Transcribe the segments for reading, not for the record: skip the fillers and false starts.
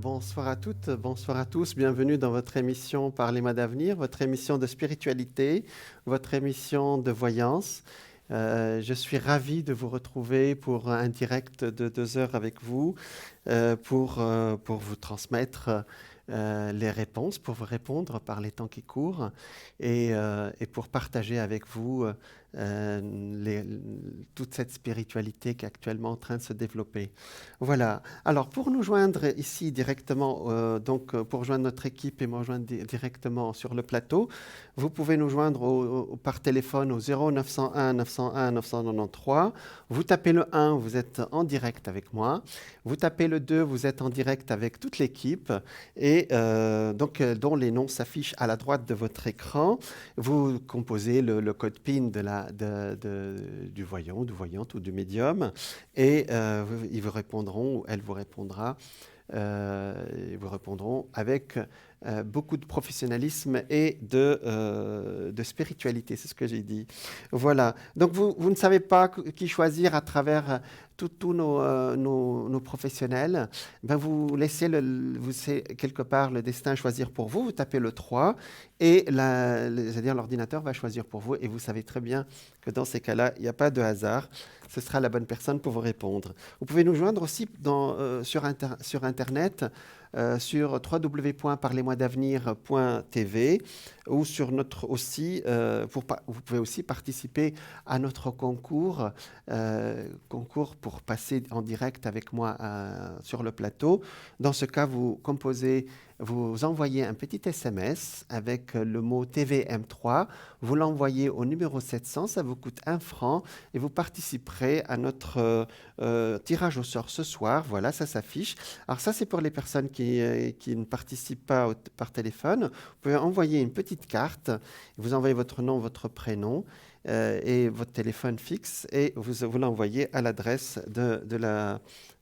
Bonsoir à toutes, bonsoir à tous. Bienvenue dans votre émission Parlez-moi d'avenir, votre émission de spiritualité, votre émission de voyance. Je suis ravi de vous retrouver pour un direct de 2 heures avec vous, pour vous transmettre les réponses, pour vous répondre par les temps qui courent et pour partager avec vous les, toute cette spiritualité qui est actuellement en train de se développer. Voilà. Alors, pour nous joindre ici directement, pour joindre notre équipe et me rejoindre directement sur le plateau, vous pouvez nous joindre par téléphone au 0901 901 993. Vous tapez le 1, vous êtes en direct avec moi. Vous tapez le 2, vous êtes en direct avec toute l'équipe et dont les noms s'affichent à la droite de votre écran. Vous composez le code PIN du voyant, du voyante ou du médium et ils vous répondront ou elle vous répondra. Ils vous répondront avec beaucoup de professionnalisme et de spiritualité, c'est ce que j'ai dit. Voilà. Donc vous ne savez pas qui choisir à travers tous nos professionnels. Ben vous laissez quelque part le destin choisir pour vous. Vous tapez le 3 et c'est-à-dire l'ordinateur va choisir pour vous. Et vous savez très bien que dans ces cas-là, il n'y a pas de hasard. Ce sera la bonne personne pour vous répondre. Vous pouvez nous joindre aussi sur Internet, sur www.parlez-moi-d'avenir.tv ou sur notre aussi, vous pouvez aussi participer à notre concours pour passer en direct avec moi sur le plateau. Dans ce cas, vous envoyez un petit SMS avec le mot TVM3, vous l'envoyez au numéro 700, ça vous coûte 1 franc et vous participerez à notre tirage au sort ce soir. Voilà, ça s'affiche. Alors ça, c'est pour les personnes qui ne participent pas par téléphone. Vous pouvez envoyer une petite carte, vous envoyez votre nom, votre prénom et votre téléphone fixe et vous l'envoyez à l'adresse de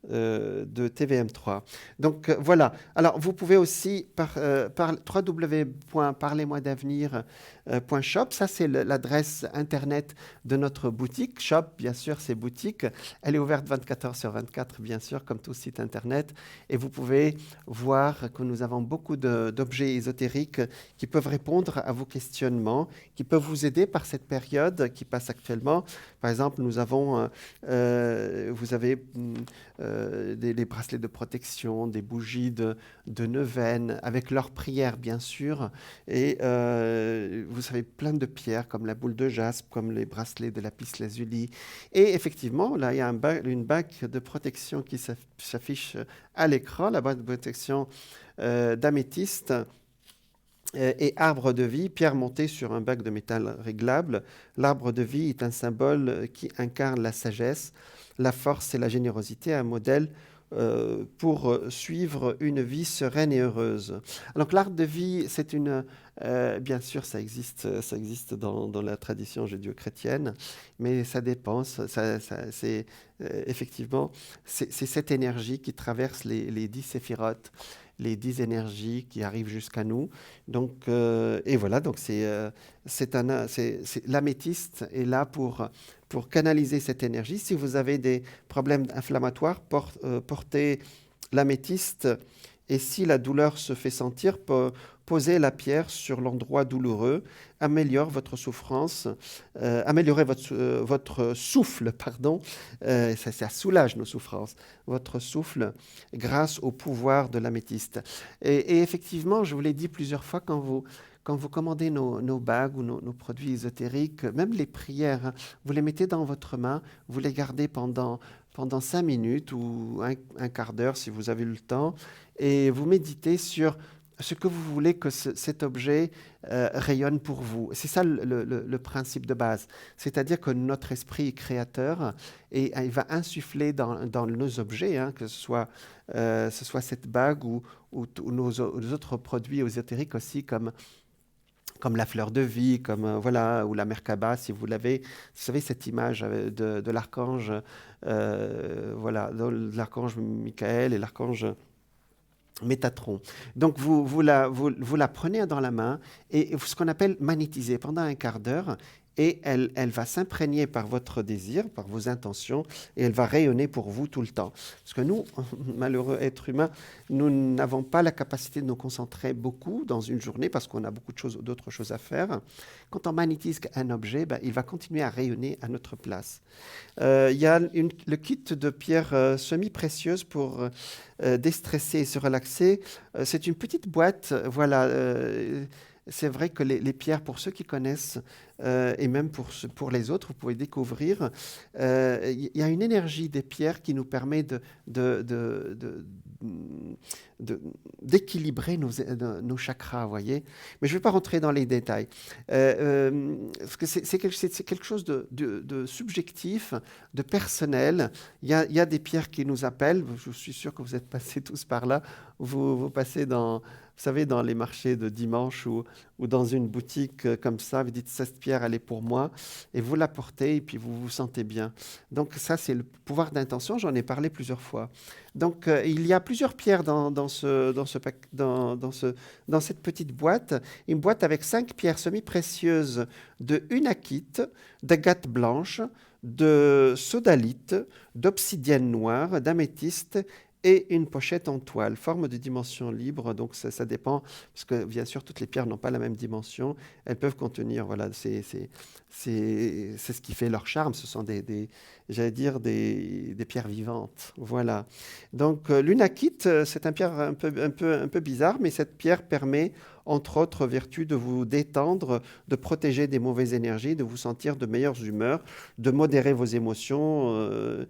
TVM3. Donc voilà. Alors vous pouvez aussi par www.parlez-moi-d'avenir.shop, ça c'est l'adresse internet de notre boutique. Shop, bien sûr, c'est boutique. Elle est ouverte 24 heures sur 24, bien sûr, comme tout site internet. Et vous pouvez voir que nous avons beaucoup d'objets ésotériques qui peuvent répondre à vos questionnements, qui peuvent vous aider par cette période qui passe actuellement. Par exemple, vous avez des bracelets de protection, des bougies de neuvaine, avec leurs prières, bien sûr. Et vous savez, plein de pierres, comme la boule de jaspe, comme les bracelets de lapis-lazuli. Et effectivement, là, il y a une bague de protection qui s'affiche à l'écran, la bague de protection d'améthyste et arbre de vie, pierre montée sur un bac de métal réglable. L'arbre de vie est un symbole qui incarne la sagesse, la force et la générosité, un modèle pour suivre une vie sereine et heureuse. Donc l'arbre de vie, c'est bien sûr, ça existe dans la tradition judéo-chrétienne, mais ça dépend. Effectivement, c'est cette énergie qui traverse les 10 séphirotes, les 10 énergies qui arrivent jusqu'à nous. Donc, et voilà, donc l'améthyste est là pour canaliser cette énergie. Si vous avez des problèmes inflammatoires, portez l'améthyste. Et si la douleur se fait sentir, posez la pierre sur l'endroit douloureux, améliorez votre souffrance, améliorez votre souffle, pardon, ça soulage nos souffrances, votre souffle grâce au pouvoir de l'améthyste. Et effectivement, je vous l'ai dit plusieurs fois, quand vous commandez nos bagues ou nos produits ésotériques, même les prières, hein, vous les mettez dans votre main, vous les gardez pendant 5 minutes ou un quart d'heure si vous avez le temps, et vous méditez sur ce que vous voulez que cet objet rayonne pour vous. C'est ça le principe de base. C'est-à-dire que notre esprit est créateur et il va insuffler dans nos objets, hein, que ce soit cette bague ou nos autres produits ésotériques aussi, comme la fleur de vie, voilà, ou la Merkaba, si vous l'avez. Vous savez, cette image de l'archange, voilà, de l'archange Michael et l'archange Métatron. Donc, vous la prenez dans la main et ce qu'on appelle magnétiser pendant un quart d'heure. et elle va s'imprégner par votre désir, par vos intentions, et elle va rayonner pour vous tout le temps. Parce que nous, malheureux êtres humains, nous n'avons pas la capacité de nous concentrer beaucoup dans une journée parce qu'on a beaucoup d'autres choses à faire. Quand on magnétise un objet, il va continuer à rayonner à notre place. Il y a le kit de pierres semi-précieuses pour déstresser et se relaxer. C'est une petite boîte, voilà. C'est vrai que les pierres, pour ceux qui connaissent, et même pour les autres, vous pouvez découvrir, il y a une énergie des pierres qui nous permet d'équilibrer nos chakras, vous voyez. Mais je ne vais pas rentrer dans les détails. Parce que c'est quelque chose de subjectif, de personnel. Il y a des pierres qui nous appellent. Je suis sûr que vous êtes passés tous par là. Vous passez vous savez, dans les marchés de dimanche ou dans une boutique comme ça, vous dites, cette pierre, elle est pour moi, et vous la portez, et puis vous vous sentez bien. Donc ça, c'est le pouvoir d'intention, j'en ai parlé plusieurs fois. Donc il y a plusieurs pierres dans cette petite boîte, une boîte avec 5 pierres semi-précieuses de unakite, d'agate blanche, de sodalite, d'obsidienne noire, d'améthyste, et une pochette en toile, forme de dimension libre, donc ça dépend, parce que bien sûr, toutes les pierres n'ont pas la même dimension, elles peuvent contenir, voilà, c'est ce qui fait leur charme, ce sont j'allais dire, des pierres vivantes, voilà. Donc l'unakite, c'est une pierre un peu bizarre, mais cette pierre permet, entre autres vertus, de vous détendre, de protéger des mauvaises énergies, de vous sentir de meilleures humeurs, de modérer vos émotions,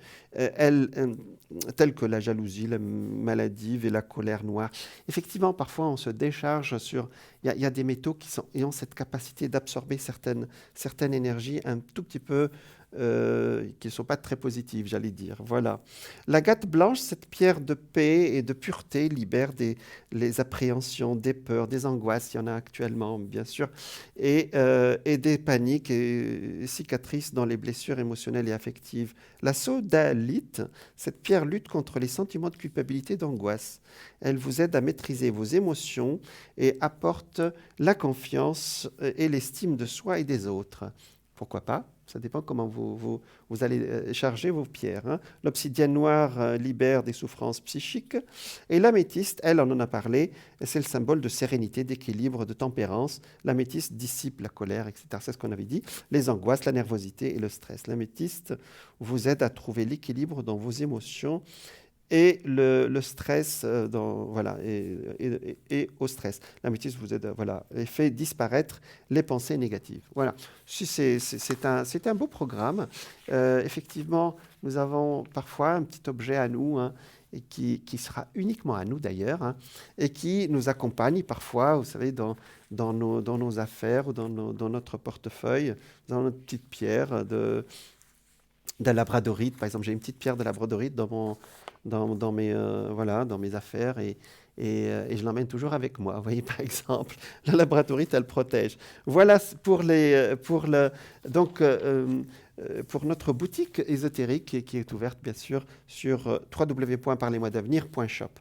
telles que la jalousie, la maladie et la colère noire. Effectivement, parfois, on se décharge sur... Il y a des métaux qui ont cette capacité d'absorber certaines énergies un tout petit peu qui ne sont pas très positives, j'allais dire. Voilà. L'agate blanche, cette pierre de paix et de pureté, libère les appréhensions, des peurs, des angoisses, il y en a actuellement, bien sûr, et des paniques et cicatrices dans les blessures émotionnelles et affectives. La sodalite, cette pierre lutte contre les sentiments de culpabilité et d'angoisse. Elle vous aide à maîtriser vos émotions et apporte la confiance et l'estime de soi et des autres. Pourquoi pas? Ça dépend comment vous allez charger vos pierres. Hein. L'obsidienne noire libère des souffrances psychiques. Et l'améthyste, elle, on en a parlé, c'est le symbole de sérénité, d'équilibre, de tempérance. L'améthyste dissipe la colère, etc. C'est ce qu'on avait dit. Les angoisses, la nervosité et le stress. L'améthyste vous aide à trouver l'équilibre dans vos émotions et le stress, voilà, et au stress. L'améthyste vous aide, voilà, et fait disparaître les pensées négatives. Voilà. C'est un beau programme. Effectivement, nous avons parfois un petit objet à nous, hein, et qui sera uniquement à nous d'ailleurs, hein, et qui nous accompagne parfois, vous savez, dans nos affaires ou dans notre portefeuille, dans notre petite pierre de labradorite. Par exemple, j'ai une petite pierre de labradorite dans mes affaires et je l'emmène toujours avec moi. Vous voyez, par exemple, la labradorite, elle protège. Voilà pour notre boutique ésotérique qui est ouverte, bien sûr, sur www.parlesmoisdavenir.shop.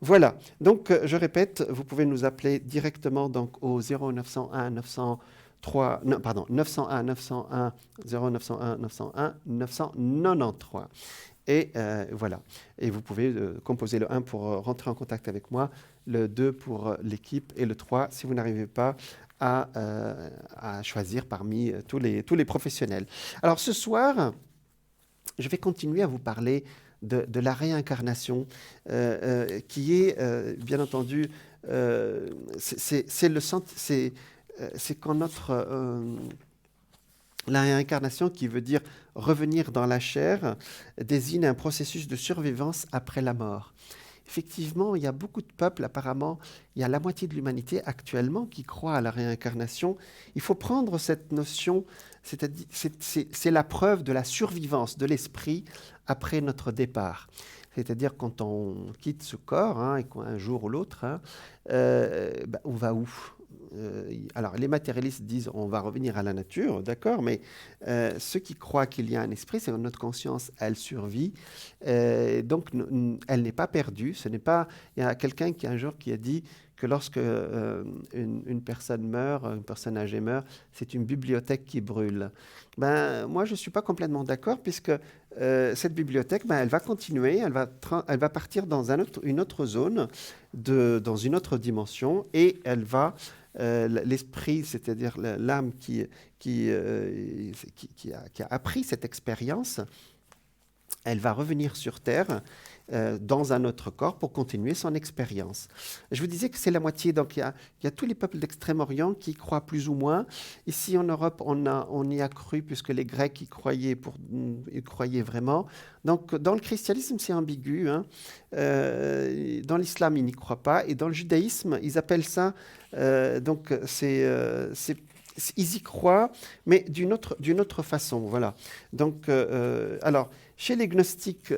Voilà. Donc, je répète, vous pouvez nous appeler directement donc, au 0901 901 901 0901 901 993. Et voilà. Et vous pouvez composer le 1 pour rentrer en contact avec moi, le 2 pour l'équipe et le 3 si vous n'arrivez pas à choisir parmi tous les professionnels. Alors ce soir, je vais continuer à vous parler de la réincarnation qui est, bien entendu, c'est quand la réincarnation, qui veut dire revenir dans la chair, désigne un processus de survivance après la mort. Effectivement, il y a beaucoup de peuples, apparemment, il y a la moitié de l'humanité actuellement qui croit à la réincarnation. Il faut prendre cette notion, c'est la preuve de la survivance de l'esprit après notre départ. C'est-à-dire quand on quitte ce corps, hein, et un jour ou l'autre, hein, on va où ? alors, les matérialistes disent on va revenir à la nature, d'accord, mais ceux qui croient qu'il y a un esprit, c'est que notre conscience, elle survit, donc elle n'est pas perdue. Ce n'est pas. Il y a quelqu'un qui un jour qui a dit que lorsque une personne meurt, une personne âgée meurt, c'est une bibliothèque qui brûle. Ben, moi, je ne suis pas complètement d'accord, puisque cette bibliothèque, ben, elle va continuer, elle va partir dans une autre zone, dans une autre dimension, et elle va, l'esprit, c'est-à-dire l'âme qui a appris cette expérience, elle va revenir sur Terre dans un autre corps pour continuer son expérience. Je vous disais que c'est la moitié, donc il y a tous les peuples d'Extrême-Orient qui croient plus ou moins. Ici en Europe, on y a cru puisque les Grecs ils croyaient vraiment. Donc dans le christianisme, c'est ambigu, hein. Dans l'islam, ils n'y croient pas. Et dans le judaïsme, ils appellent ça, donc ils y croient, mais d'une autre façon. Voilà. Donc, alors, chez les gnostiques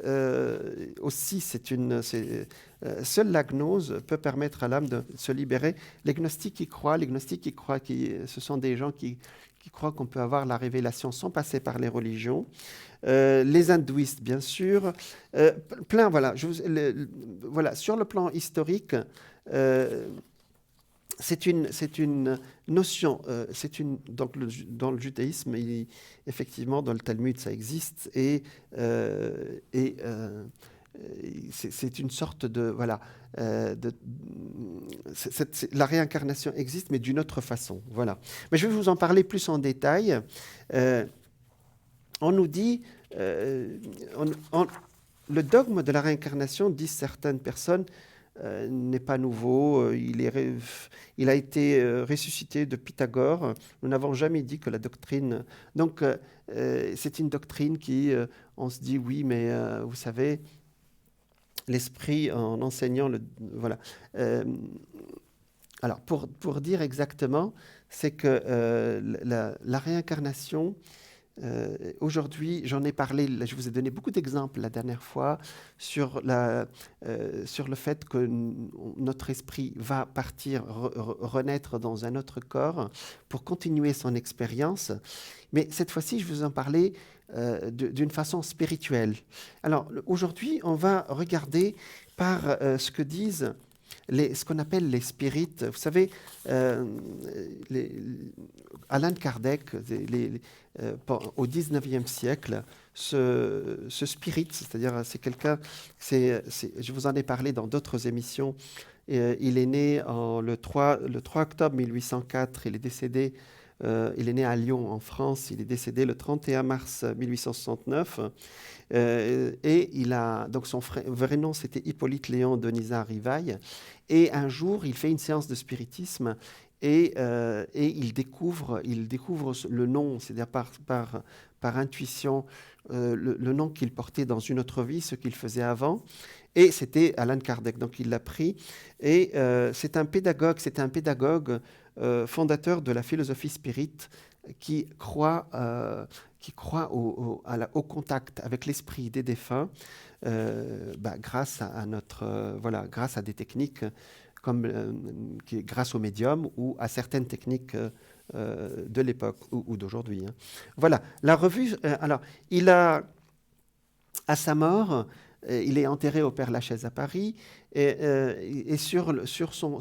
aussi, seule la gnose peut permettre à l'âme de se libérer. Les gnostiques y croient, ce sont des gens qui croient qu'on peut avoir la révélation sans passer par les religions. Les hindouistes, bien sûr. Plein, voilà. Voilà. Sur le plan historique, c'est une notion, donc dans le judaïsme, effectivement, dans le Talmud, ça existe, et c'est une sorte de, voilà, la réincarnation existe, mais d'une autre façon, voilà. Mais je vais vous en parler plus en détail. On nous dit, le dogme de la réincarnation, disent certaines personnes, n'est pas nouveau, il a été ressuscité de Pythagore. Nous n'avons jamais dit que la doctrine... Donc, c'est une doctrine on se dit, oui, mais vous savez, l'esprit, en enseignant... Voilà. Alors, pour dire exactement, c'est que la réincarnation... aujourd'hui, j'en ai parlé, je vous ai donné beaucoup d'exemples la dernière fois sur le fait que notre esprit va partir, renaître dans un autre corps pour continuer son expérience. Mais cette fois-ci, je vais vous en parler d'une façon spirituelle. Alors, aujourd'hui, on va regarder par ce que disent ce qu'on appelle les spirites. Vous savez, Alan Kardec, au XIXe siècle, ce spirit, c'est-à-dire c'est quelqu'un, je vous en ai parlé dans d'autres émissions, il est né le 3 octobre 1804, il est décédé, il est né à Lyon en France, il est décédé le 31 mars 1869. Et donc son vrai nom, c'était Hippolyte Léon Denisard Rivail. Et un jour, il fait une séance de spiritisme et il découvre le nom, c'est-à-dire par intuition, le nom qu'il portait dans une autre vie, ce qu'il faisait avant. Et c'était Alan Kardec, donc il l'a pris. Et c'est un pédagogue fondateur de la philosophie spirit qui croit au contact avec l'esprit des défunts, grâce à des techniques comme grâce au médium ou à certaines techniques de l'époque ou d'aujourd'hui. Hein. Voilà, la revue. Alors, à sa mort, il est enterré au Père-Lachaise à Paris, et sur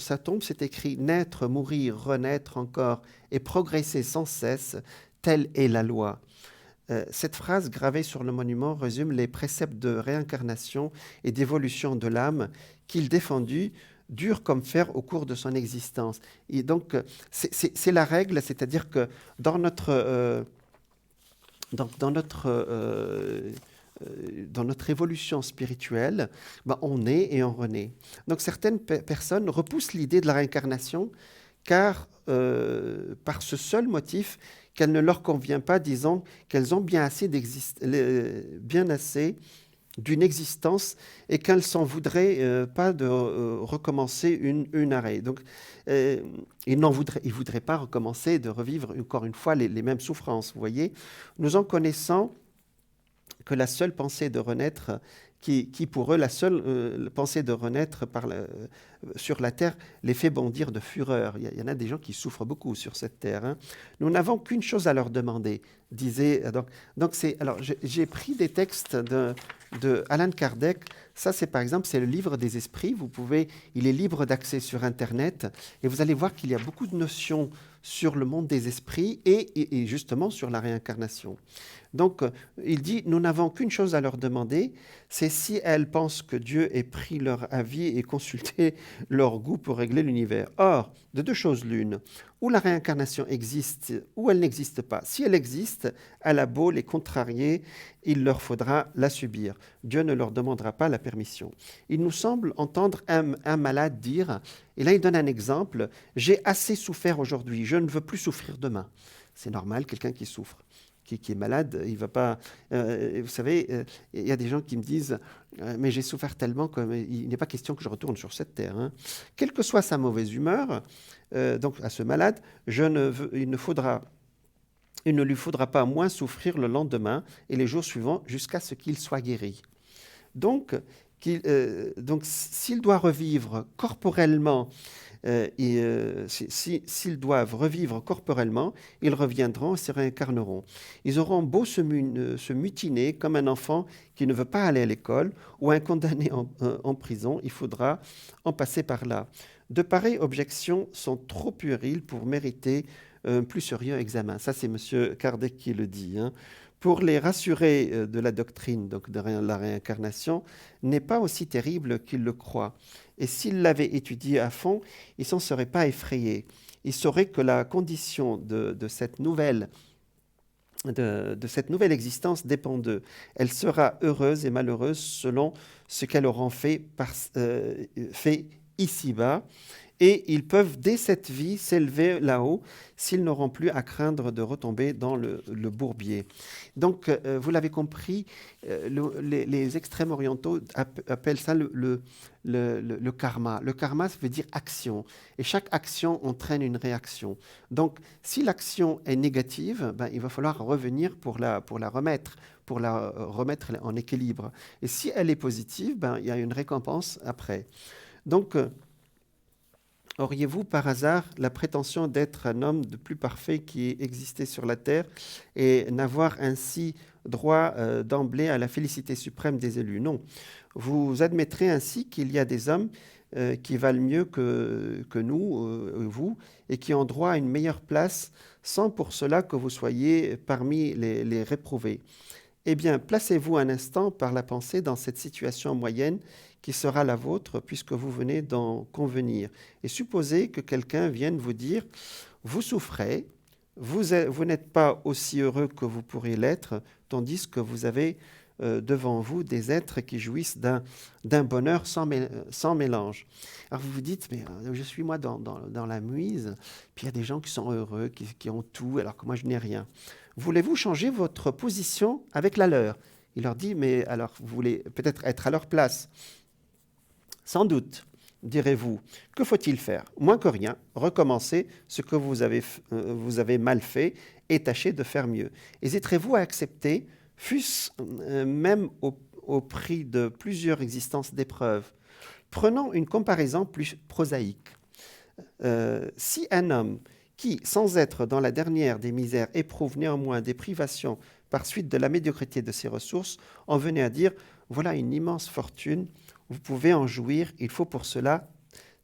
sa tombe, c'est écrit « Naître, mourir, renaître encore et progresser sans cesse, telle est la loi ». Cette phrase gravée sur le monument résume les préceptes de réincarnation et d'évolution de l'âme qu'il défendit dur comme fer au cours de son existence. Et donc, c'est la règle, c'est-à-dire que dans notre évolution spirituelle, on naît et on renaît. Donc certaines personnes repoussent l'idée de la réincarnation car par ce seul motif qu'elle ne leur convient pas, disant qu'elles ont bien assez d'une existence et qu'elles s'en voudraient pas de recommencer une arrêt. Donc, ils ne voudraient pas recommencer de revivre encore une fois les mêmes souffrances. Vous voyez, nous en connaissons que la seule pensée de renaître, qui pour eux, la seule pensée de renaître sur la terre les fait bondir de fureur. Il y en a des gens qui souffrent beaucoup sur cette terre. Hein. Nous n'avons qu'une chose à leur demander, disait. Alors j'ai pris des textes de Allan Kardec. Ça, c'est par exemple, c'est le livre des esprits. Il est libre d'accès sur Internet et vous allez voir qu'il y a beaucoup de notions sur le monde des esprits et justement sur la réincarnation. Donc, il dit, nous n'avons qu'une chose à leur demander, c'est si elles pensent que Dieu ait pris leur avis et consulté leur goût pour régler l'univers. Or, de deux choses l'une, ou la réincarnation existe, ou elle n'existe pas. Si elle existe, elle a beau les contrarier, il leur faudra la subir. Dieu ne leur demandera pas la permission. Il nous semble entendre un malade dire, et là il donne un exemple, « J'ai assez souffert aujourd'hui, je ne veux plus souffrir demain. » C'est normal, quelqu'un qui souffre. Qui est malade, il va pas... vous savez, il y a des gens qui me disent mais j'ai souffert tellement qu'il n'est pas question que je retourne sur cette terre. Hein. » Quelle que soit sa mauvaise humeur, donc à ce malade, il ne lui faudra pas moins souffrir le lendemain et les jours suivants jusqu'à ce qu'il soit guéri. Donc s'il doit revivre corporellement, s'ils doivent revivre corporellement, ils reviendront et se réincarneront. Ils auront beau se mutiner comme un enfant qui ne veut pas aller à l'école ou un condamné en prison, il faudra en passer par là. De pareilles objections sont trop puériles pour mériter un plus sérieux examen. Ça, c'est M. Kardec qui le dit. Hein. Pour les rassurer de la doctrine donc de la réincarnation, n'est pas aussi terrible qu'ils le croient. Et s'ils l'avaient étudié à fond, ils ne s'en seraient pas effrayés. Ils sauraient que la condition de cette nouvelle existence dépend d'eux. Elle sera heureuse et malheureuse selon ce qu'elle aura fait ici-bas. Et ils peuvent, dès cette vie, s'élever là-haut s'ils n'auront plus à craindre de retomber dans le bourbier. Donc, vous l'avez compris, les extrêmes orientaux appellent ça le karma. Le karma, ça veut dire action. Et chaque action entraîne une réaction. Donc, si l'action est négative, il va falloir revenir pour la remettre en équilibre. Et si elle est positive, il y a une récompense après. Donc, auriez-vous par hasard la prétention d'être un homme de plus parfait qui ait existé sur la terre et n'avoir ainsi droit d'emblée à la félicité suprême des élus? Non. Vous admettrez ainsi qu'il y a des hommes qui valent mieux que nous, vous, et qui ont droit à une meilleure place sans pour cela que vous soyez parmi les réprouvés. Eh bien, placez-vous un instant par la pensée dans cette situation moyenne qui sera la vôtre puisque vous venez d'en convenir. Et supposez que quelqu'un vienne vous dire « Vous souffrez, vous n'êtes pas aussi heureux que vous pourriez l'être, tandis que vous avez devant vous des êtres qui jouissent d'un bonheur sans mélange. » Alors vous vous dites « Mais je suis moi dans la mouise, puis il y a des gens qui sont heureux, qui ont tout, alors que moi je n'ai rien. » Voulez-vous changer votre position avec la leur? Il leur dit, mais alors vous voulez peut-être être à leur place? Sans doute, direz-vous. Que faut-il faire? Moins que rien, recommencez ce que vous avez mal fait et tâchez de faire mieux. Hésiterez-vous à accepter, fût-ce même au prix de plusieurs existences d'épreuves? Prenons une comparaison plus prosaïque. Si un homme qui, sans être dans la dernière des misères, éprouve néanmoins des privations par suite de la médiocrité de ses ressources, en venait à dire « Voilà une immense fortune, vous pouvez en jouir, il faut pour cela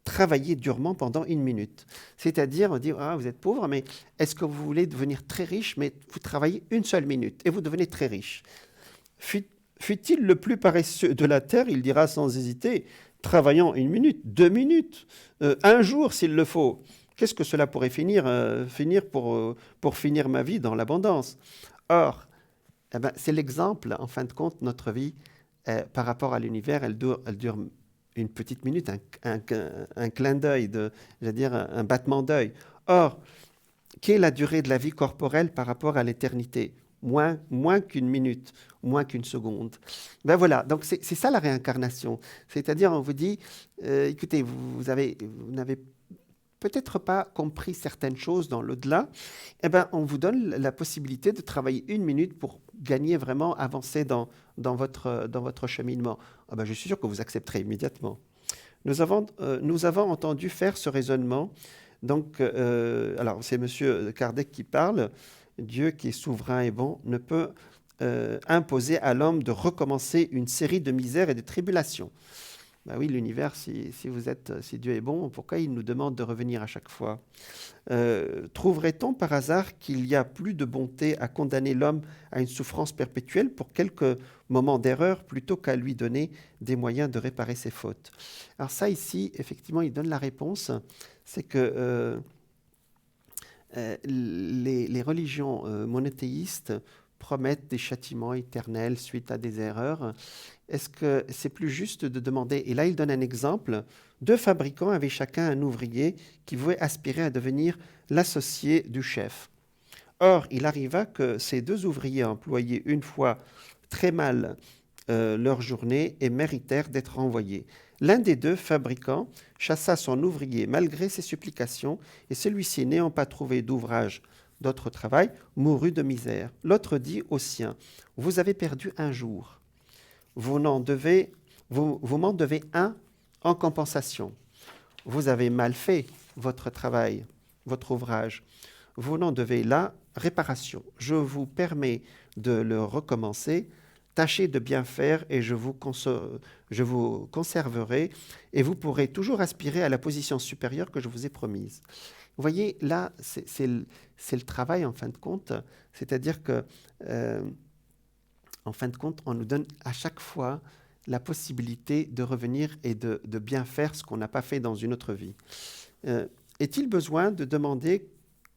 travailler durement pendant 1 minute. » C'est-à-dire, on dit « Ah, vous êtes pauvre, mais est-ce que vous voulez devenir très riche, mais vous travaillez 1 seule minute et vous devenez très riche. » Fût-il le plus paresseux de la terre, il dira sans hésiter « Travaillons 1 minute, 2 minutes, 1 jour s'il le faut. » Qu'est-ce que cela pourrait finir pour finir ma vie dans l'abondance? Or, c'est l'exemple, en fin de compte, notre vie, par rapport à l'univers, elle dure 1 petite minute, un clin d'œil, un battement d'œil. Or, quelle est la durée de la vie corporelle par rapport à l'éternité? Moins qu'1 minute, moins qu'1 seconde. Voilà, donc c'est ça la réincarnation. C'est-à-dire, on vous dit, écoutez, vous n'avez peut-être pas compris certaines choses dans l'au-delà, eh ben, on vous donne la possibilité de travailler 1 minute pour gagner vraiment, avancer dans votre cheminement. Ah ben, je suis sûr que vous accepterez immédiatement. Nous avons entendu faire ce raisonnement. Donc, alors c'est M. Kardec qui parle. Dieu qui est souverain et bon ne peut imposer à l'homme de recommencer une série de misères et de tribulations. Ben oui, l'univers, si Dieu est bon, pourquoi il nous demande de revenir à chaque fois? Trouverait-on par hasard qu'il y a plus de bonté à condamner l'homme à une souffrance perpétuelle pour quelques moments d'erreur plutôt qu'à lui donner des moyens de réparer ses fautes? Alors ça ici, effectivement, il donne la réponse, c'est que les religions monothéistes promettent des châtiments éternels suite à des erreurs. Est-ce que c'est plus juste de demander, et là il donne un exemple, 2 fabricants avaient chacun un ouvrier qui voulait aspirer à devenir l'associé du chef. Or, il arriva que ces 2 ouvriers employaient une fois très mal leur journée et méritèrent d'être renvoyés. L'un des 2 fabricants chassa son ouvrier malgré ses supplications, et celui-ci, n'ayant pas trouvé d'ouvrage d'autre travail, mourut de misère. L'autre dit au sien, « Vous avez perdu un jour. Vous m'en devez un en compensation. Vous avez mal fait votre travail, votre ouvrage. Vous n'en devez là réparation. Je vous permets de le recommencer. Tâchez de bien faire et je vous conserverai et vous pourrez toujours aspirer à la position supérieure que je vous ai promise. » Vous voyez, là, c'est le travail en fin de compte. C'est-à-dire que, en fin de compte, on nous donne à chaque fois la possibilité de revenir et de bien faire ce qu'on n'a pas fait dans une autre vie. Est-il besoin de demander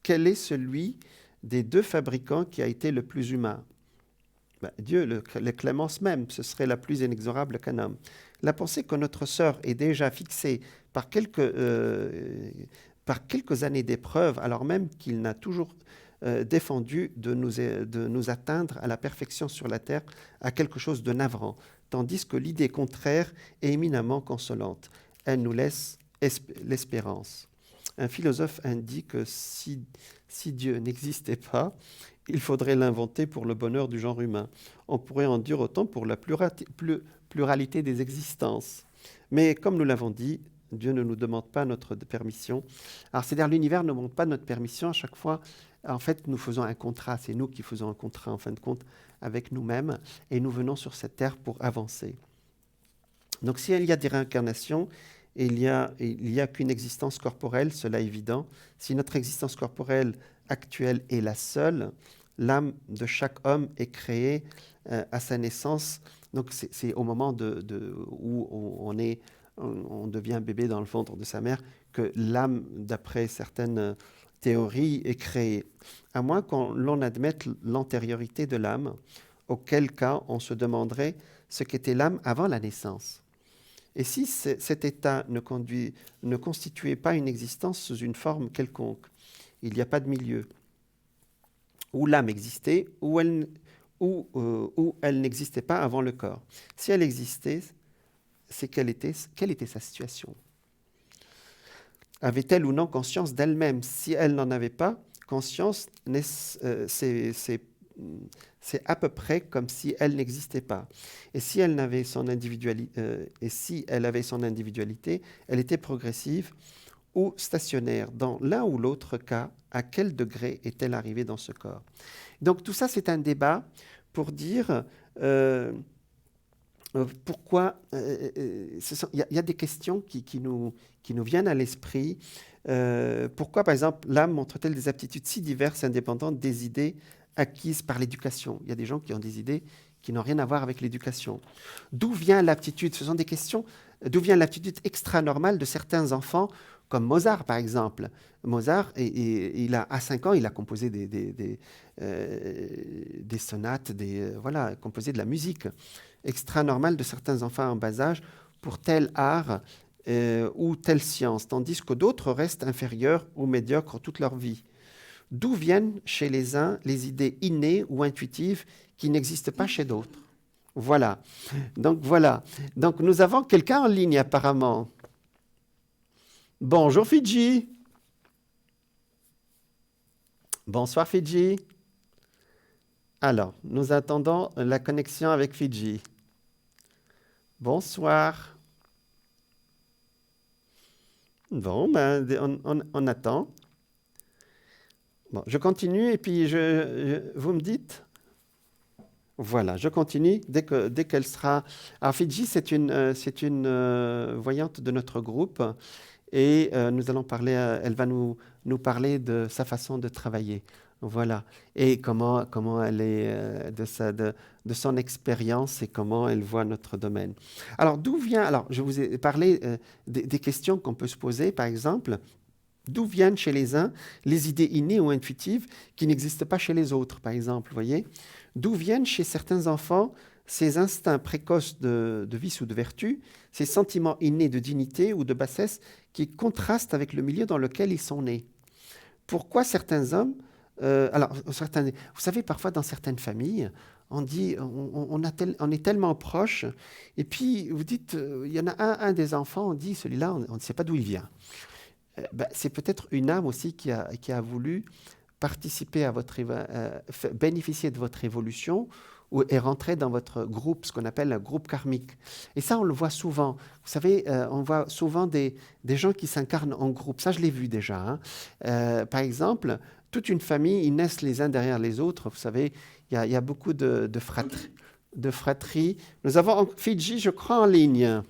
quel est celui des 2 fabricants qui a été le plus humain? Dieu, le clémence même, ce serait la plus inexorable qu'un homme. La pensée que notre sœur est déjà fixée par quelques années d'épreuve, alors même qu'il n'a toujours défendu de nous atteindre à la perfection sur la terre, à quelque chose de navrant, tandis que l'idée contraire est éminemment consolante. Elle nous laisse l'espérance. Un philosophe indique que si Dieu n'existait pas, il faudrait l'inventer pour le bonheur du genre humain. On pourrait en dire autant pour la pluralité des existences. Mais comme nous l'avons dit, Dieu ne nous demande pas notre permission. Alors, c'est-à-dire l'univers ne demande pas notre permission à chaque fois. En fait, nous faisons un contrat. C'est nous qui faisons un contrat, en fin de compte, avec nous-mêmes. Et nous venons sur cette terre pour avancer. Donc, s'il y a des réincarnations, il y a qu'une existence corporelle, cela est évident. Si notre existence corporelle actuelle est la seule, l'âme de chaque homme est créée à sa naissance. Donc, c'est au moment où on devient bébé dans le ventre de sa mère que l'âme, d'après certaines théories, est créée. À moins qu'on l'on admette l'antériorité de l'âme, auquel cas on se demanderait ce qu'était l'âme avant la naissance. Et si cet état ne constituait pas une existence sous une forme quelconque, il n'y a pas de milieu, où l'âme existait, où elle n'existait pas avant le corps. Si elle existait, quelle était sa situation? Avait-elle ou non conscience d'elle-même? Si elle n'en avait pas conscience, c'est à peu près comme si elle n'existait pas. Et si elle avait son individualité, elle était progressive ou stationnaire. Dans l'un ou l'autre cas, à quel degré est-elle arrivée dans ce corps? Donc tout ça, c'est un débat pour dire pourquoi. Il y a des questions qui nous viennent à l'esprit. Pourquoi, par exemple, l'âme montre-t-elle des aptitudes si diverses et indépendantes des idées acquises par l'éducation? Il y a des gens qui ont des idées qui n'ont rien à voir avec l'éducation. D'où vient l'aptitude? Ce sont des questions. D'où vient l'aptitude extra-normale de certains enfants, comme Mozart, par exemple. Mozart, à 5 ans, il a composé des sonates, composé de la musique extra-normale de certains enfants en bas âge pour tel art ou telle science, tandis que d'autres restent inférieurs ou médiocres toute leur vie. D'où viennent chez les uns les idées innées ou intuitives qui n'existent pas chez d'autres? Voilà. Donc nous avons quelqu'un en ligne apparemment. Bonjour Fidji. Bonsoir Fidji. Alors, nous attendons la connexion avec Fidji. Bonsoir. Bon, ben, on attend. Bon, je continue et puis vous me dites. Voilà, je continue dès qu'elle sera. Alors Fidji, c'est une voyante de notre groupe et nous allons parler. Elle va nous parler de sa façon de travailler. Voilà, et comment elle est de son expérience et comment elle voit notre domaine. Alors d'où vient. Alors je vous ai parlé des questions qu'on peut se poser, par exemple. D'où viennent chez les uns les idées innées ou intuitives qui n'existent pas chez les autres, par exemple, voyez? D'où viennent chez certains enfants ces instincts précoces de vice ou de vertu, ces sentiments innés de dignité ou de bassesse qui contrastent avec le milieu dans lequel ils sont nés? Pourquoi certains hommes, vous savez, parfois dans certaines familles, on dit, on est tellement proches, et puis vous dites, il y en a un des enfants, on dit, celui-là, on ne sait pas d'où il vient. C'est peut-être une âme aussi qui a voulu participer à bénéficier de votre évolution et rentrer dans votre groupe, ce qu'on appelle un groupe karmique. Et ça, on le voit souvent. Vous savez, on voit souvent des gens qui s'incarnent en groupe. Ça, je l'ai vu déjà. Hein. Par exemple, toute une famille, ils naissent les uns derrière les autres. Vous savez, il y a beaucoup de fratries. Nous avons Fidji, je crois, en ligne.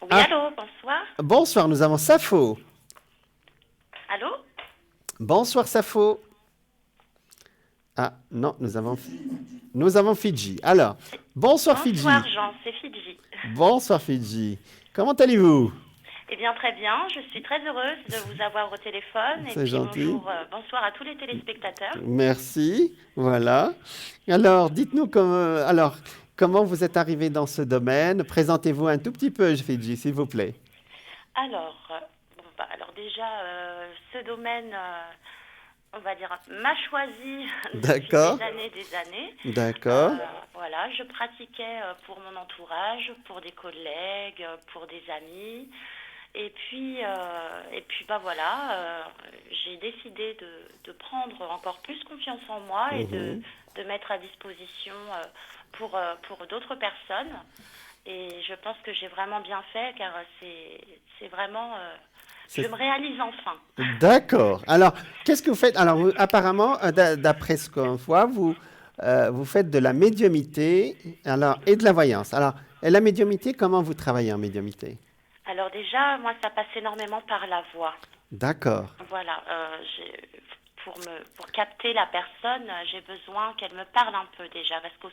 Oui, allô, bonsoir. Bonsoir, nous avons Safo. Allô? Bonsoir Safo. Ah non, nous avons Fidji. Alors, bonsoir Fidji. Bonsoir Jean, c'est Fidji. Bonsoir Fidji. Comment allez-vous? Eh bien très bien, je suis très heureuse de vous avoir au téléphone. C'est gentil. Bonsoir à tous les téléspectateurs. Merci, voilà. Alors, dites-nous comment vous êtes arrivé dans ce domaine. Présentez-vous un tout petit peu, Fidji, s'il vous plaît. Alors déjà, ce domaine, on va dire, m'a choisi depuis des années. D'accord. Voilà, je pratiquais pour mon entourage, pour des collègues, pour des amis. Et puis j'ai décidé de prendre encore plus confiance en moi et de mettre à disposition pour d'autres personnes. Et je pense que j'ai vraiment bien fait, car c'est vraiment... je me réalise enfin. D'accord. Alors, qu'est-ce que vous faites? Alors, apparemment, d'après ce qu'on voit, vous faites de la médiumité et de la voyance. Alors, et la médiumité, comment vous travaillez en médiumité? Alors déjà, moi, ça passe énormément par la voix. D'accord. Voilà. Pour capter la personne, j'ai besoin qu'elle me parle un peu déjà, parce qu'au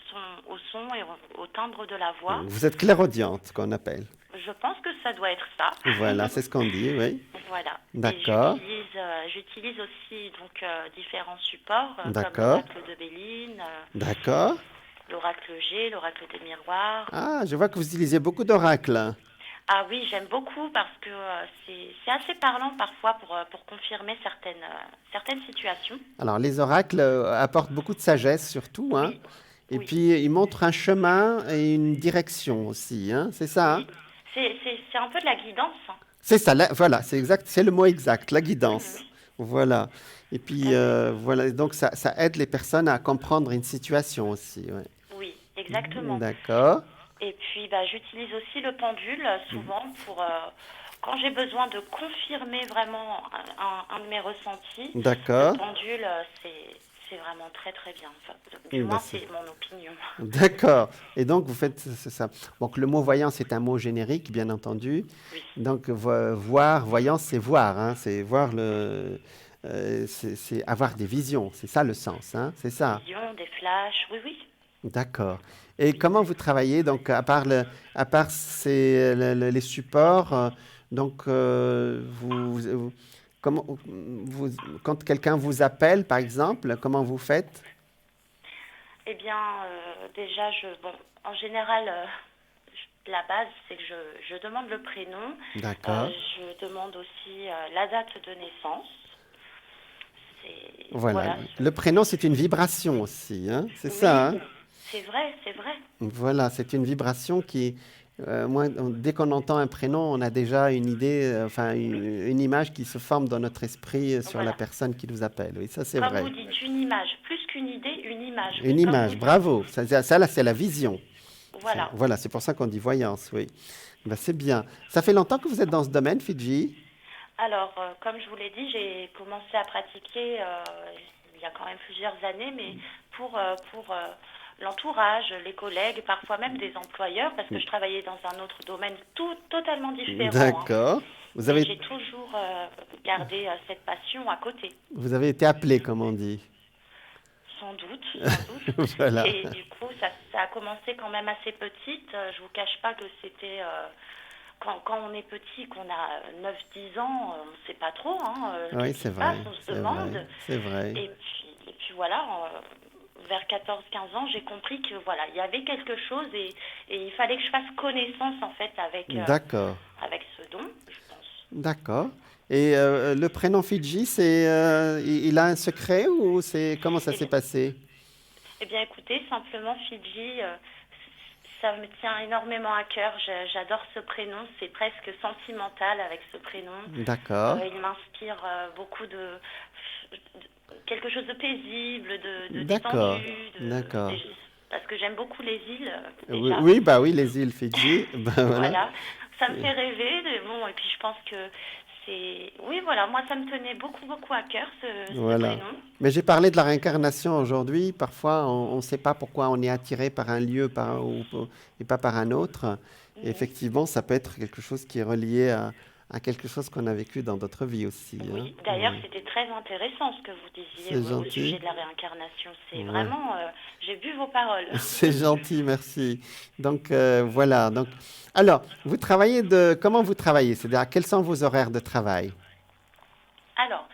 son et au timbre de la voix... Vous êtes clairaudiente, qu'on appelle. Je pense que ça doit être ça. Voilà, c'est ce qu'on dit, oui. Voilà. D'accord. J'utilise aussi différents supports, comme D'accord. l'oracle de Béline, D'accord. l'oracle G, l'oracle des miroirs. Ah, je vois que vous utilisez beaucoup d'oracles. Ah oui, j'aime beaucoup parce que c'est assez parlant parfois pour confirmer certaines situations. Alors, les oracles apportent beaucoup de sagesse surtout, hein. Oui. Et Oui. puis, ils montrent un chemin et une direction aussi, hein. C'est ça, hein? C'est un peu de la guidance. Hein. C'est ça, voilà, c'est exact, c'est le mot exact, la guidance. Voilà. Et puis, voilà, donc ça aide les personnes à comprendre une situation aussi. Ouais. Oui, exactement. D'accord. Et puis, j'utilise aussi le pendule souvent pour quand j'ai besoin de confirmer vraiment un de mes ressentis. D'accord. Le pendule, c'est vraiment très très bien. Enfin, du moins, c'est mon opinion. D'accord. Et donc, vous faites ça. Donc, le mot voyance c'est un mot générique, bien entendu. Oui. Donc, voir, voyance, c'est voir. Hein, c'est voir c'est avoir des visions. C'est ça le sens. Hein, c'est ça. Des visions, des flashs, oui, oui. D'accord. Et comment vous travaillez, donc, à part les supports, donc, quand quelqu'un vous appelle, par exemple, comment vous faites? Eh bien, déjà, en général, la base, c'est que je demande le prénom. D'accord. Je demande aussi la date de naissance. Voilà. Le prénom, c'est une vibration aussi, hein? C'est oui, ça, hein? C'est vrai, c'est vrai. Voilà, c'est une vibration qui Moi, dès qu'on entend un prénom, on a déjà une idée, enfin une image qui se forme dans notre esprit sur la Voilà. personne qui nous appelle. Oui, ça c'est Comme vrai. vous dites, une image, plus qu'une idée, une image, Une oui, comme vous image, dites. bravo. Ça, là, c'est la vision. Voilà. Voilà, c'est pour ça qu'on dit voyance, oui. Ben, c'est bien. Ça fait longtemps que vous êtes dans ce domaine, Fidji? Alors, comme je vous l'ai dit, j'ai commencé à pratiquer il y a quand même plusieurs années, mais pour l'entourage, les collègues, parfois même des employeurs, parce que je travaillais dans un autre domaine totalement différent, hein. D'accord. Vous Mais avez, j'ai toujours gardé cette passion à côté. vous avez été appelé, comme on dit. Sans doute, sans doute. Voilà. Et du coup, ça a commencé quand même assez petite. Je vous cache pas que c'était... quand on est petit, qu'on a 9-10 ans, on ne sait pas trop, hein, Oui, qu'est-ce qui c'est se passe, vrai. on se C'est demande. vrai. C'est vrai. Et puis voilà, vers 14-15 ans, j'ai compris que voilà, il y avait quelque chose et il fallait que je fasse connaissance en fait D'accord. avec ce don, je pense. D'accord. Et le prénom Fidji, il a un secret ou comment ça s'est Eh, passé? eh bien écoutez, simplement Fidji, ça me tient énormément à cœur. J'adore ce prénom, c'est presque sentimental avec ce prénom. D'accord. Il m'inspire beaucoup quelque chose de paisible, de D'accord. détendu, D'accord. parce que j'aime beaucoup les îles Oui, déjà. oui, bah oui, les îles Fidji. Ben voilà. Voilà, ça me fait rêver. Bon, et puis je pense que oui, voilà, moi ça me tenait beaucoup, beaucoup à cœur ce Voilà. prénom. Mais j'ai parlé de la réincarnation aujourd'hui. Parfois, on ne sait pas pourquoi on est attiré par un lieu et pas par un autre. Et Mhm. effectivement, ça peut être quelque chose qui est relié à quelque chose qu'on a vécu dans d'autres vies aussi, hein. Oui, d'ailleurs, c'était très intéressant ce que vous disiez C'est au sujet gentil. de la réincarnation. C'est Ouais. vraiment, j'ai bu vos paroles. C'est gentil, merci. Donc voilà. Donc, alors, comment vous travaillez? C'est-à-dire, quels sont vos horaires de travail? Alors,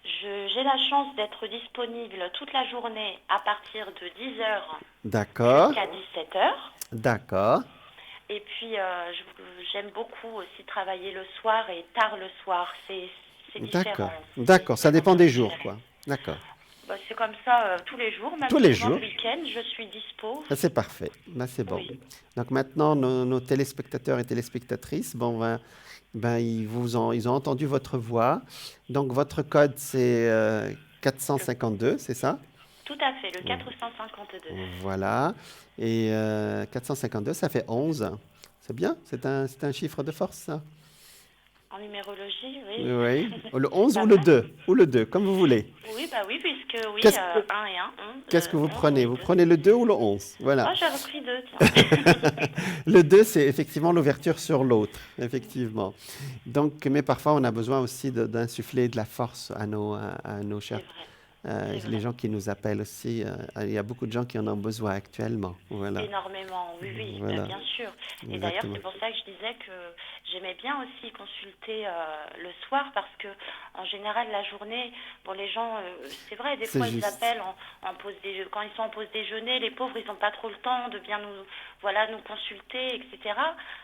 j'ai la chance d'être disponible toute la journée à partir de 10 heures D'accord, jusqu'à 17 heures. d'accord, Et puis, j'aime beaucoup aussi travailler le soir et tard le soir. C'est d'accord, différent. d'accord. Ça C'est un dépend peu des jours, différent. quoi. D'accord. Bah, c'est comme ça tous les jours, même Tous les pendant le jours. week-end, je suis dispo. Ah, c'est parfait. Là, c'est bon. Oui, Donc maintenant, nos téléspectateurs et téléspectatrices, bon, ils ont entendu votre voix. Donc votre code, c'est le- 452, c'est ça? tout à fait, le 452. Voilà. Et 452, ça fait 11. C'est bien? C'est un chiffre de force, ça? En numérologie, oui. Oui. Le 11 ou Pas le mal. 2? Ou le 2, comme vous voulez. Oui, bah oui, puisque oui, Qu'est-ce 1 et 1, qu'est-ce que vous 11, prenez? oui, Vous 2. prenez le 2 ou le 11? Voilà. Oh, j'ai repris 2, tiens. Le 2, c'est effectivement l'ouverture sur l'autre, effectivement. Donc, mais parfois, on a besoin aussi d'insuffler de la force à nos chers, C'est vrai, c'est les vrai. gens qui nous appellent aussi. Il y a beaucoup de gens qui en ont besoin actuellement. Voilà, Énormément, oui, oui, bah, voilà, bien sûr. Et d'ailleurs, exactement. c'est pour ça que je disais que j'aimais bien aussi consulter le soir parce que, en général, la journée, bon, les gens, c'est vrai, des C'est fois, ils juste. appellent quand ils sont en pause déjeuner, les pauvres, ils n'ont pas trop le temps de bien voilà, nous consulter, etc.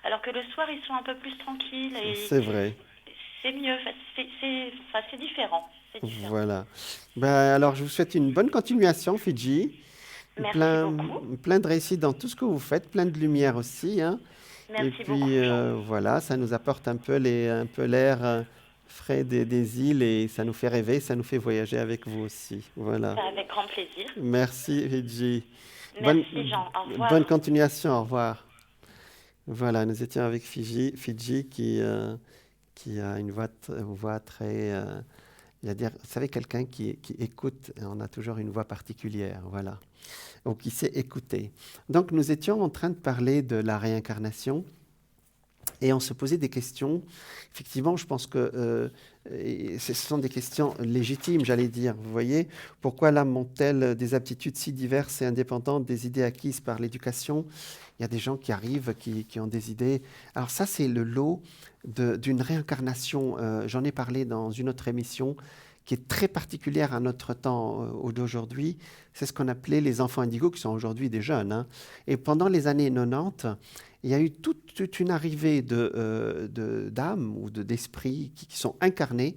Alors que le soir, ils sont un peu plus tranquilles et C'est vrai. c'est mieux. Enfin, c'est différent, c'est différent. Voilà. Ben, alors, je vous souhaite une bonne continuation, Fidji. Merci Plein, beaucoup. plein de réussite dans tout ce que vous faites, plein de lumière aussi, hein. Et Merci beaucoup, puis Jean. voilà, ça nous apporte un peu l'air frais des îles et ça nous fait rêver, ça nous fait voyager avec vous aussi. Voilà. Bah, avec grand plaisir. Merci, Fidji. Bonne, Merci, Jean. Au bonne revoir. continuation, au revoir. Voilà, nous étions avec Fidji qui a une voix très, vous savez, quelqu'un qui écoute, on a toujours une voix particulière, voilà, ou qui sait écouter. Donc nous étions en train de parler de la réincarnation et on se posait des questions. Effectivement, je pense que ce sont des questions légitimes, j'allais dire. Vous voyez, pourquoi l'âme monte-t-elle des aptitudes si diverses et indépendantes des idées acquises par l'éducation? Il y a des gens qui arrivent, qui ont des idées. Alors ça, c'est le lot d'une réincarnation. J'en ai parlé dans une autre émission qui est très particulière à notre temps d'aujourd'hui. C'est ce qu'on appelait les enfants indigos, qui sont aujourd'hui des jeunes, hein. Et pendant les années 90, il y a eu toute une arrivée d'âmes ou d'esprits qui sont incarnés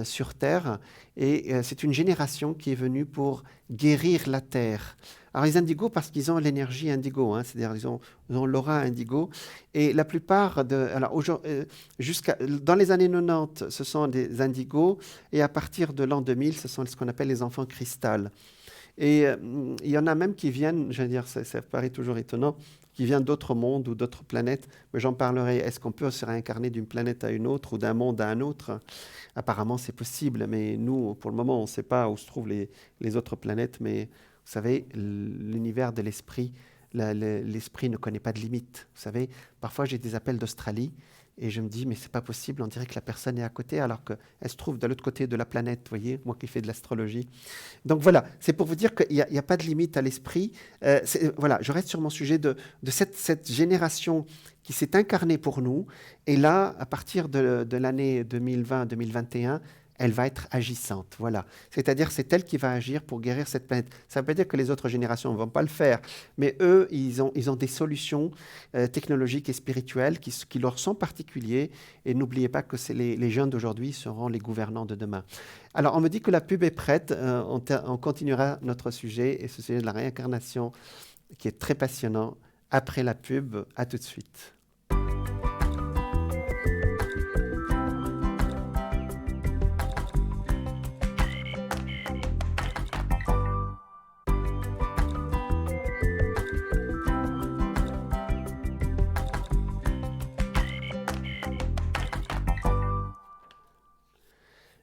sur Terre. Et c'est une génération qui est venue pour guérir la Terre, Alors les indigos, parce qu'ils ont l'énergie indigo, hein, c'est-à-dire ils ont l'aura indigo. Et la plupart dans les années 90, ce sont des indigos. Et à partir de l'an 2000, ce sont ce qu'on appelle les enfants cristal. Et il y en a même qui viennent, j'allais dire, ça paraît toujours étonnant, qui viennent d'autres mondes ou d'autres planètes. Mais j'en parlerai. Est-ce qu'on peut se réincarner d'une planète à une autre ou d'un monde à un autre? Apparemment, c'est possible, mais nous, pour le moment, on ne sait pas où se trouvent les autres planètes. Mais vous savez, l'univers de l'esprit, l'esprit ne connaît pas de limite. Vous savez, parfois j'ai des appels d'Australie et je me dis, mais c'est pas possible, on dirait que la personne est à côté alors qu'elle se trouve de l'autre côté de la planète, vous voyez, moi qui fais de l'astrologie. Donc voilà, c'est pour vous dire qu'il n'y a pas de limite à l'esprit. Voilà, je reste sur mon sujet de cette génération qui s'est incarnée pour nous. Et là, à partir de l'année 2020-2021, elle va être agissante. Voilà. C'est-à-dire c'est elle qui va agir pour guérir cette planète. Ça ne veut pas dire que les autres générations ne vont pas le faire, mais eux, ils ont des solutions technologiques et spirituelles qui leur sont particulières. Et n'oubliez pas que les jeunes d'aujourd'hui seront les gouvernants de demain. Alors, on me dit que la pub est prête. On continuera notre sujet, et ce sujet de la réincarnation, qui est très passionnant, après la pub. À tout de suite.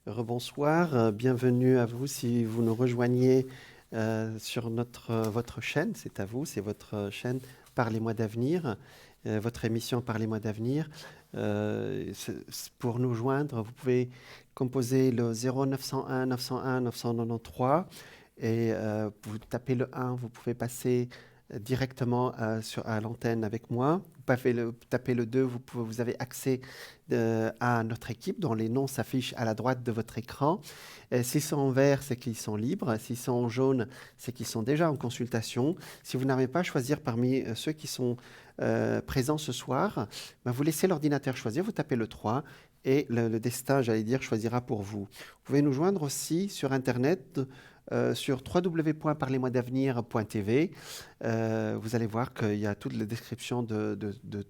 Rebonsoir, bienvenue à vous si vous nous rejoignez sur votre chaîne, c'est à vous, c'est votre chaîne Parlez-moi d'avenir, votre émission Parlez-moi d'avenir. Pour nous joindre, vous pouvez composer le 0901 901 993 et vous tapez le 1, vous pouvez passer directement à l'antenne avec moi. Vous tapez le 2, vous avez accès à notre équipe dont les noms s'affichent à la droite de votre écran. S'ils sont en vert, c'est qu'ils sont libres. S'ils sont en jaune, c'est qu'ils sont déjà en consultation. Si vous n'arrivez pas à choisir parmi ceux qui sont présents ce soir, ben vous laissez l'ordinateur choisir, vous tapez le 3 et le destin, j'allais dire, choisira pour vous. Vous pouvez nous joindre aussi sur Internet, sur www.parlez-moi-d'avenir.tv. Vous allez voir qu'il y a toute la description de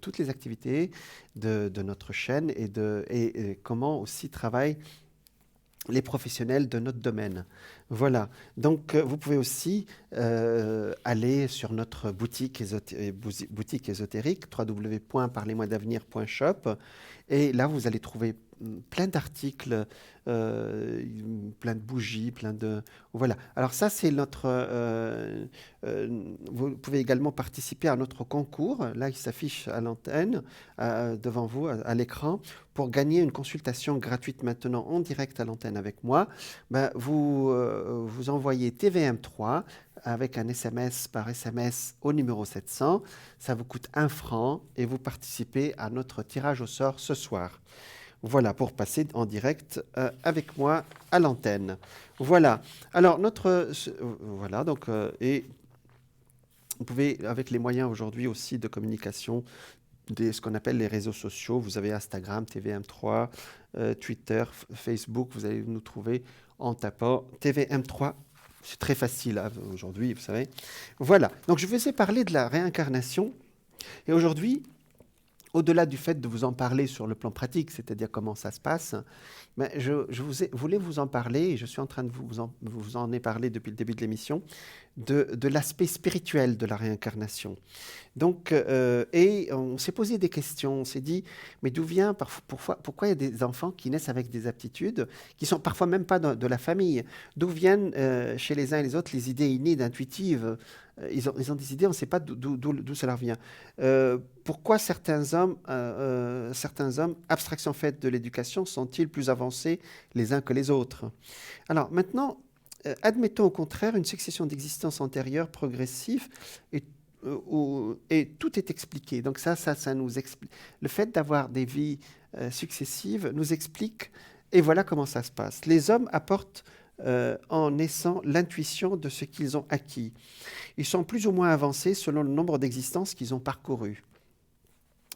toutes les activités de notre chaîne et comment aussi travaillent les professionnels de notre domaine. Voilà. Donc, vous pouvez aussi aller sur notre boutique ésotérique, www.parlez-moi-d'avenir.shop. Et là, vous allez trouver plein d'articles, plein de bougies, Voilà. Alors ça, c'est vous pouvez également participer à notre concours. Là, il s'affiche à l'antenne, devant vous, à l'écran, pour gagner une consultation gratuite maintenant en direct à l'antenne avec moi. Ben, vous envoyez TVM3 avec un SMS par SMS au numéro 700. Ça vous coûte 1 franc et vous participez à notre tirage au sort ce soir. Voilà, pour passer en direct avec moi à l'antenne. Voilà. Alors, voilà, donc, et vous pouvez, avec les moyens aujourd'hui aussi de communication, ce qu'on appelle les réseaux sociaux, vous avez Instagram, TVM3, Twitter, Facebook, vous allez nous trouver en tapant TVM3. C'est très facile aujourd'hui, vous savez. Voilà, donc je vais parler de la réincarnation. Et aujourd'hui, au-delà du fait de vous en parler sur le plan pratique, c'est-à-dire comment ça se passe, mais voulais vous en parler, et je suis en train de vous en ai parlé depuis le début de l'émission, de l'aspect spirituel de la réincarnation. Donc, et on s'est posé des questions, on s'est dit, mais d'où vient, pourquoi il y a des enfants qui naissent avec des aptitudes, qui sont parfois même pas de la famille, d'où viennent chez les uns et les autres les idées innées, intuitives, ils ont des idées, on ne sait pas d'où ça leur vient. Pourquoi certains hommes, abstraction faite de l'éducation, sont-ils plus avancés les uns que les autres? Alors maintenant, admettons au contraire une succession d'existences antérieures progressives et tout est expliqué. Donc ça nous explique. Le fait d'avoir des vies successives nous explique, et voilà comment ça se passe. Les hommes apportent en naissant l'intuition de ce qu'ils ont acquis. Ils sont plus ou moins avancés selon le nombre d'existences qu'ils ont parcourues,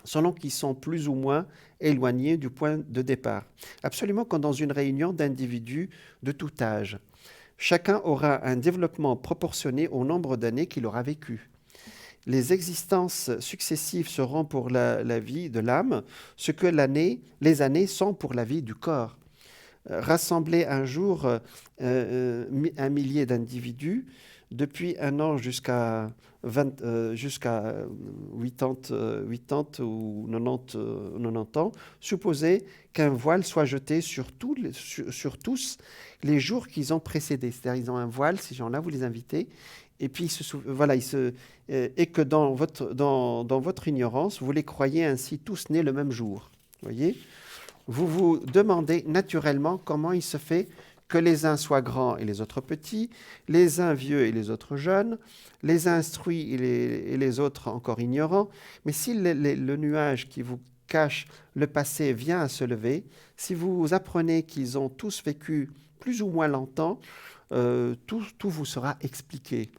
selon qu'ils sont plus ou moins éloignés du point de départ. Absolument comme dans une réunion d'individus de tout âge. Chacun aura un développement proportionné au nombre d'années qu'il aura vécu. Les existences successives seront pour la vie de l'âme ce que les années sont pour la vie du corps. Rassembler un jour un millier d'individus, depuis un an jusqu'à 80 ou 90 ans, supposer qu'un voile soit jeté sur tous les jours qu'ils ont précédés. C'est-à-dire ils ont un voile, ces gens-là, vous les invitez, et puis et que dans votre ignorance, vous les croyez ainsi tous nés le même jour. Voyez ? Vous vous demandez naturellement comment il se fait que les uns soient grands et les autres petits, les uns vieux et les autres jeunes, les uns instruits et les autres encore ignorants. Mais si le nuage qui vous cache le passé vient à se lever, si vous apprenez qu'ils ont tous vécu plus ou moins longtemps, tout vous sera expliqué.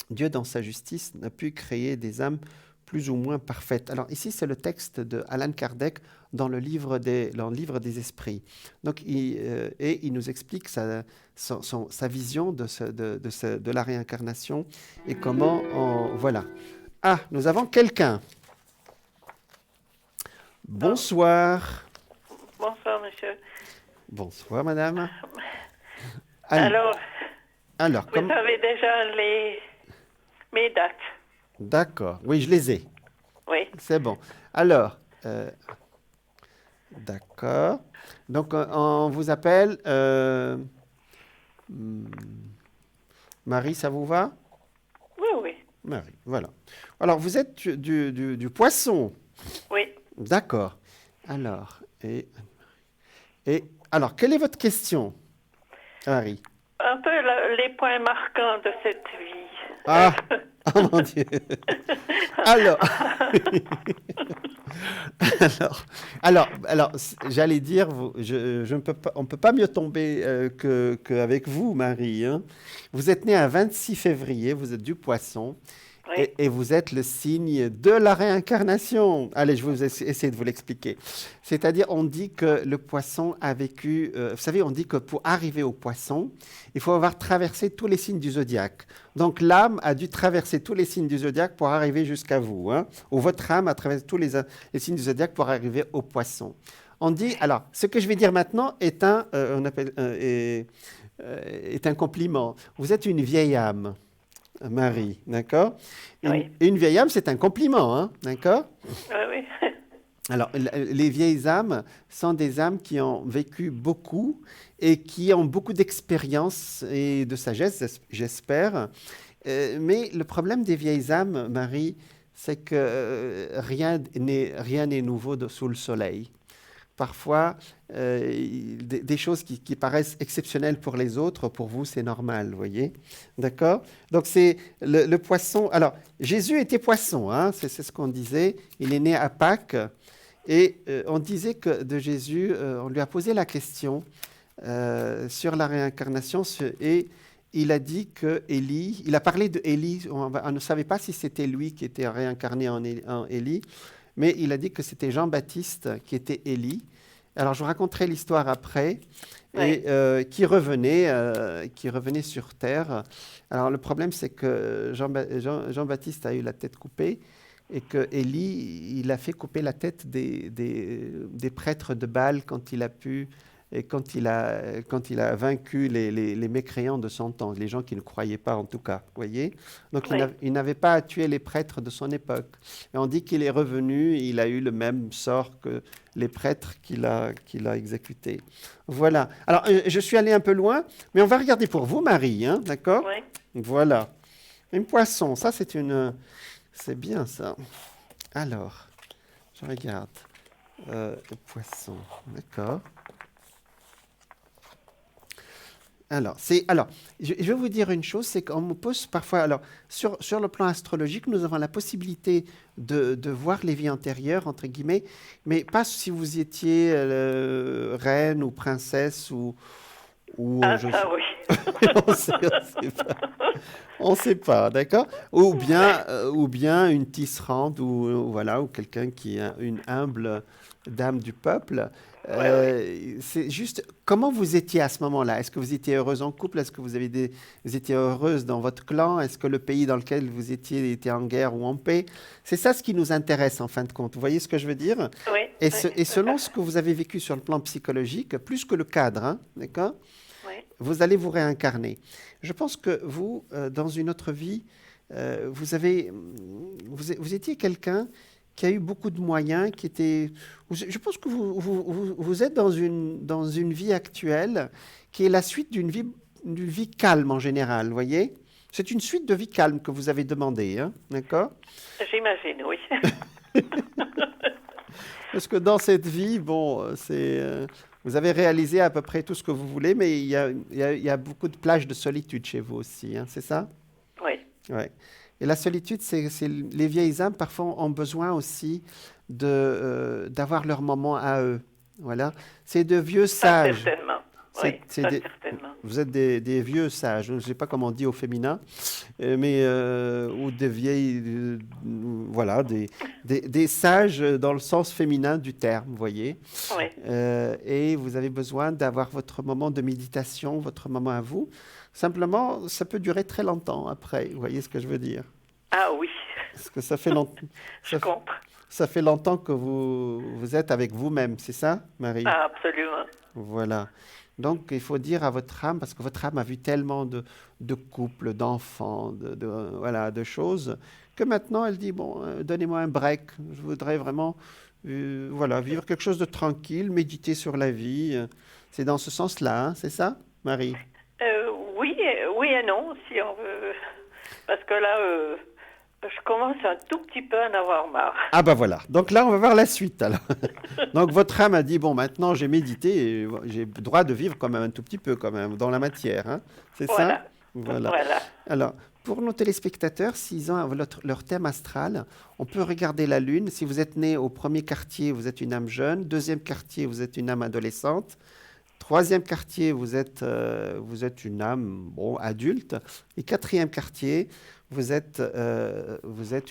Dieu, dans sa justice, n'a pu créer des âmes plus ou moins parfaites. Alors ici, c'est le texte de Allan Kardec dans le livre des esprits. Donc, il nous explique sa vision de la réincarnation et comment voilà. Ah, nous avons quelqu'un. Bonsoir. Bonsoir, monsieur. Bonsoir, madame. Alors vous avez déjà mes dates. D'accord. Oui, je les ai. Oui. C'est bon. Alors, d'accord. Donc, on vous appelle Marie, ça vous va? Oui, oui. Marie, voilà. Alors, vous êtes du Poisson. Oui. D'accord. Alors, alors, quelle est votre question, Marie? Un peu les points marquants de cette vie. Ah, oh mon Dieu. Alors, j'allais dire, on ne peut pas mieux tomber qu'avec vous, Marie. Hein. Vous êtes née un 26 février, vous êtes du Poisson. Oui. Et vous êtes le signe de la réincarnation. Allez, je vais essayer de vous l'expliquer. C'est-à-dire, on dit que le poisson a vécu... vous savez, on dit que pour arriver au poisson, il faut avoir traversé tous les signes du zodiaque. Donc, l'âme a dû traverser tous les signes du zodiaque pour arriver jusqu'à vous. Hein, ou votre âme a traversé tous les signes du zodiaque pour arriver au poisson. On dit... Alors, ce que je vais dire maintenant est un compliment. Vous êtes une vieille âme. Marie, d'accord? Oui. Une vieille âme, c'est un compliment, hein, d'accord? Oui. Alors, les vieilles âmes sont des âmes qui ont vécu beaucoup et qui ont beaucoup d'expérience et de sagesse, j'espère. Mais le problème des vieilles âmes, Marie, c'est que rien n'est nouveau sous le soleil. Parfois, des choses qui paraissent exceptionnelles pour les autres, pour vous, c'est normal, vous voyez? D'accord? Donc, c'est le poisson. Alors, Jésus était poisson, hein, c'est ce qu'on disait. Il est né à Pâques. Et on disait que de Jésus, on lui a posé la question sur la réincarnation. Et il a dit que Élie, il a parlé de Élie. On ne savait pas si c'était lui qui était réincarné en Élie. Mais il a dit que c'était Jean-Baptiste qui était Élie. Alors, je vous raconterai l'histoire après, Oui. et qui revenait sur Terre. Alors, le problème, c'est que Jean-Baptiste a eu la tête coupée et que Élie, il a fait couper la tête des prêtres de Baal quand il a pu... Et quand il a vaincu les mécréants de son temps, les gens qui ne croyaient pas en tout cas, voyez. Donc Oui. il n'avait pas à tuer les prêtres de son époque. Et on dit qu'il est revenu, il a eu le même sort que les prêtres qu'il a exécutés. Voilà. Alors je suis allé un peu loin, mais on va regarder pour vous, Marie, hein, d'accord? Oui. Voilà. Un poisson, ça c'est bien ça. Alors, je regarde. Poisson, d'accord. Alors, je vais vous dire une chose, c'est qu'on me pose parfois, alors, sur le plan astrologique, nous avons la possibilité de voir les vies antérieures, entre guillemets, mais pas si vous étiez reine ou princesse ou Ah, ça, oui. On sait pas, d'accord? Ou bien une tisserande, ou voilà, ou quelqu'un qui est une humble dame du peuple. Ouais, ouais. C'est juste, comment vous étiez à ce moment-là? Est-ce que vous étiez heureuse en couple? Est-ce que vous étiez heureuse dans votre clan? Est-ce que le pays dans lequel vous étiez était en guerre ou en paix? C'est ça ce qui nous intéresse en fin de compte. Vous voyez ce que je veux dire? Oui, oui, Et tout à selon ce fait. que vous avez vécu sur le plan psychologique, plus que le cadre, hein, d'accord? Oui. Vous allez vous réincarner. Je pense que vous, dans une autre vie, vous étiez quelqu'un qui a eu beaucoup de moyens, qui était... Je pense que vous êtes dans une vie actuelle qui est la suite d'une vie calme en général, vous voyez? C'est une suite de vie calme que vous avez demandé, hein, d'accord? J'imagine, oui. Parce que dans cette vie, bon, vous avez réalisé à peu près tout ce que vous voulez, mais il y a beaucoup de plages de solitude chez vous aussi, hein, c'est ça? Oui. Ouais. Et la solitude, les vieilles âmes parfois ont besoin aussi d'avoir leur moment à eux. Voilà. C'est de vieux Ça, sages. certainement. C'est, Oui, c'est ça, des- certainement. vous êtes des vieux sages. Je ne sais pas comment on dit au féminin, ou des vieilles, voilà, des sages dans le sens féminin du terme, vous voyez. Oui. Et vous avez besoin d'avoir votre moment de méditation, votre moment à vous. Simplement, ça peut durer très longtemps après. Vous voyez ce que je veux dire? Ah oui, Parce que ça fait longtemps, je comprends. ça fait longtemps que vous êtes avec vous-même, c'est ça, Marie? Ah, absolument. Voilà. Donc, il faut dire à votre âme, parce que votre âme a vu tellement de couples, d'enfants, voilà, de choses, que maintenant elle dit, bon, donnez-moi un break. Je voudrais vraiment, voilà, vivre quelque chose de tranquille, méditer sur la vie. C'est dans ce sens-là, hein, c'est ça, Marie? Oui, oui et non, si on veut. Parce que là, je commence un tout petit peu à en avoir marre. Ah bah voilà. Donc là, on va voir la suite alors. Donc votre âme a dit, bon, maintenant j'ai médité et j'ai le droit de vivre quand même un tout petit peu quand même dans la matière, hein. C'est ça? Voilà. Voilà. Voilà. Alors, pour nos téléspectateurs, s'ils ont leur thème astral, on peut regarder la Lune. Si vous êtes né au premier quartier, vous êtes une âme jeune. Deuxième quartier, vous êtes une âme adolescente. Troisième quartier, vous êtes une âme bon, adulte. Et quatrième quartier, vous êtes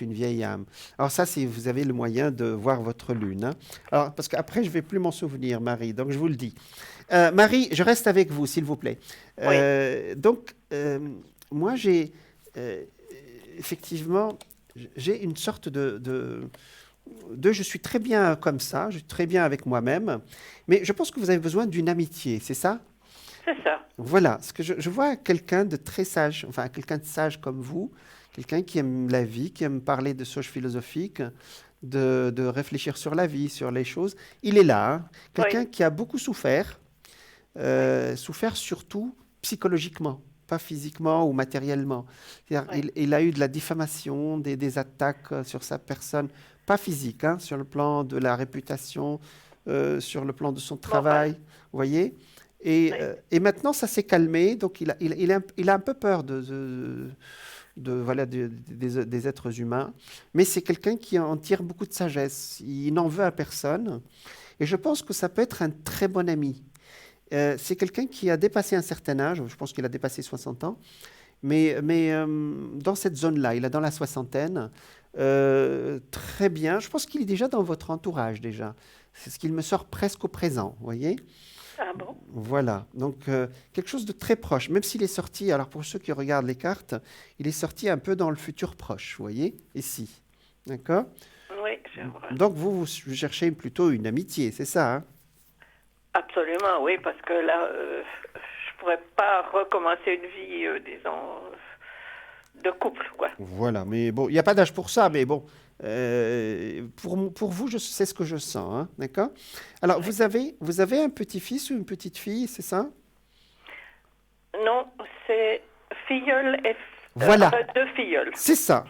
une vieille âme. Alors ça, c'est vous avez le moyen de voir votre lune, hein. Alors, parce qu'après, je ne vais plus m'en souvenir, Marie, donc je vous le dis. Marie, je reste avec vous, s'il vous plaît. Oui. Donc, moi, euh, effectivement, j'ai une sorte je suis très bien comme ça, je suis très bien avec moi-même, mais je pense que vous avez besoin d'une amitié, c'est ça? C'est ça. Voilà, ce que je vois quelqu'un de très sage, enfin quelqu'un de sage comme vous, quelqu'un qui aime la vie, qui aime parler de choses philosophiques, de réfléchir sur la vie, sur les choses. Il est là, hein. Quelqu'un Oui. qui a beaucoup souffert, souffert surtout psychologiquement, pas physiquement ou matériellement. C'est-à-dire, Oui. il a eu de la diffamation, des attaques sur sa personne, pas physique, hein, sur le plan de la réputation, sur le plan de son travail, Moral. vous voyez? Oui. Et maintenant, ça s'est calmé, donc il a un peu peur voilà, des êtres humains, mais c'est quelqu'un qui en tire beaucoup de sagesse. Il n'en veut à personne, et je pense que ça peut être un très bon ami. C'est quelqu'un qui a dépassé un certain âge, je pense qu'il a dépassé 60 ans, mais dans cette zone-là, il est dans la soixantaine, très bien. Je pense qu'il est déjà dans votre entourage déjà. C'est ce qu'il me sort presque au présent, vous voyez? Ah bon? Voilà, donc quelque chose de très proche, même s'il est sorti, alors pour ceux qui regardent les cartes, il est sorti un peu dans le futur proche, vous voyez, ici, d'accord? Oui, je vois. Donc vous cherchez plutôt une amitié, c'est ça, hein? Absolument, oui, parce que là, je pourrais pas recommencer une vie, disons, de couple, quoi. Voilà, mais bon, il n'y a pas d'âge pour ça, mais bon, pour vous, c'est ce que je sens, hein, d'accord? Alors, Oui. vous avez un petit-fils ou une petite-fille, c'est ça? Non, c'est filleul et Voilà, deux filleuls. c'est ça.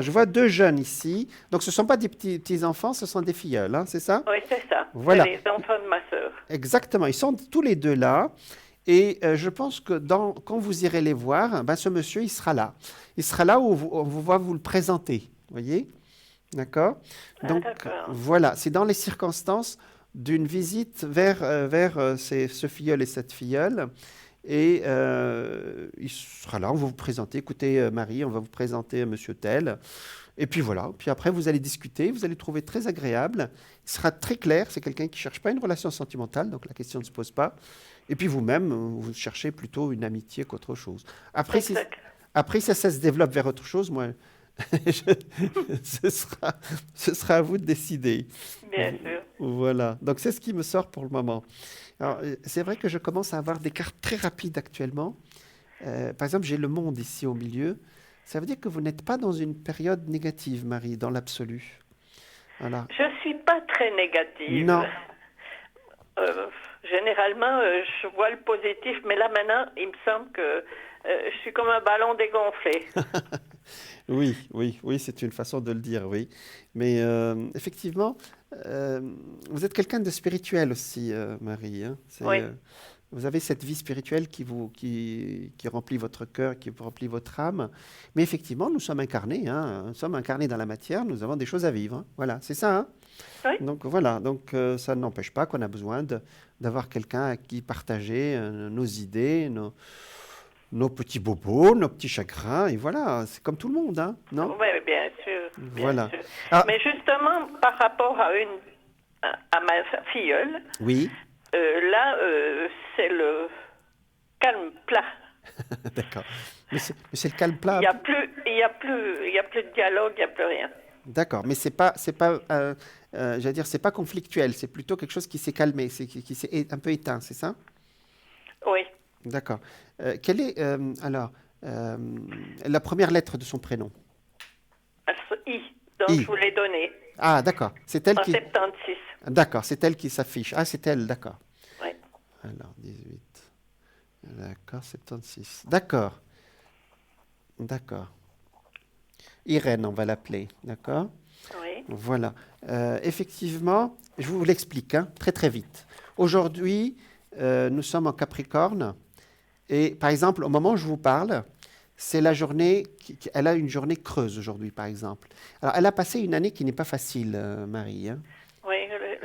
Je vois deux jeunes ici, donc ce ne sont pas des petits-enfants, ce sont des filleuls, hein, c'est ça? Oui, c'est ça. Voilà. C'est les enfants de ma sœur. Exactement, ils sont tous les deux là. Et je pense que quand vous irez les voir, ben, ce monsieur, il sera là. Il sera là où on va vous le présenter. Vous voyez? D'accord? Ah, Donc, d'accord. voilà, c'est dans les circonstances d'une visite vers ce filleul et cette filleule. et il sera là, on va vous présenter, écoutez Marie, on va vous présenter monsieur tel, et puis voilà, puis après vous allez discuter, vous allez le trouver très agréable, il sera très clair, c'est quelqu'un qui ne cherche pas une relation sentimentale, donc la question ne se pose pas, et puis vous-même, vous cherchez plutôt une amitié qu'autre chose. Après, après si ça se développe vers autre chose, moi, ce sera à vous de décider. Bien sûr. Voilà, donc c'est ce qui me sort pour le moment. Alors, c'est vrai que je commence à avoir des cartes très rapides actuellement. Par exemple, j'ai le monde ici au milieu. Ça veut dire que vous n'êtes pas dans une période négative, Marie, dans l'absolu. Voilà. Je ne suis pas très négative. Non. Généralement, je vois le positif, mais là maintenant, il me semble que je suis comme un ballon dégonflé. Oui, oui, oui, c'est une façon de le dire, oui. Mais effectivement, vous êtes quelqu'un de spirituel aussi, Marie. Hein. Oui. Vous avez cette vie spirituelle qui remplit votre cœur, qui remplit votre âme. Mais effectivement, nous sommes incarnés. Hein. Nous sommes incarnés dans la matière, nous avons des choses à vivre. Hein. Voilà, c'est ça. Hein. Oui. Donc voilà, donc, ça n'empêche pas qu'on a besoin d'avoir quelqu'un à qui partager nos idées, nos petits bobos, nos petits chagrins, et voilà, c'est comme tout le monde, hein, non? Oui, bien sûr. Voilà. Bien sûr. Ah, Mais justement, par rapport à ma filleule, oui, là, c'est le calme plat. d'accord. Mais c'est le calme plat. Il y a plus de dialogue, il n'y a plus rien. D'accord, mais c'est pas, j'allais dire, c'est pas conflictuel, c'est plutôt quelque chose qui s'est calmé, qui s'est un peu éteint, c'est ça? Oui. D'accord. Quelle est, alors, la première lettre de son prénom? I, donc I. je vous l'ai donné, Ah, d'accord. C'est elle en qui. 76. D'accord, c'est elle qui s'affiche. Ah, c'est elle, d'accord. Oui. Alors, 18. D'accord, 76. D'accord. D'accord. Irène, on va l'appeler. D'accord? Oui. Voilà. Effectivement, je vous l'explique hein, très très vite. Aujourd'hui, nous sommes en Capricorne. Et par exemple, au moment où je vous parle, c'est la journée, elle a une journée creuse aujourd'hui, par exemple. Alors, elle a passé une année qui n'est pas facile, Marie. Hein. Oui,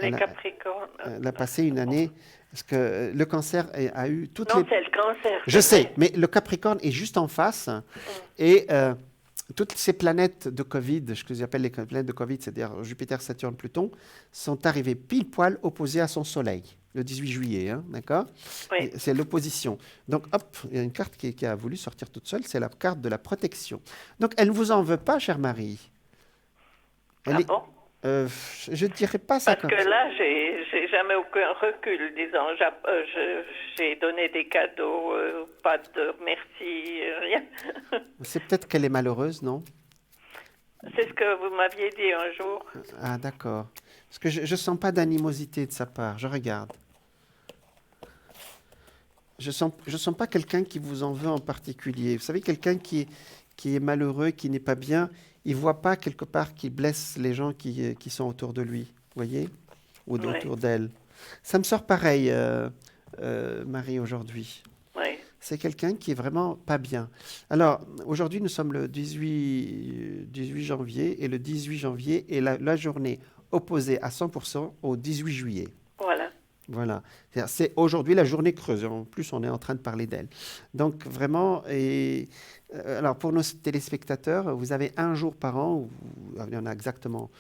les Capricornes. Elle a passé une année, parce que le cancer a eu toutes Non, les... c'est le cancer. Je c'est sais, vrai. mais le Capricorne est juste en face. Et toutes ces planètes de Covid, ce que j'appelle les planètes de Covid, c'est-à-dire Jupiter, Saturne, Pluton, sont arrivées pile poil opposées à son Soleil, le 18 juillet, hein, d'accord? Oui. C'est l'opposition. Donc, hop, il y a une carte qui a voulu sortir toute seule, c'est la carte de la protection. Donc, elle ne vous en veut pas, chère Marie. Ah bon? Je ne dirais pas ça Parce comme que ça. là, j'ai jamais aucun recul, disons. J'ai donné des cadeaux, pas de merci, rien. C'est peut-être qu'elle est malheureuse, non? C'est ce que vous m'aviez dit un jour. Ah, d'accord. Parce que je ne sens pas d'animosité de sa part. Je regarde. Je sens pas quelqu'un qui vous en veut en particulier. Vous savez, quelqu'un qui est malheureux, qui n'est pas bien, il voit pas quelque part qu'il blesse les gens qui sont autour de lui, vous voyez? Ou Oui. autour d'elle. Ça me sort pareil, Marie, aujourd'hui. Oui. C'est quelqu'un qui est vraiment pas bien. Alors, aujourd'hui, nous sommes le 18 janvier, et le 18 janvier est la journée opposée à 100% au 18 juillet. Voilà. Voilà. C'est aujourd'hui la journée creuse. En plus, on est en train de parler d'elle. Donc, vraiment, alors pour nos téléspectateurs, vous avez un jour par an, il y en a exactement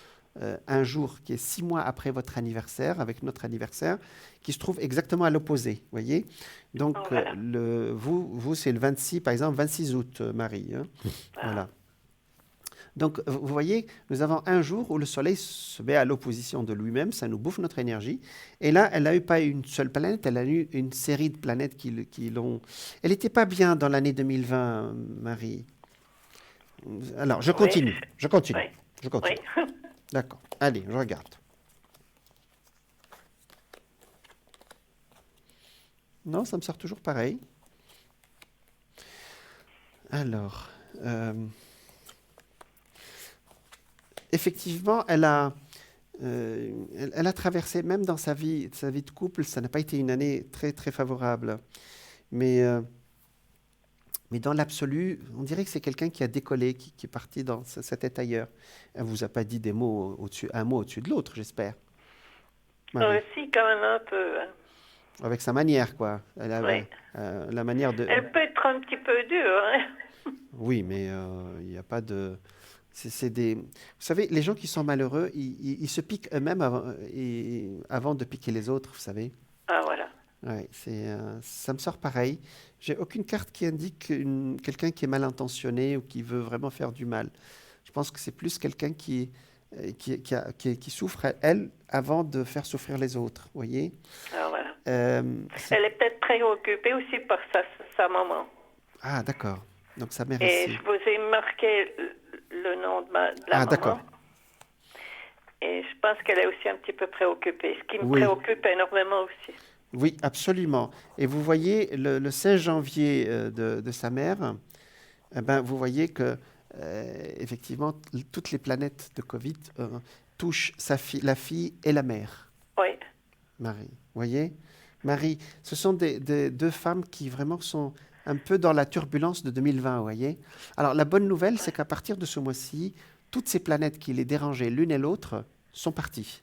un jour qui est 6 mois après votre anniversaire, avec notre anniversaire, qui se trouve exactement à l'opposé, voyez. Donc, Voilà. vous c'est le 26, par exemple, 26 août, Marie. Hein. Voilà. Donc, vous voyez, nous avons un jour où le Soleil se met à l'opposition de lui-même, ça nous bouffe notre énergie. Et là, elle n'a eu pas une seule planète, elle a eu une série de planètes qui l'ont... Elle n'était pas bien dans l'année 2020, Marie. Alors, je continue, Oui. je continue, Oui. je continue. Oui. D'accord. Allez, je regarde. Non, ça me sort toujours pareil. Alors... effectivement, elle a traversé, même dans sa vie de couple, ça n'a pas été une année très, très favorable. Mais dans l'absolu, on dirait que c'est quelqu'un qui a décollé, qui est parti dans sa tête ailleurs. Elle ne vous a pas dit un mot au-dessus de l'autre, j'espère. Marie. Si, quand même un peu. Hein. Avec sa manière, quoi. Elle a Oui. la manière de... Elle peut être un petit peu dure, hein. Oui, mais il n'y a pas de... C'est des... Vous savez, les gens qui sont malheureux, ils se piquent eux-mêmes avant de piquer les autres, vous savez. Ah, voilà. Ouais, ça me sort pareil. J'ai aucune carte qui indique quelqu'un qui est mal intentionné ou qui veut vraiment faire du mal. Je pense que c'est plus quelqu'un qui souffre, elle, avant de faire souffrir les autres, vous voyez? Ah, voilà. C'est... Elle est peut-être préoccupée aussi par sa maman. Ah, d'accord. Donc sa mère Et ici. je vous ai marqué le nom de la Ah, d'accord. maman. Et je pense qu'elle est aussi un petit peu préoccupée, ce qui me Oui. préoccupe énormément aussi. Oui, absolument. Et vous voyez, le 16 janvier de sa mère, eh ben, vous voyez que, effectivement, toutes les planètes de Covid touchent la fille et la mère, Oui, Marie. Vous voyez? Marie, ce sont des deux femmes qui vraiment sont un peu dans la turbulence de 2020, vous voyez? Alors, la bonne nouvelle, c'est qu'à partir de ce mois-ci, toutes ces planètes qui les dérangeaient l'une et l'autre sont parties.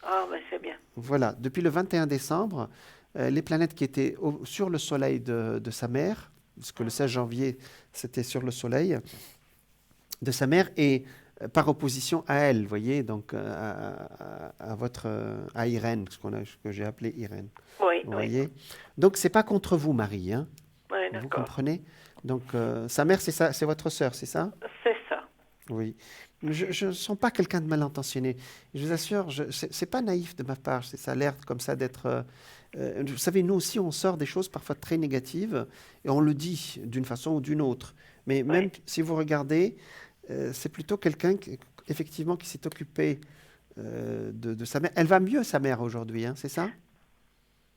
ah, ben c'est bien. Voilà, depuis le 21 décembre, les planètes qui étaient sur le Soleil de sa mère, parce que le 16 janvier, c'était sur le Soleil de sa mère, et par opposition à elle, vous voyez, donc à Irène, que j'ai appelé Irène. Oui, Vous oui. voyez? Donc, c'est pas contre vous, Marie, hein? Oui, Vous d'accord. comprenez? Donc, sa mère, c'est votre sœur, c'est ça? C'est ça. Oui. Je ne sens pas quelqu'un de mal intentionné. Je vous assure, c'est pas naïf de ma part. Ça a l'air comme ça d'être. Vous savez, nous aussi, on sort des choses parfois très négatives et on le dit d'une façon ou d'une autre. Mais même Oui. si vous regardez, c'est plutôt quelqu'un effectivement qui s'est occupé de sa mère. Elle va mieux, sa mère, aujourd'hui, hein, c'est ça?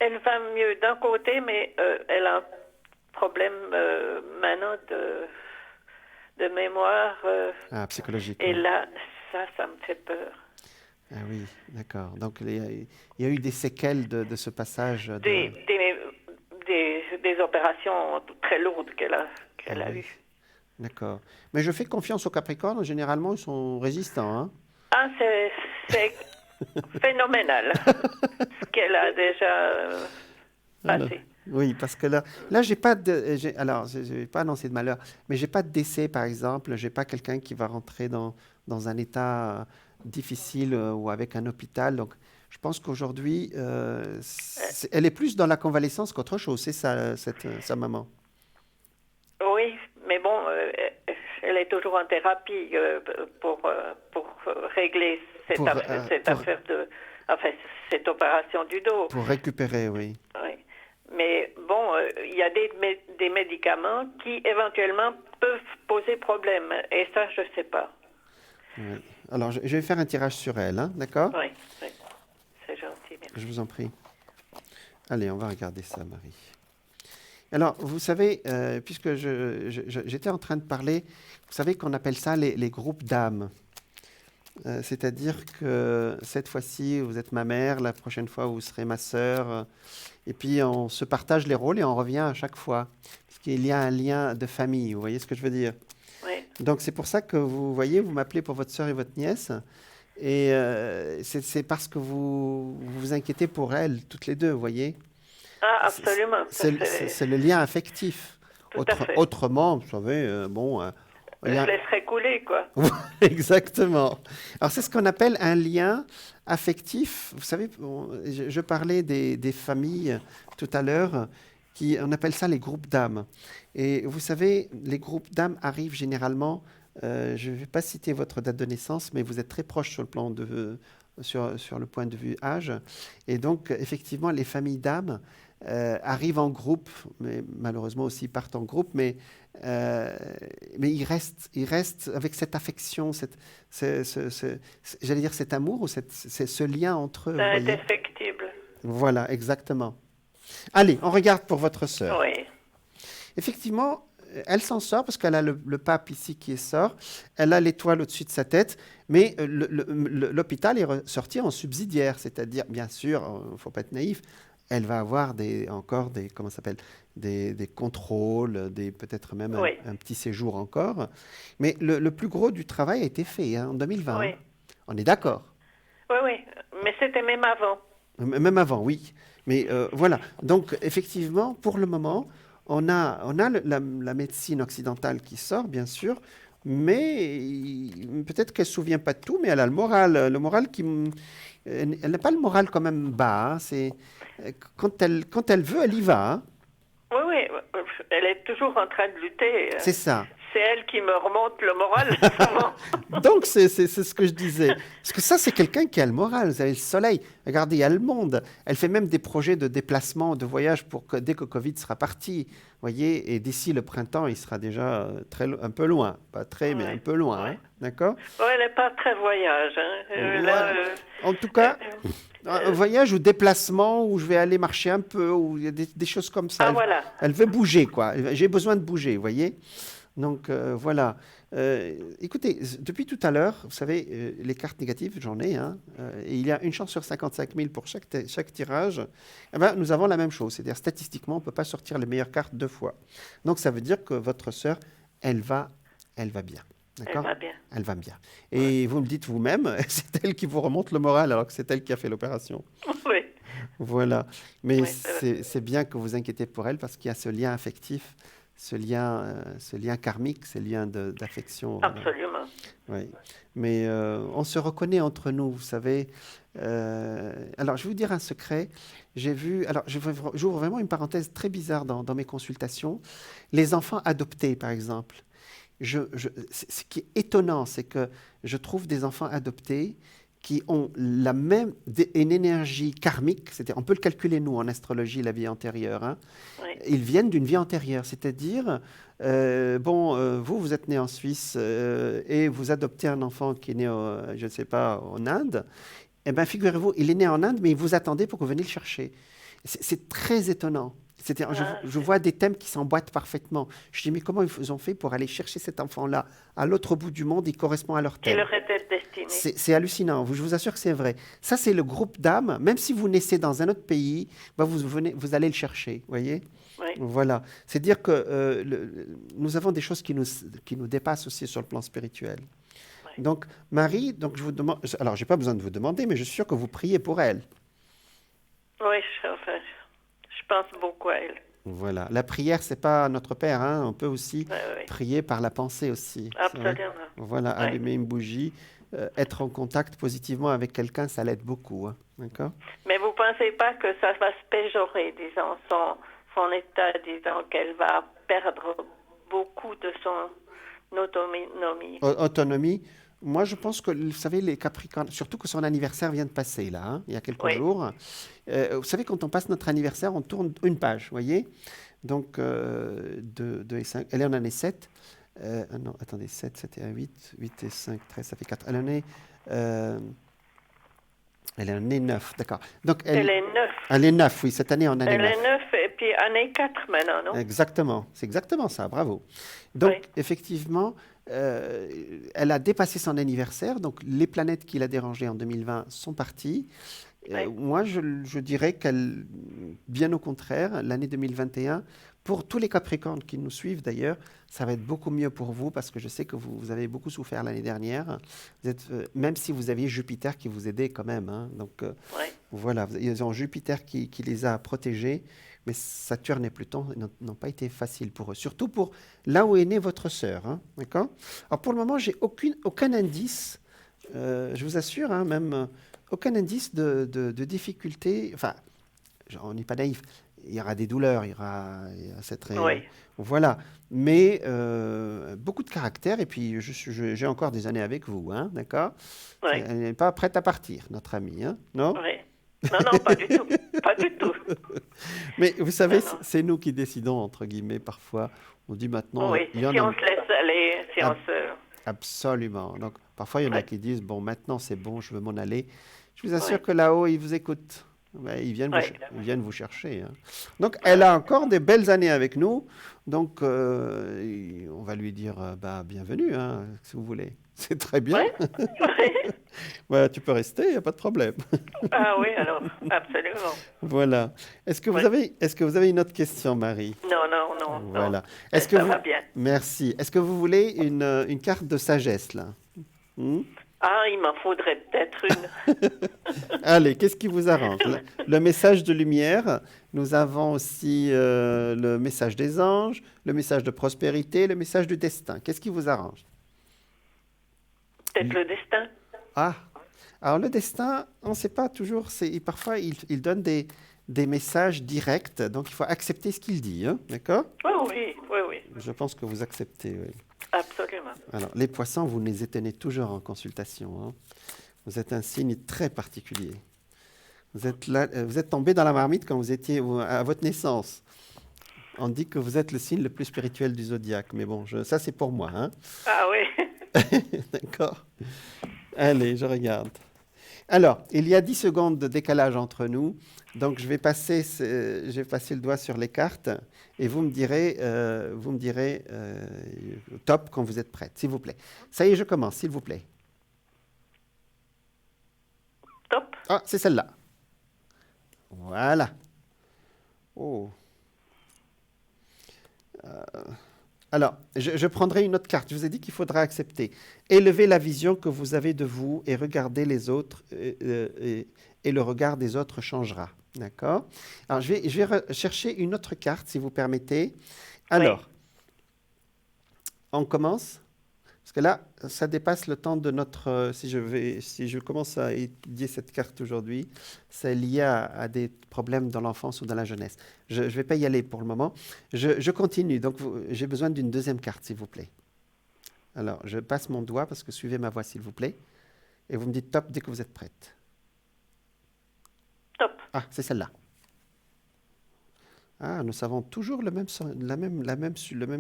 Elle va mieux d'un côté, mais elle a un problème maintenant de mémoire. Ah, psychologique, Et oui. là, ça me fait peur. Ah oui, d'accord. Donc, il y a eu des séquelles de ce passage de... Des opérations très lourdes Ah qu'elle a oui. eues. D'accord. Mais je fais confiance aux Capricornes. Généralement, ils sont résistants, hein. Ah, c'est phénoménal ce qu'elle a déjà Alors, passé. oui, parce que là, j'ai pas alors, je vais pas annoncé de malheur, mais j'ai pas de décès, par exemple. J'ai pas quelqu'un qui va rentrer dans un état difficile ou avec un hôpital. Donc, je pense qu'aujourd'hui, elle est plus dans la convalescence qu'autre chose. C'est ça, sa maman. Oui, mais bon, elle est toujours en thérapie pour régler Pour, cette affaire enfin, cette opération du dos. pour récupérer, oui. Oui. Mais bon, il y a des médicaments qui éventuellement peuvent poser problème. Et ça, je ne sais pas. Oui. Alors, je vais faire un tirage sur elle, hein, d'accord? Oui, oui. C'est gentil, merci. Je vous en prie. Allez, on va regarder ça, Marie. Alors, vous savez, puisque j'étais en train de parler, vous savez qu'on appelle ça les groupes d'âmes. C'est-à-dire que cette fois-ci, vous êtes ma mère, la prochaine fois, vous serez ma sœur. Et puis, on se partage les rôles et on revient à chaque fois. Parce qu'il y a un lien de famille, vous voyez ce que je veux dire? Oui, Donc, c'est pour ça que vous voyez, vous m'appelez pour votre sœur et votre nièce. Et c'est parce que vous vous inquiétez pour elles, toutes les deux, vous voyez? ah, absolument. C'est le lien affectif. Tout à fait. Autrement, vous savez, bon... Je laisserai couler, quoi. Exactement. Alors, c'est ce qu'on appelle un lien affectif. Vous savez, je parlais des familles tout à l'heure, on appelle ça les groupes d'âmes. Et vous savez, les groupes d'âmes arrivent généralement, je ne vais pas citer votre date de naissance, mais vous êtes très proche sur le plan sur le point de vue âge. Et donc, effectivement, les familles d'âmes arrivent en groupe, mais malheureusement aussi partent en groupe, mais ils restent avec cette affection, j'allais dire cet amour, ou ce lien entre eux. Vous voyez? Indéfectible. Voilà, exactement. Allez, on regarde pour votre sœur. Oui. Effectivement, elle s'en sort parce qu'elle a le pape ici qui sort, elle a l'étoile au-dessus de sa tête, mais l'hôpital est ressorti en subsidiaire, c'est-à-dire, bien sûr, il ne faut pas être naïf, elle va avoir encore des, comment ça s'appelle, des contrôles, peut-être même Oui. un petit séjour encore. Mais le plus gros du travail a été fait, hein, en 2020. Oui. Hein. On est d'accord? Oui, oui. Mais c'était même avant. Même avant, oui. Mais voilà. Donc, effectivement, pour le moment, on a la médecine occidentale qui sort, bien sûr, mais peut-être qu'elle ne se souvient pas de tout, mais elle a le moral elle n'a pas le moral quand même bas, hein. Quand elle veut, elle y va, hein. Oui, oui, elle est toujours en train de lutter. C'est ça. C'est elle qui me remonte le moral, souvent. Donc, c'est ce que je disais. Parce que ça, c'est quelqu'un qui a le moral. Vous avez le soleil. Regardez, il y a le monde. Elle fait même des projets de déplacement, de voyage pour que dès que Covid sera parti, voyez, et d'ici le printemps, il sera déjà un peu loin. Pas très, mais un peu loin. Hein. D'accord? Oui, elle n'est pas très voyage. Hein. Là, en tout cas, un voyage ou déplacement où je vais aller marcher un peu, ou il y a des choses comme ça. Voilà. Elle veut bouger, quoi. J'ai besoin de bouger, vous voyez? Donc voilà. Écoutez, depuis tout à l'heure, vous savez, les cartes négatives, j'en ai, hein, et il y a une chance sur 55 000 pour chaque tirage. Eh ben, nous avons la même chose, c'est-à-dire statistiquement, on ne peut pas sortir les meilleures cartes 2 fois. Donc ça veut dire que votre sœur, elle va bien. D'accord? Elle va bien. Elle va bien. Et vous me dites vous-même, c'est elle qui vous remonte le moral alors que c'est elle qui a fait l'opération. Oui. Voilà. Mais Oui, c'est bien que vous inquiétez pour elle parce qu'il y a ce lien affectif, ce lien karmique, ce lien d'affection. Absolument. Oui. Mais on se reconnaît entre nous, vous savez. Alors, je vais vous dire un secret. J'ai vu, alors j'ouvre vraiment une parenthèse très bizarre dans mes consultations. Les enfants adoptés, par exemple. Ce qui est étonnant, c'est que je trouve des enfants adoptés qui ont une énergie karmique, c'est-à-dire on peut le calculer nous en astrologie, la vie antérieure, hein. Oui. Ils viennent d'une vie antérieure, c'est-à-dire, vous êtes né en Suisse et vous adoptez un enfant qui est né, je ne sais pas, en Inde, eh bien figurez-vous, il est né en Inde, mais il vous attendait pour que vous veniez le chercher. C'est très étonnant. C'est-à-dire, je vois des thèmes qui s'emboîtent parfaitement. Je dis, mais comment ils ont fait pour aller chercher cet enfant-là à l'autre bout du monde? Il correspond à leur thème. Et leur était destiné. C'est hallucinant. Je vous assure que c'est vrai. Ça, c'est le groupe d'âmes. Même si vous naissez dans un autre pays, vous allez le chercher. Voyez? Oui. Voilà. C'est dire que nous avons des choses qui nous dépassent aussi sur le plan spirituel. Oui. Donc, Marie, je vous demande. Alors, je n'ai pas besoin de vous demander, mais je suis sûr que vous priez pour elle. Oui, je pense beaucoup à elle. Voilà. La prière, c'est pas notre Père, hein. On peut aussi Oui. prier par la pensée aussi. Absolument. Voilà, Oui. allumer une bougie, être en contact positivement avec quelqu'un, ça l'aide beaucoup, hein. D'accord? Mais vous ne pensez pas que ça va se péjorer, disons, son état, disons, qu'elle va perdre beaucoup de son autonomie. Autonomie. Moi, je pense que, vous savez, les Capricornes, surtout que son anniversaire vient de passer, là, hein, il y a quelques jours. Vous savez, quand on passe notre anniversaire, on tourne une page, vous voyez? Donc, 2 et 5, elle est en année 7. Non, attendez, 7, c'était à 8. 8 et 5, 13, ça fait 4. Elle est en année 9, d'accord. Donc, Elle est 9. Elle est 9, oui, cette année en année 9. Elle est 9 et puis année 4 maintenant, non? Exactement, c'est exactement ça, bravo. Donc, effectivement, elle a dépassé son anniversaire, donc les planètes qui l'a dérangée en 2020 sont parties. Moi, je dirais qu'elle, bien au contraire, l'année 2021, pour tous les Capricornes qui nous suivent d'ailleurs, ça va être beaucoup mieux pour vous parce que je sais que vous avez beaucoup souffert l'année dernière. Vous êtes, même si vous aviez Jupiter qui vous aidait quand même, hein. Donc voilà, ils ont Jupiter qui les a protégés, mais Saturne et Pluton n'ont pas été faciles pour eux, surtout pour là où est née votre sœur, hein. D'accord? Alors pour le moment, j'ai aucun indice, je vous assure, hein, même aucun indice de difficulté. Enfin, on n'est pas naïf. Il y aura des douleurs, il y aura cette voilà, mais beaucoup de caractère. Et puis j'ai encore des années avec vous, hein, d'accord? Elle n'est pas prête à partir, notre amie, hein, non? Non, pas du tout, pas du tout. Mais vous savez, c'est nous qui décidons entre guillemets parfois. On dit maintenant. Oui, si on se laisse aller, si on se. Absolument. Donc parfois il y en a qui disent bon maintenant c'est bon, je veux m'en aller. Je vous assure que là-haut ils vous écoutent. Ils viennent vous chercher, hein. Donc, elle a encore des belles années avec nous. Donc, on va lui dire bienvenue, hein, si vous voulez. C'est très bien. Voilà, tu peux rester, il n'y a pas de problème. Ah oui, alors, absolument. Voilà. Est-ce que vous avez une autre question, Marie? Non. Voilà. Ça va bien. Merci. Est-ce que vous voulez une carte de sagesse, là? Ah, il m'en faudrait peut-être une. Allez, qu'est-ce qui vous arrange? Le message de lumière, nous avons aussi le message des anges, le message de prospérité, le message du destin. Qu'est-ce qui vous arrange? Peut-être le destin. Ah, alors le destin, on ne sait pas toujours, parfois il donne des messages directs, donc il faut accepter ce qu'il dit, hein, d'accord? Oui, oui, oui, oui. Je pense que vous acceptez, oui. Absolument. Alors, les poissons, vous les étonnez toujours en consultation, hein. Vous êtes un signe très particulier. Vous êtes tombé dans la marmite quand vous étiez à votre naissance. On dit que vous êtes le signe le plus spirituel du zodiaque, mais bon, ça c'est pour moi, hein. Ah oui. D'accord. Allez, je regarde. Alors, il y a 10 secondes de décalage entre nous, donc je vais passer le doigt sur les cartes et vous me direz top quand vous êtes prête, s'il vous plaît. Ça y est, je commence, s'il vous plaît. Top. Ah, c'est celle-là. Voilà. Oh. Alors, je prendrai une autre carte. Je vous ai dit qu'il faudra accepter. Élevez la vision que vous avez de vous et regardez les autres, et le regard des autres changera. D'accord? Alors, je vais chercher une autre carte, si vous permettez. Alors, Oui. on commence? Parce que là, ça dépasse le temps de notre... si je commence à étudier cette carte aujourd'hui, c'est lié à des problèmes dans l'enfance ou dans la jeunesse. Je ne vais pas y aller pour le moment. Je continue. Donc, j'ai besoin d'une deuxième carte, s'il vous plaît. Alors, je passe mon doigt parce que suivez ma voix, s'il vous plaît. Et vous me dites top dès que vous êtes prête. Top. Ah, c'est celle-là. Ah, nous avons toujours le même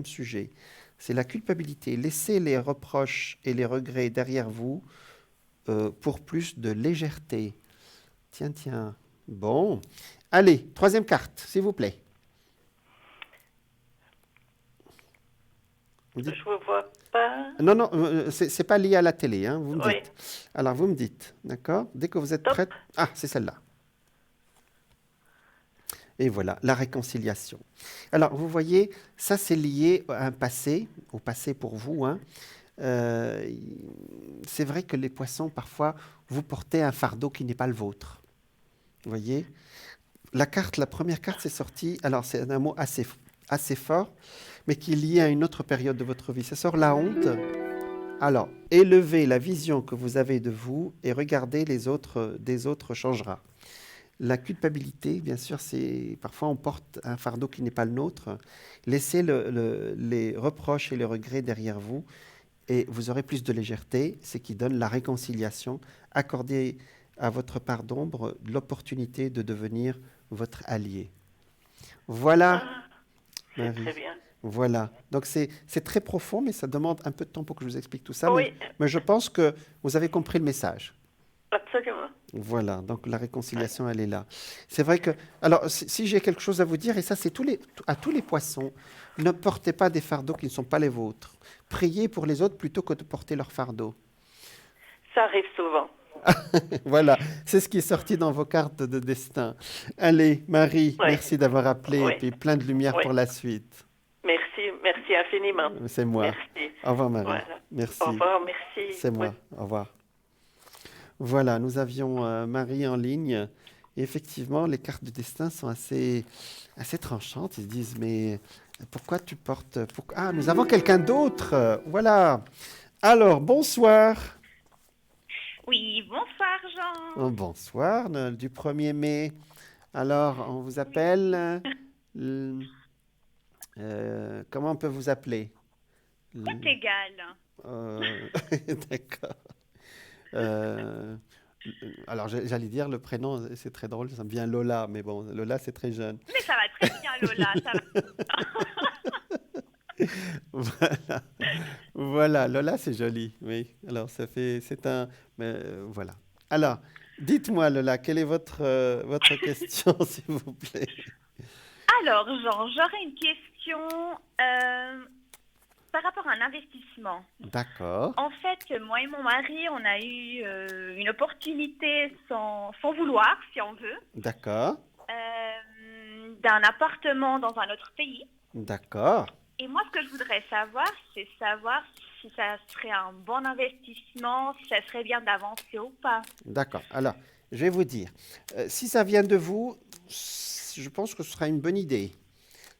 sujet. C'est la culpabilité. Laissez les reproches et les regrets derrière vous pour plus de légèreté. Tiens, tiens. Bon. Allez, troisième carte, s'il vous plaît. Je ne vois pas. Non, non, c'est pas lié à la télé, hein, vous me Oui. dites. Alors, vous me dites, d'accord? Dès que vous êtes Top. prête. Ah, c'est celle-là. Et voilà, la réconciliation. Alors, vous voyez, ça c'est lié à un passé, au passé pour vous, hein. C'est vrai que les poissons, parfois, vous portez un fardeau qui n'est pas le vôtre. Vous voyez? La première carte, c'est sorti, alors c'est un mot assez fort, mais qui est lié à une autre période de votre vie. Ça sort la honte. Alors, élevez la vision que vous avez de vous et regardez des autres changera. La culpabilité, bien sûr, c'est parfois on porte un fardeau qui n'est pas le nôtre. Laissez les reproches et les regrets derrière vous et vous aurez plus de légèreté, ce qui donne la réconciliation. Accordez à votre part d'ombre l'opportunité de devenir votre allié. Voilà, C'est Marie. très bien. Voilà. Donc c'est très profond, mais ça demande un peu de temps pour que je vous explique tout ça. Oui. Mais je pense que vous avez compris le message. Absolument. Voilà, donc la réconciliation, elle est là. C'est vrai que, alors, si j'ai quelque chose à vous dire, et ça, c'est à tous les poissons, ne portez pas des fardeaux qui ne sont pas les vôtres. Priez pour les autres plutôt que de porter leur fardeau. Ça arrive souvent. Voilà, c'est ce qui est sorti dans vos cartes de destin. Allez, Marie, Oui. merci d'avoir appelé, Oui. et puis plein de lumière Oui. pour la suite. Merci infiniment. C'est moi. Merci. Au revoir, Marie. Voilà. Merci. Au revoir, merci. C'est moi. Oui. Au revoir. Voilà, nous avions Marie en ligne. Et effectivement, les cartes du destin sont assez tranchantes. Ils se disent, mais pourquoi tu portes... Ah, nous avons quelqu'un d'autre. Voilà. Alors, bonsoir. Oui, bonsoir Jean. Oh, bonsoir, du 1er mai. Alors, on vous appelle... comment on peut vous appeler? C'est égal. D'accord. Alors, j'allais dire le prénom, c'est très drôle, ça me vient Lola, mais bon, Lola, c'est très jeune. Mais ça va très bien Lola. Ça va. Voilà. Voilà, Lola, c'est joli, oui. Alors, mais, voilà. Alors, dites-moi, Lola, quelle est votre question, s'il vous plaît? Alors Jean, j'aurais une question par rapport à un investissement. D'accord. En fait, moi et mon mari, on a eu une opportunité sans vouloir, si on veut, D'accord. d'un appartement dans un autre pays. D'accord. Et moi, ce que je voudrais savoir, c'est savoir si ça serait un bon investissement, si ça serait bien d'avancer ou pas. D'accord. Alors, je vais vous dire, si ça vient de vous, je pense que ce sera une bonne idée.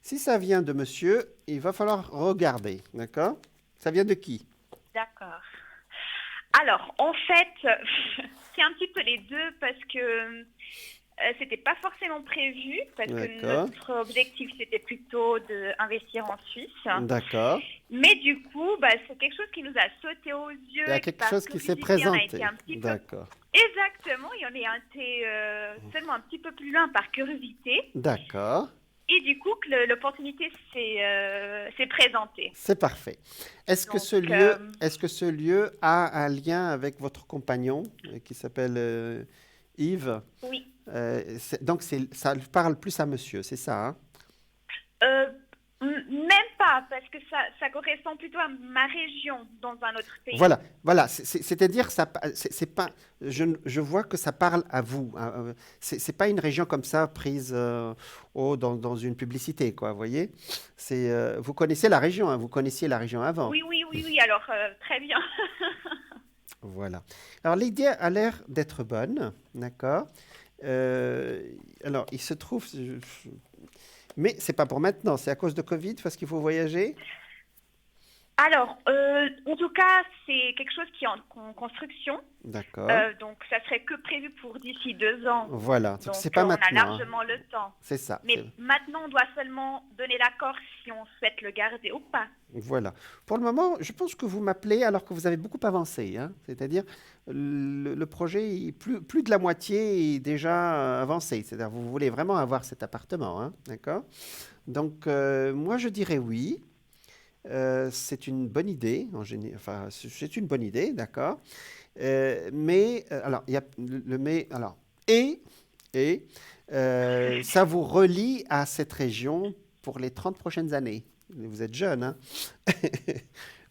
Si ça vient de monsieur, il va falloir regarder, d'accord? Ça vient de qui? D'accord. Alors, en fait, c'est un petit peu les deux parce que c'était pas forcément prévu, parce que D'accord. notre objectif, c'était plutôt d'investir en Suisse. D'accord. Mais du coup, c'est quelque chose qui nous a sauté aux yeux. Il y a et quelque par chose qui s'est curiosité, on a présenté. été un petit peu... D'accord. Exactement, et on est été seulement un petit peu plus loin par curiosité. D'accord. Et du coup, que l'opportunité s'est présentée. C'est parfait. Est-ce que ce lieu a un lien avec votre compagnon qui s'appelle Yves? Oui. Donc, ça parle plus à monsieur, c'est ça, hein? Même pas, parce que ça correspond plutôt à ma région dans un autre pays. Voilà. C'est-à-dire, c'est pas, je vois que ça parle à vous, hein. C'est pas une région comme ça prise dans une publicité, quoi. Vous voyez, vous connaissez la région, hein, vous connaissiez la région avant. Oui. Alors très bien. Voilà. Alors l'idée a l'air d'être bonne, d'accord. Alors il se trouve. Mais ce n'est pas pour maintenant, c'est à cause de Covid, parce qu'il faut voyager? Alors, en tout cas, c'est quelque chose qui est en construction. D'accord. Donc, ça serait que prévu pour d'ici 2 ans. Voilà, donc c'est pas on maintenant. a largement le temps. C'est ça. Mais maintenant, on doit seulement donner l'accord si on souhaite le garder ou pas. Voilà. Pour le moment, je pense que vous m'appelez alors que vous avez beaucoup avancé, hein. C'est-à-dire, le projet, plus de la moitié est déjà avancé. C'est-à-dire, vous voulez vraiment avoir cet appartement, hein, d'accord? Donc, moi, je dirais oui. C'est une bonne idée, enfin, c'est une bonne idée, d'accord. Alors, il y a le mais, alors, ça vous relie à cette région pour les 30 prochaines années. Vous êtes jeune, hein?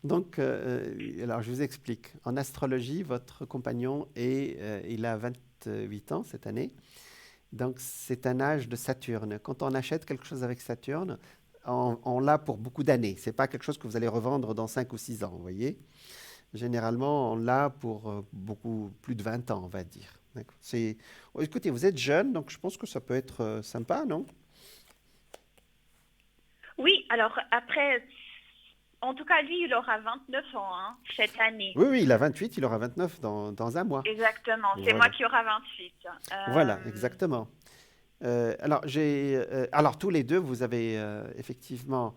Donc, alors, je vous explique. En astrologie, votre compagnon il a 28 ans cette année. Donc, c'est un âge de Saturne. Quand on achète quelque chose avec Saturne, on l'a pour beaucoup d'années. Ce n'est pas quelque chose que vous allez revendre dans 5 ou 6 ans, vous voyez. Généralement, on l'a pour beaucoup plus de 20 ans, on va dire. Écoutez, vous êtes jeune, donc je pense que ça peut être sympa, non? Oui, alors après, en tout cas, lui, il aura 29 ans cette année. Oui, il a 28, il aura 29 dans un mois. Exactement, c'est Voilà. moi qui aura 28. Voilà, exactement. Alors, tous les deux, vous avez effectivement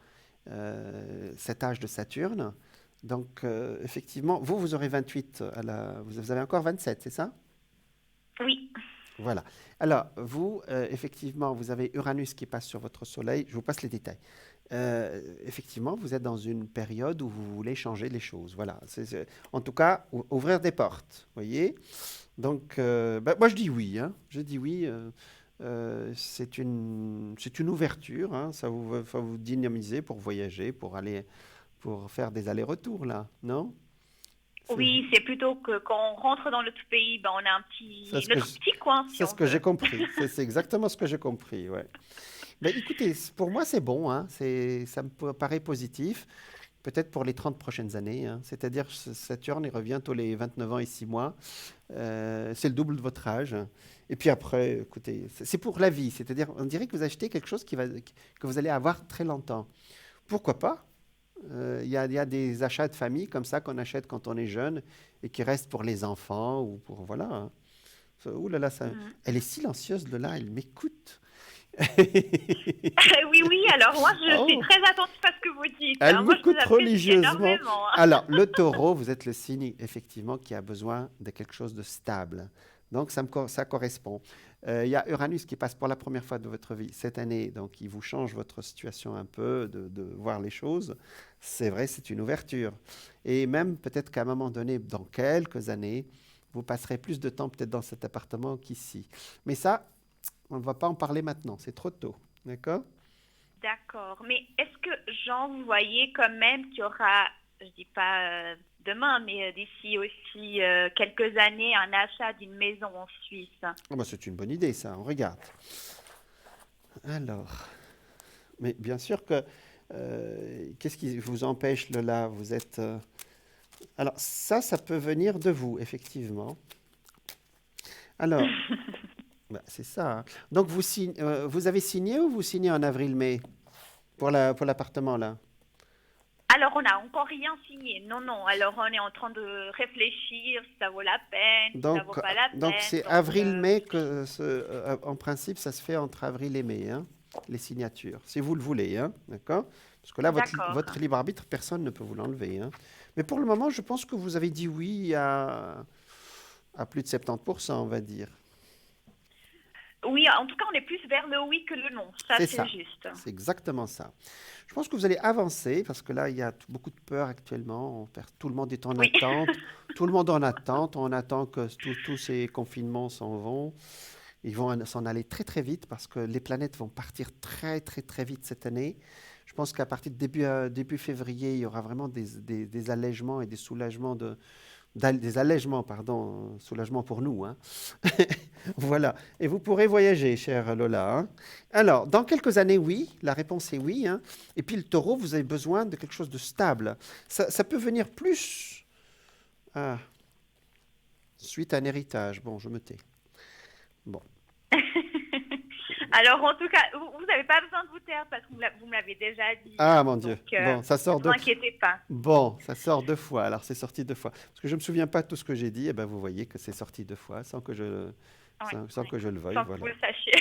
cet âge de Saturne. Donc, effectivement, vous aurez 28, vous avez encore 27, c'est ça? Oui. Voilà. Alors, vous, effectivement, vous avez Uranus qui passe sur votre Soleil. Je vous passe les détails. Effectivement, vous êtes dans une période où vous voulez changer les choses. Voilà. En tout cas, ouvrir des portes, vous voyez? Donc, moi, je dis oui, hein. Je dis oui. C'est une ouverture, hein. Ça va vous dynamiser pour voyager, pour faire des allers-retours, là, non? Oui, c'est plutôt que quand on rentre dans notre pays, on a notre petit coin. C'est ce que j'ai compris. C'est exactement ce que j'ai compris, ouais. Mais écoutez, pour moi, c'est bon, hein. Ça me paraît positif. Peut-être pour les 30 prochaines années, hein. C'est-à-dire que Saturne, il revient tous les 29 ans et 6 mois. C'est le double de votre âge. Et puis après, écoutez, c'est pour la vie. C'est-à-dire, on dirait que vous achetez quelque chose que vous allez avoir très longtemps. Pourquoi pas? Il y a des achats de famille comme ça qu'on achète quand on est jeune et qui restent pour les enfants ou pour... Voilà, hein. Ouh là là, elle est silencieuse, Lola, elle m'écoute. Oui, alors moi je suis très attentive à ce que vous dites. Elle moi, m'écoute religieusement. Hein. Alors, le taureau, vous êtes le signe, effectivement, qui a besoin de quelque chose de stable. Donc, ça correspond. Il y a Uranus qui passe pour la première fois de votre vie cette année, donc il vous change votre situation un peu, de voir les choses. C'est vrai, c'est une ouverture. Et même peut-être qu'à un moment donné, dans quelques années, vous passerez plus de temps peut-être dans cet appartement qu'ici. Mais ça, on ne va pas en parler maintenant, c'est trop tôt. D'accord? D'accord. Mais est-ce que, Jean, vous voyez quand même qu'il y aura, je ne dis pas demain, mais d'ici aussi quelques années, un achat d'une maison en Suisse? C'est une bonne idée, ça. On regarde. Alors, mais bien sûr que... qu'est-ce qui vous empêche, Lola? Vous êtes Alors, ça peut venir de vous, effectivement. Alors, c'est ça, hein. Donc, vous avez signé ou vous signez en avril-mai pour l'appartement, là? Alors, on n'a encore rien signé. Non, non. Alors, on est en train de réfléchir si ça vaut la peine, si ça Donc, vaut pas la donc peine. c'est avril-mai que, en principe, ça se fait entre avril et mai, hein, les signatures, si vous le voulez, hein, d'accord? Parce que là, D'accord. votre libre arbitre, personne ne peut vous l'enlever, hein. Mais pour le moment, je pense que vous avez dit oui à plus de 70%, on va dire. Oui, en tout cas, on est plus vers le oui que le non. Ça, C'est c'est ça, juste. c'est exactement ça. Je pense que vous allez avancer parce que là, il y a beaucoup de peur actuellement. Tout le monde est en Oui. attente. Tout le monde en attente. On attend que tous ces confinements s'en vont. Ils vont s'en aller très très vite parce que les planètes vont partir très très très vite cette année. Je pense qu'à partir de début février, il y aura vraiment des allègements et des soulagements des allègements, pardon, soulagement pour nous, hein. Voilà. Et vous pourrez voyager, chère Lola, hein. Alors, dans quelques années, oui. La réponse est oui, hein. Et puis le taureau, vous avez besoin de quelque chose de stable. Ça peut venir plus suite à un héritage. Bon, je me tais. Bon. Alors, en tout cas, vous n'avez pas besoin de vous taire parce que vous me l'avez déjà dit. Ah, Hein. mon Dieu. Donc, Bon, ça sort ne vous inquiétez pas. Bon, ça sort 2 fois. Alors, c'est sorti 2 fois. Parce que je ne me souviens pas de tout ce que j'ai dit. Eh ben, vous voyez que c'est sorti 2 fois sans que sans que je le veuille. Sans que Voilà. vous le sachiez.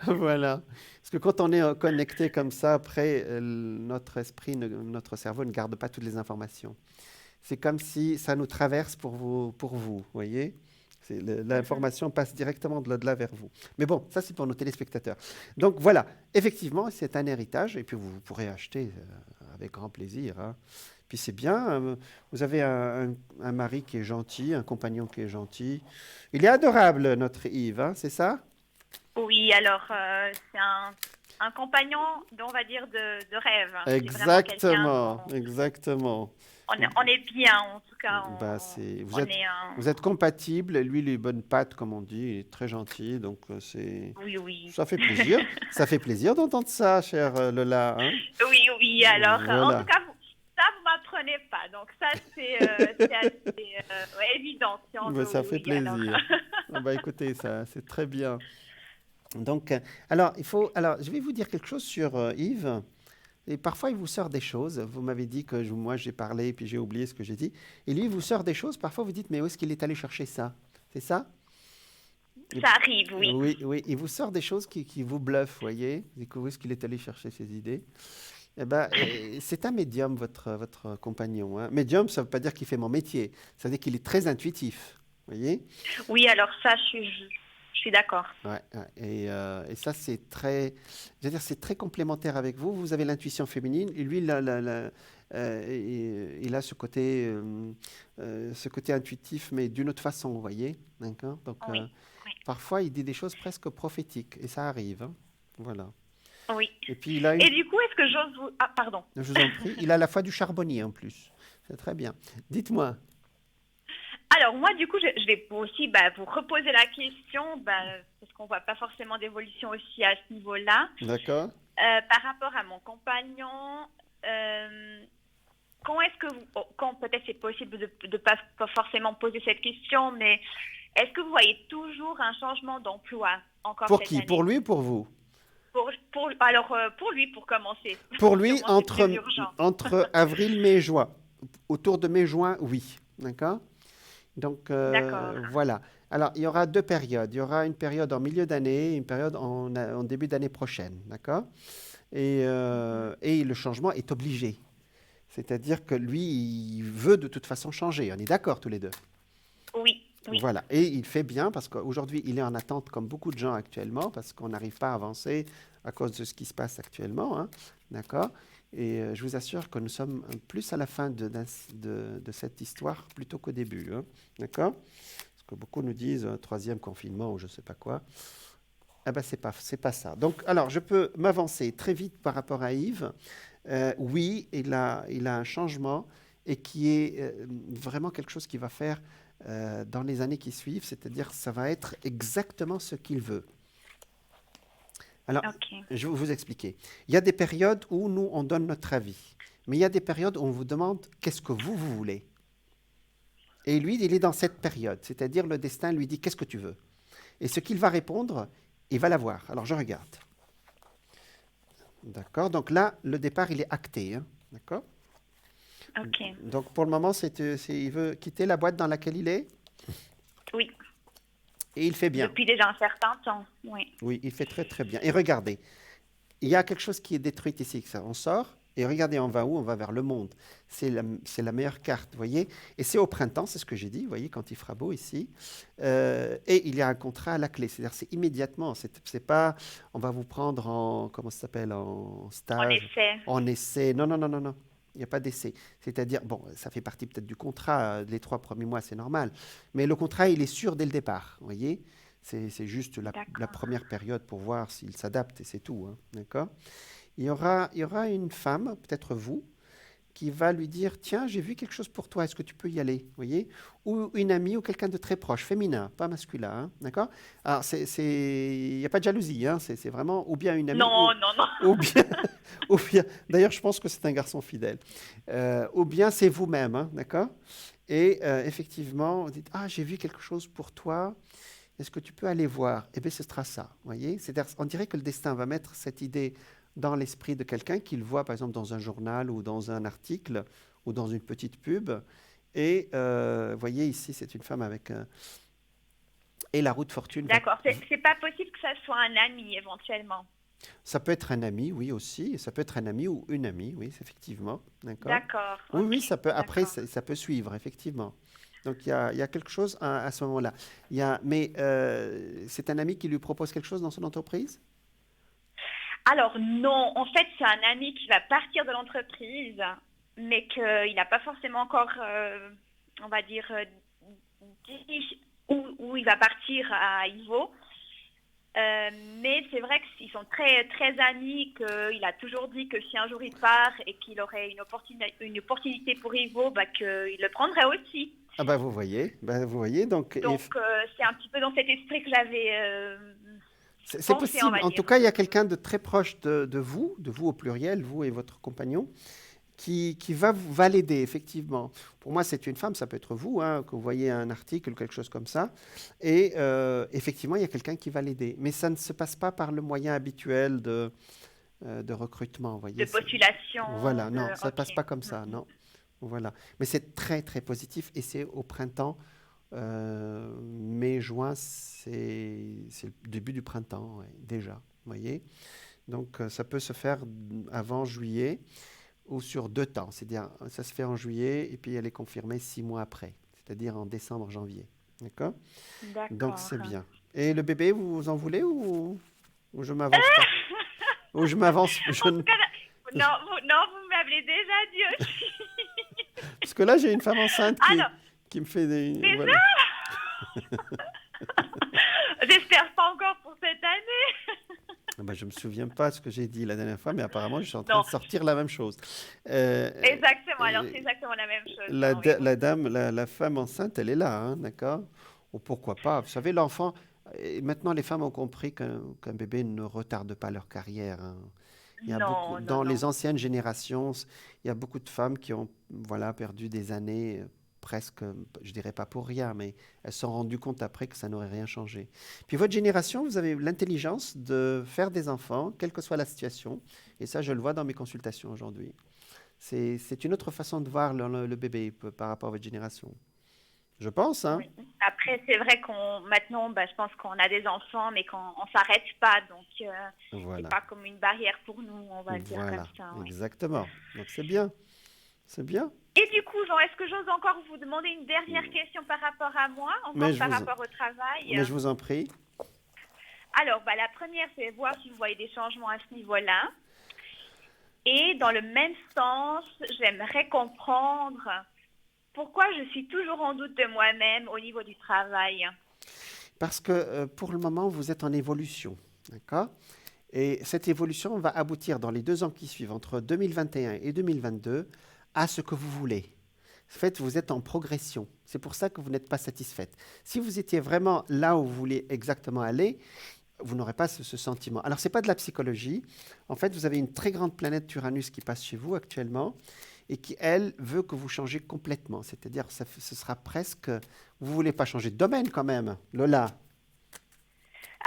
Voilà. Parce que quand on est connecté comme ça, après, notre esprit, notre cerveau ne garde pas toutes les informations. C'est comme si ça nous traverse vous voyez? L'information passe directement de là vers vous. Mais bon, ça c'est pour nos téléspectateurs. Donc voilà, effectivement, c'est un héritage et puis vous pourrez acheter avec grand plaisir, hein. Puis c'est bien, vous avez un mari qui est gentil, un compagnon qui est gentil. Il est adorable, notre Yves, hein, c'est ça? Oui, alors, c'est un compagnon, on va dire, de rêve. Hein. C'est vraiment Exactement, quelqu'un exactement. on est bien, en tout cas. Bah, On est vous êtes compatibles. Lui, il est bonne patte, comme on dit. Il est très gentil. Donc, Oui, oui. ça fait plaisir. Ça fait plaisir d'entendre ça, chère Lola, hein. Oui, oui. Alors, en Voilà. tout cas, ça, vous m'apprenez pas. Donc, ça, c'est assez évident. Si on Bah, veut, ça fait oui, alors. plaisir. Ah bah, écoutez, ça, c'est très bien. Donc, alors, je vais vous dire quelque chose sur Yves. Et parfois, il vous sort des choses. Vous m'avez dit que moi, j'ai parlé, puis j'ai oublié ce que j'ai dit. Et lui, il vous sort des choses. Parfois, vous dites, mais où est-ce qu'il est allé chercher ça? C'est ça? Ça arrive, oui. Oui, oui. Il vous sort des choses qui vous bluffent, voyez? Où est-ce qu'il est allé chercher ses idées? Eh ben, c'est un médium, votre compagnon, hein. Médium, ça ne veut pas dire qu'il fait mon métier. Ça veut dire qu'il est très intuitif, voyez? Oui, alors ça, je suis d'accord. Ouais, ouais. Et ça, je veux dire, c'est très complémentaire avec vous. Vous avez l'intuition féminine, et lui, il a ce côté intuitif, mais d'une autre façon, vous voyez, d'accord? Donc, Oui, oui. parfois, il dit des choses presque prophétiques, et ça arrive, hein. Voilà. Oui. Et puis, il a Et du coup, est-ce que j'ose vous... Ah, pardon. je vous en prie, il a la foi du charbonnier en plus. C'est très bien. Dites-moi. Alors, moi, du coup, je vais aussi vous reposer la question, parce qu'on ne voit pas forcément d'évolution aussi à ce niveau-là. D'accord? Par rapport à mon compagnon, quand est-ce que quand peut-être c'est possible de ne pas forcément poser cette question, mais est-ce que vous voyez toujours un changement d'emploi encore Pour cette qui? année? Pour lui ou pour vous? Pour lui, pour commencer. Pour lui, Sûrement, c'est plus urgent. entre avril, mai, juin. Autour de mai, juin, oui. D'accord? Donc, D'accord. voilà. Alors, il y aura 2 périodes. Il y aura une période en milieu d'année et une période en début d'année prochaine. D'accord? Et le changement est obligé. C'est-à-dire que lui, il veut de toute façon changer. On est d'accord tous les deux? Oui, oui. Voilà. Et il fait bien parce qu'aujourd'hui, il est en attente comme beaucoup de gens actuellement parce qu'on n'arrive pas à avancer à cause de ce qui se passe actuellement, hein. D'accord? Et je vous assure que nous sommes plus à la fin de cette histoire plutôt qu'au début, hein. D'accord? Parce que beaucoup nous disent 3e confinement ou je ne sais pas quoi. Eh ben, c'est pas ça. Donc, alors, je peux m'avancer très vite par rapport à Yves. Oui, il a un changement et qui est vraiment quelque chose qu'il va faire dans les années qui suivent, c'est-à-dire ça va être exactement ce qu'il veut. Alors, Ok. je vais vous expliquer. Il y a des périodes où nous, on donne notre avis. Mais il y a des périodes où on vous demande qu'est-ce que vous voulez. Et lui, il est dans cette période, c'est-à-dire le destin lui dit qu'est-ce que tu veux. Et ce qu'il va répondre, il va l'avoir. Alors je regarde. D'accord, donc là, le départ, il est acté. Hein. D'accord. Ok. Donc pour le moment, il veut quitter la boîte dans laquelle il est. Oui. Et il fait bien. Depuis déjà un certain temps, oui. Oui, il fait très très bien. Et regardez, il y a quelque chose qui est détruit ici. On sort, et regardez, on va où? On va vers le monde. C'est la meilleure carte, vous voyez. Et c'est au printemps, c'est ce que j'ai dit, vous voyez, quand il fera beau ici. Et il y a un contrat à la clé, c'est-à-dire c'est immédiatement. C'est pas, on va vous prendre en, comment ça s'appelle, en En stage, effet. en essai. Non, non, non, non, non. Il n'y a pas d'essai. C'est-à-dire, bon, ça fait partie peut-être du contrat, les 3 premiers mois, c'est normal. Mais le contrat, il est sûr dès le départ, vous voyez. C'est juste la D'accord. première période pour voir s'il s'adapte et c'est tout, hein, d'accord? Il y aura une femme, peut-être vous, qui va lui dire, tiens, j'ai vu quelque chose pour toi, est-ce que tu peux y aller, vous voyez? Ou une amie ou quelqu'un de très proche, féminin, pas masculin, hein, d'accord? Alors, il n'y a pas de jalousie, hein, c'est vraiment ou bien une amie, Non, non, non. ou bien, ou bien, d'ailleurs, je pense que c'est un garçon fidèle, ou bien c'est vous-même, hein, d'accord? Et effectivement, vous dites, ah, j'ai vu quelque chose pour toi, est-ce que tu peux aller voir? Eh bien, ce sera ça, vous voyez? C'est-à-dire, on dirait que le destin va mettre cette idée dans l'esprit de quelqu'un qu'il voit, par exemple, dans un journal ou dans un article ou dans une petite pub. Et vous voyez, ici, c'est une femme avec... et la roue de fortune. D'accord. C'est pas possible que ça soit un ami, éventuellement. Ça peut être un ami, oui, aussi. Ça peut être un ami ou une amie, oui, effectivement. D'accord. D'accord. Oui, Ok, oui, ça peut, après, d'accord. ça peut suivre, effectivement. Donc, il y a quelque chose à ce moment-là. Mais c'est un ami qui lui propose quelque chose dans son entreprise? Alors non, en fait, c'est un ami qui va partir de l'entreprise, mais qu'il n'a pas forcément encore, on va dire, dit où il va partir à Ivo. Mais c'est vrai qu'ils sont très, très amis, qu'il a toujours dit que si un jour il part et qu'il aurait une opportunité pour Ivo, bah, qu'il le prendrait aussi. Ah bah vous voyez, donc Donc c'est un petit peu dans cet esprit que j'avais c'est pensé, on possible. va En tout dire. cas, il y a quelqu'un de très proche de vous au pluriel, vous et votre compagnon, qui va l'aider, effectivement. Pour moi, c'est une femme, ça peut être vous, hein, que vous voyez un article ou quelque chose comme ça. Et effectivement, il y a quelqu'un qui va l'aider. Mais ça ne se passe pas par le moyen habituel de recrutement, vous voyez. De postulation. Voilà, non, ça ne Ok. passe pas comme ça, non. Voilà. Mais c'est très, très positif et c'est au printemps. Mai, juin, c'est le début du printemps, ouais, déjà, vous voyez. Donc, ça peut se faire avant juillet ou sur 2 temps. C'est-à-dire, ça se fait en juillet et puis elle est confirmée 6 mois après, c'est-à-dire en décembre, janvier. D'accord? Donc, D'accord. c'est bien. Et le bébé, vous en voulez ou je m'avance pas? Ou je m'avance En tout cas, non, vous m'avez déjà dit aussi. Parce que là, j'ai une femme enceinte Alors, qui me fait des... déjà voilà. J'espère pas encore pour cette année. Ah ben, je ne me souviens pas ce que j'ai dit la dernière fois, mais apparemment, je suis en train Non, de sortir la même chose. Euh, exactement. Alors, euh, c'est exactement la même chose. la, Non, oui. la dame, la femme enceinte, elle est là, hein, d'accord? Ou pourquoi pas? Vous savez, l'enfant... et maintenant, les femmes ont compris qu'un bébé ne retarde pas leur carrière, hein. Il y a beaucoup, Non, non, dans non. les anciennes générations, il y a beaucoup de femmes qui ont voilà, perdu des années presque, je dirais pas pour rien, mais elles se sont rendues compte après que ça n'aurait rien changé. Puis votre génération, vous avez l'intelligence de faire des enfants, quelle que soit la situation. Et ça, je le vois dans mes consultations aujourd'hui. C'est une autre façon de voir le bébé par rapport à votre génération. Je pense, hein? Oui. Après, c'est vrai maintenant, bah, je pense qu'on a des enfants, mais qu'on ne s'arrête pas. Donc, c'est Voilà. pas comme une barrière pour nous, on va dire Voilà, comme ça. Oui. exactement. Donc c'est bien. C'est bien. Et du coup, Jean, est-ce que j'ose encore vous demander une dernière question par rapport à moi, Mais encore je par vous, rapport au travail? mais je vous en prie. Alors, bah, la première, c'est voir si vous voyez des changements à ce niveau-là. Et dans le même sens, j'aimerais comprendre pourquoi je suis toujours en doute de moi-même au niveau du travail. Parce que pour le moment, vous êtes en évolution. D'accord? Et cette évolution va aboutir dans les 2 ans qui suivent, entre 2021 et 2022, à ce que vous voulez. En fait, vous êtes en progression. C'est pour ça que vous n'êtes pas satisfaite. Si vous étiez vraiment là où vous voulez exactement aller, vous n'aurez pas ce sentiment. Alors, ce n'est pas de la psychologie. En fait, vous avez une très grande planète Uranus qui passe chez vous actuellement et qui, elle, veut que vous changez complètement. C'est-à-dire, ce sera presque... Vous ne voulez pas changer de domaine quand même, Lola?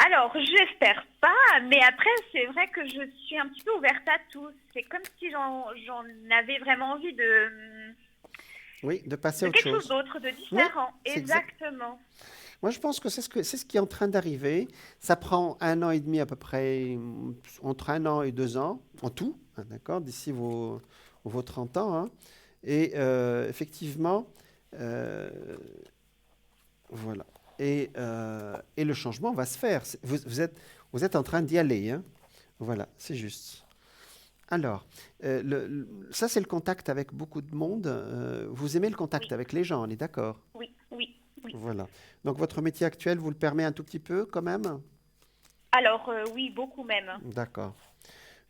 Alors, j'espère pas, mais après, c'est vrai que je suis un petit peu ouverte à tout. C'est comme si j'en avais vraiment envie Oui, de passer à de autre quelque chose chose. d'autre, de Oui, différent. c'est exact. Exactement. Moi, je pense que c'est ce qui est en train d'arriver. Ça prend 1 an et demi à peu près, entre 1 an et 2 ans, en tout, hein, d'accord, d'ici vos 30 ans, hein. Et effectivement, euh, voilà. Et le changement va se faire. Vous êtes en train d'y aller, hein. Voilà, c'est juste. Alors, ça, c'est le contact avec beaucoup de monde. Vous aimez le contact Oui, avec les gens, on est d'accord? oui, oui, oui. Voilà. Donc, votre métier actuel vous le permet un tout petit peu quand même? Alors, oui, beaucoup même. D'accord.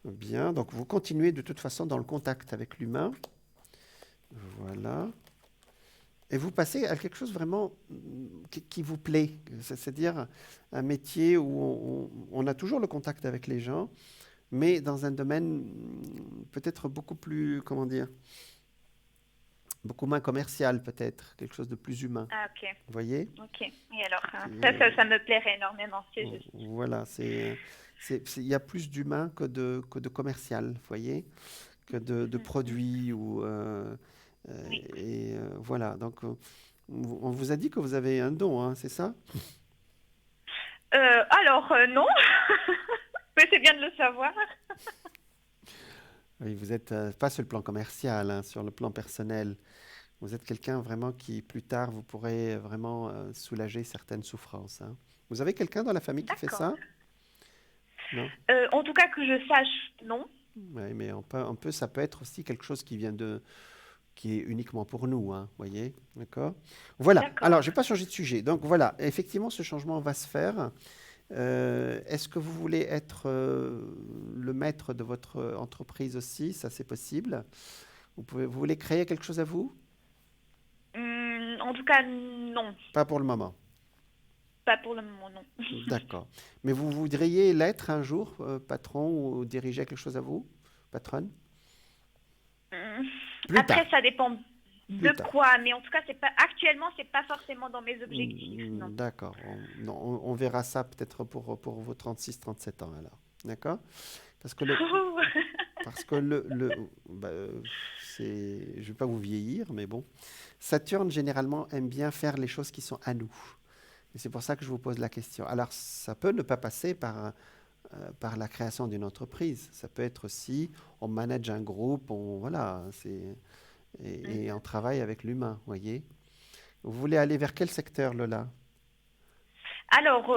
Bien. Donc, vous continuez de toute façon dans le contact avec l'humain. Voilà. Et vous passez à quelque chose vraiment qui vous plaît. C'est-à-dire un métier où on a toujours le contact avec les gens, mais dans un domaine peut-être beaucoup plus, comment dire, beaucoup moins commercial peut-être, quelque chose de plus humain. Ah, ok, Vous voyez? ok. Et alors, Et, ça me plairait énormément, c'est juste. voilà, il y a plus d'humain que de commercial, vous voyez, que de Mhm. produits Oui. voilà. Donc, on vous a dit que vous avez un don, hein, c'est ça? Alors, non, mais c'est bien de le savoir. Oui, vous êtes pas sur le plan commercial, hein, sur le plan personnel. Vous êtes quelqu'un vraiment qui, plus tard, vous pourrez vraiment soulager certaines souffrances, hein. Vous avez quelqu'un dans la famille qui fait D'accord. ça? Non? En tout cas, que je sache, non. Oui, mais ça peut être aussi quelque chose qui est uniquement pour nous, hein, voyez? D'accord? Voilà. Alors, D'accord. je vais pas changer de sujet. Donc, voilà. Effectivement, ce changement va se faire. Est-ce que vous voulez être le maître de votre entreprise aussi? Ça, c'est possible. Vous voulez créer quelque chose à vous? En tout cas, non. Pas pour le moment. Pas pour le moment, non. D'accord. Mais vous voudriez l'être un jour, patron, ou diriger quelque chose à vous, patronne? Hum, Plus tard. Après, ça dépend de Plus tard. quoi, mais en tout cas, c'est pas actuellement, c'est pas forcément dans mes objectifs, non. D'accord. Non, on verra ça peut-être pour vos 36, 37 ans alors. D'accord? Parce que parce que bah, je ne vais pas vous vieillir, mais bon. Saturne, généralement, aime bien faire les choses qui sont à nous. Et c'est pour ça que je vous pose la question. Alors, ça peut ne pas passer par la création d'une entreprise. Ça peut être aussi, on manage un groupe, voilà, et on travaille avec l'humain, voyez. Vous voulez aller vers quel secteur, Lola? Alors,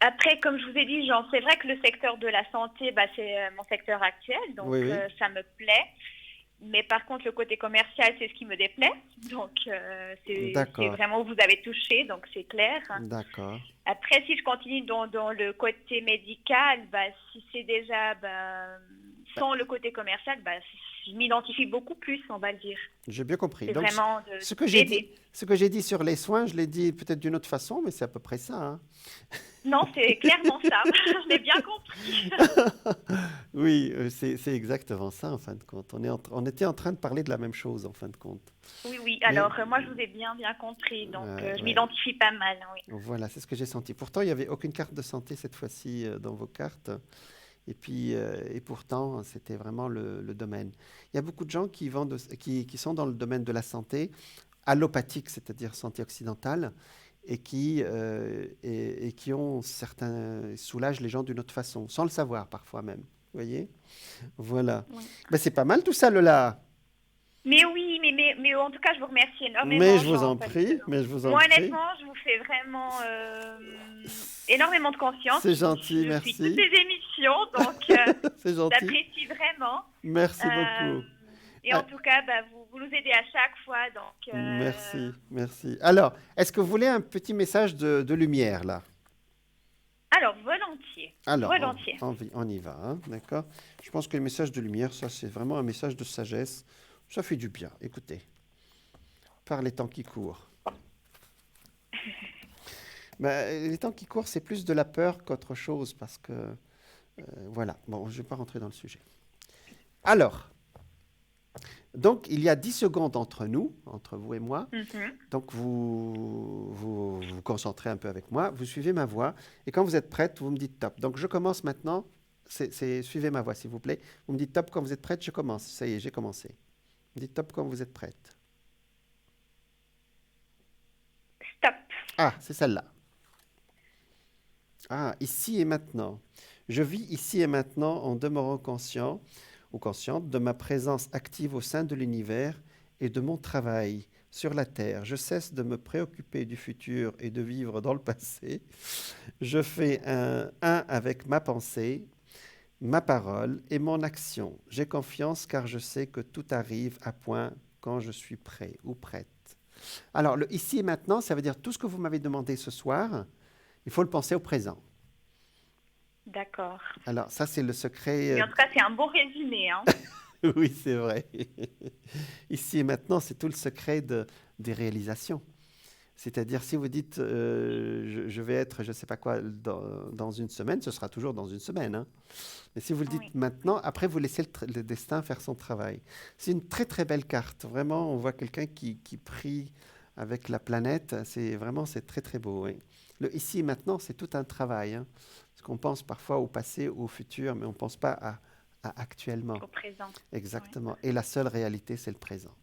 après, comme je vous ai dit, genre, c'est vrai que le secteur de la santé, bah, c'est mon secteur actuel, donc Oui, oui. ça me plaît. Mais par contre, le côté commercial, c'est ce qui me déplaît. Donc, c'est D'accord, vraiment où vous avez touché, donc c'est clair. d'accord. Après, si je continue dans le côté médical, bah, si c'est déjà Bah, sans le côté commercial, bah, je m'identifie beaucoup plus, on va le dire. j'ai bien compris. C'est Donc, vraiment ce que j'ai dit, d'aider. ce que j'ai dit sur les soins, je l'ai dit peut-être d'une autre façon, mais c'est à peu près ça, hein. Non, c'est clairement ça. Je l'ai bien compris. Oui, c'est exactement ça, en fin de compte. On était en train de parler de la même chose, en fin de compte. Oui, oui. Mais Alors, moi, je vous ai bien compris. Donc, je ouais, m'identifie pas mal, oui. voilà, c'est ce que j'ai senti. Pourtant, il n'y avait aucune carte de santé cette fois-ci dans vos cartes. Et puis, et pourtant, c'était vraiment le domaine. Il y a beaucoup de gens qui sont dans le domaine de la santé allopathique, c'est-à-dire santé occidentale, et qui ont soulagent les gens d'une autre façon, sans le savoir parfois même. Vous voyez? Voilà. Oui. Ben, c'est pas mal tout ça, Lola. Mais oui, mais en tout cas, je vous remercie Mais énormément, je vous Jean, en parce que prie, mais je vous en moi, prie. honnêtement, je vous fais vraiment énormément de confiance. C'est gentil, Je suis toutes merci. les émissions, donc C'est gentil. j'apprécie vraiment. Merci Euh, beaucoup. et en Ah, tout cas, vous nous aidez à chaque fois, donc merci, merci. Alors, est-ce que vous voulez un petit message de lumière là? alors volontiers, Alors, volontiers. on y va, hein, d'accord? Je pense que le message de lumière, ça, c'est vraiment un message de sagesse. Ça fait du bien. Écoutez, par les temps qui courent. Les temps qui courent, c'est plus de la peur qu'autre chose, parce que, voilà, bon, je ne vais pas rentrer dans le sujet. Alors, donc, il y a 10 secondes entre nous, entre vous et moi. Donc, vous concentrez un peu avec moi, vous suivez ma voix, et quand vous êtes prête, vous me dites top. Donc, je commence maintenant. Suivez ma voix, s'il vous plaît. Vous me dites top quand vous êtes prête, je commence. Ça y est, j'ai commencé. Vous me dites top quand vous êtes prête. Stop. Ah, c'est celle-là. Ah, ici et maintenant. Je vis ici et maintenant en demeurant conscient ou consciente de ma présence active au sein de l'univers et de mon travail sur la Terre. Je cesse de me préoccuper du futur et de vivre dans le passé. Je fais un avec ma pensée, ma parole et mon action. J'ai confiance car je sais que tout arrive à point quand je suis prêt ou prête. Alors, le ici et maintenant, ça veut dire tout ce que vous m'avez demandé ce soir, il faut le penser au présent. D'accord. Alors, ça, c'est le secret. Mais en tout cas, c'est un beau résumé. Hein. Oui, c'est vrai. Ici et maintenant, c'est tout le secret des réalisations. C'est-à-dire, si vous dites je vais être, je ne sais pas quoi, dans une semaine, ce sera toujours dans une semaine. Hein. Mais si vous le dites maintenant, après, vous laissez le destin faire son travail. C'est une très, très belle carte. Vraiment, on voit quelqu'un qui prie avec la planète. C'est très, très beau. Oui. Le ici et maintenant, c'est tout un travail. Hein. Parce qu'on pense parfois au passé, au futur, mais on ne pense pas à actuellement. Au présent. Exactement. Et la seule réalité, c'est le présent.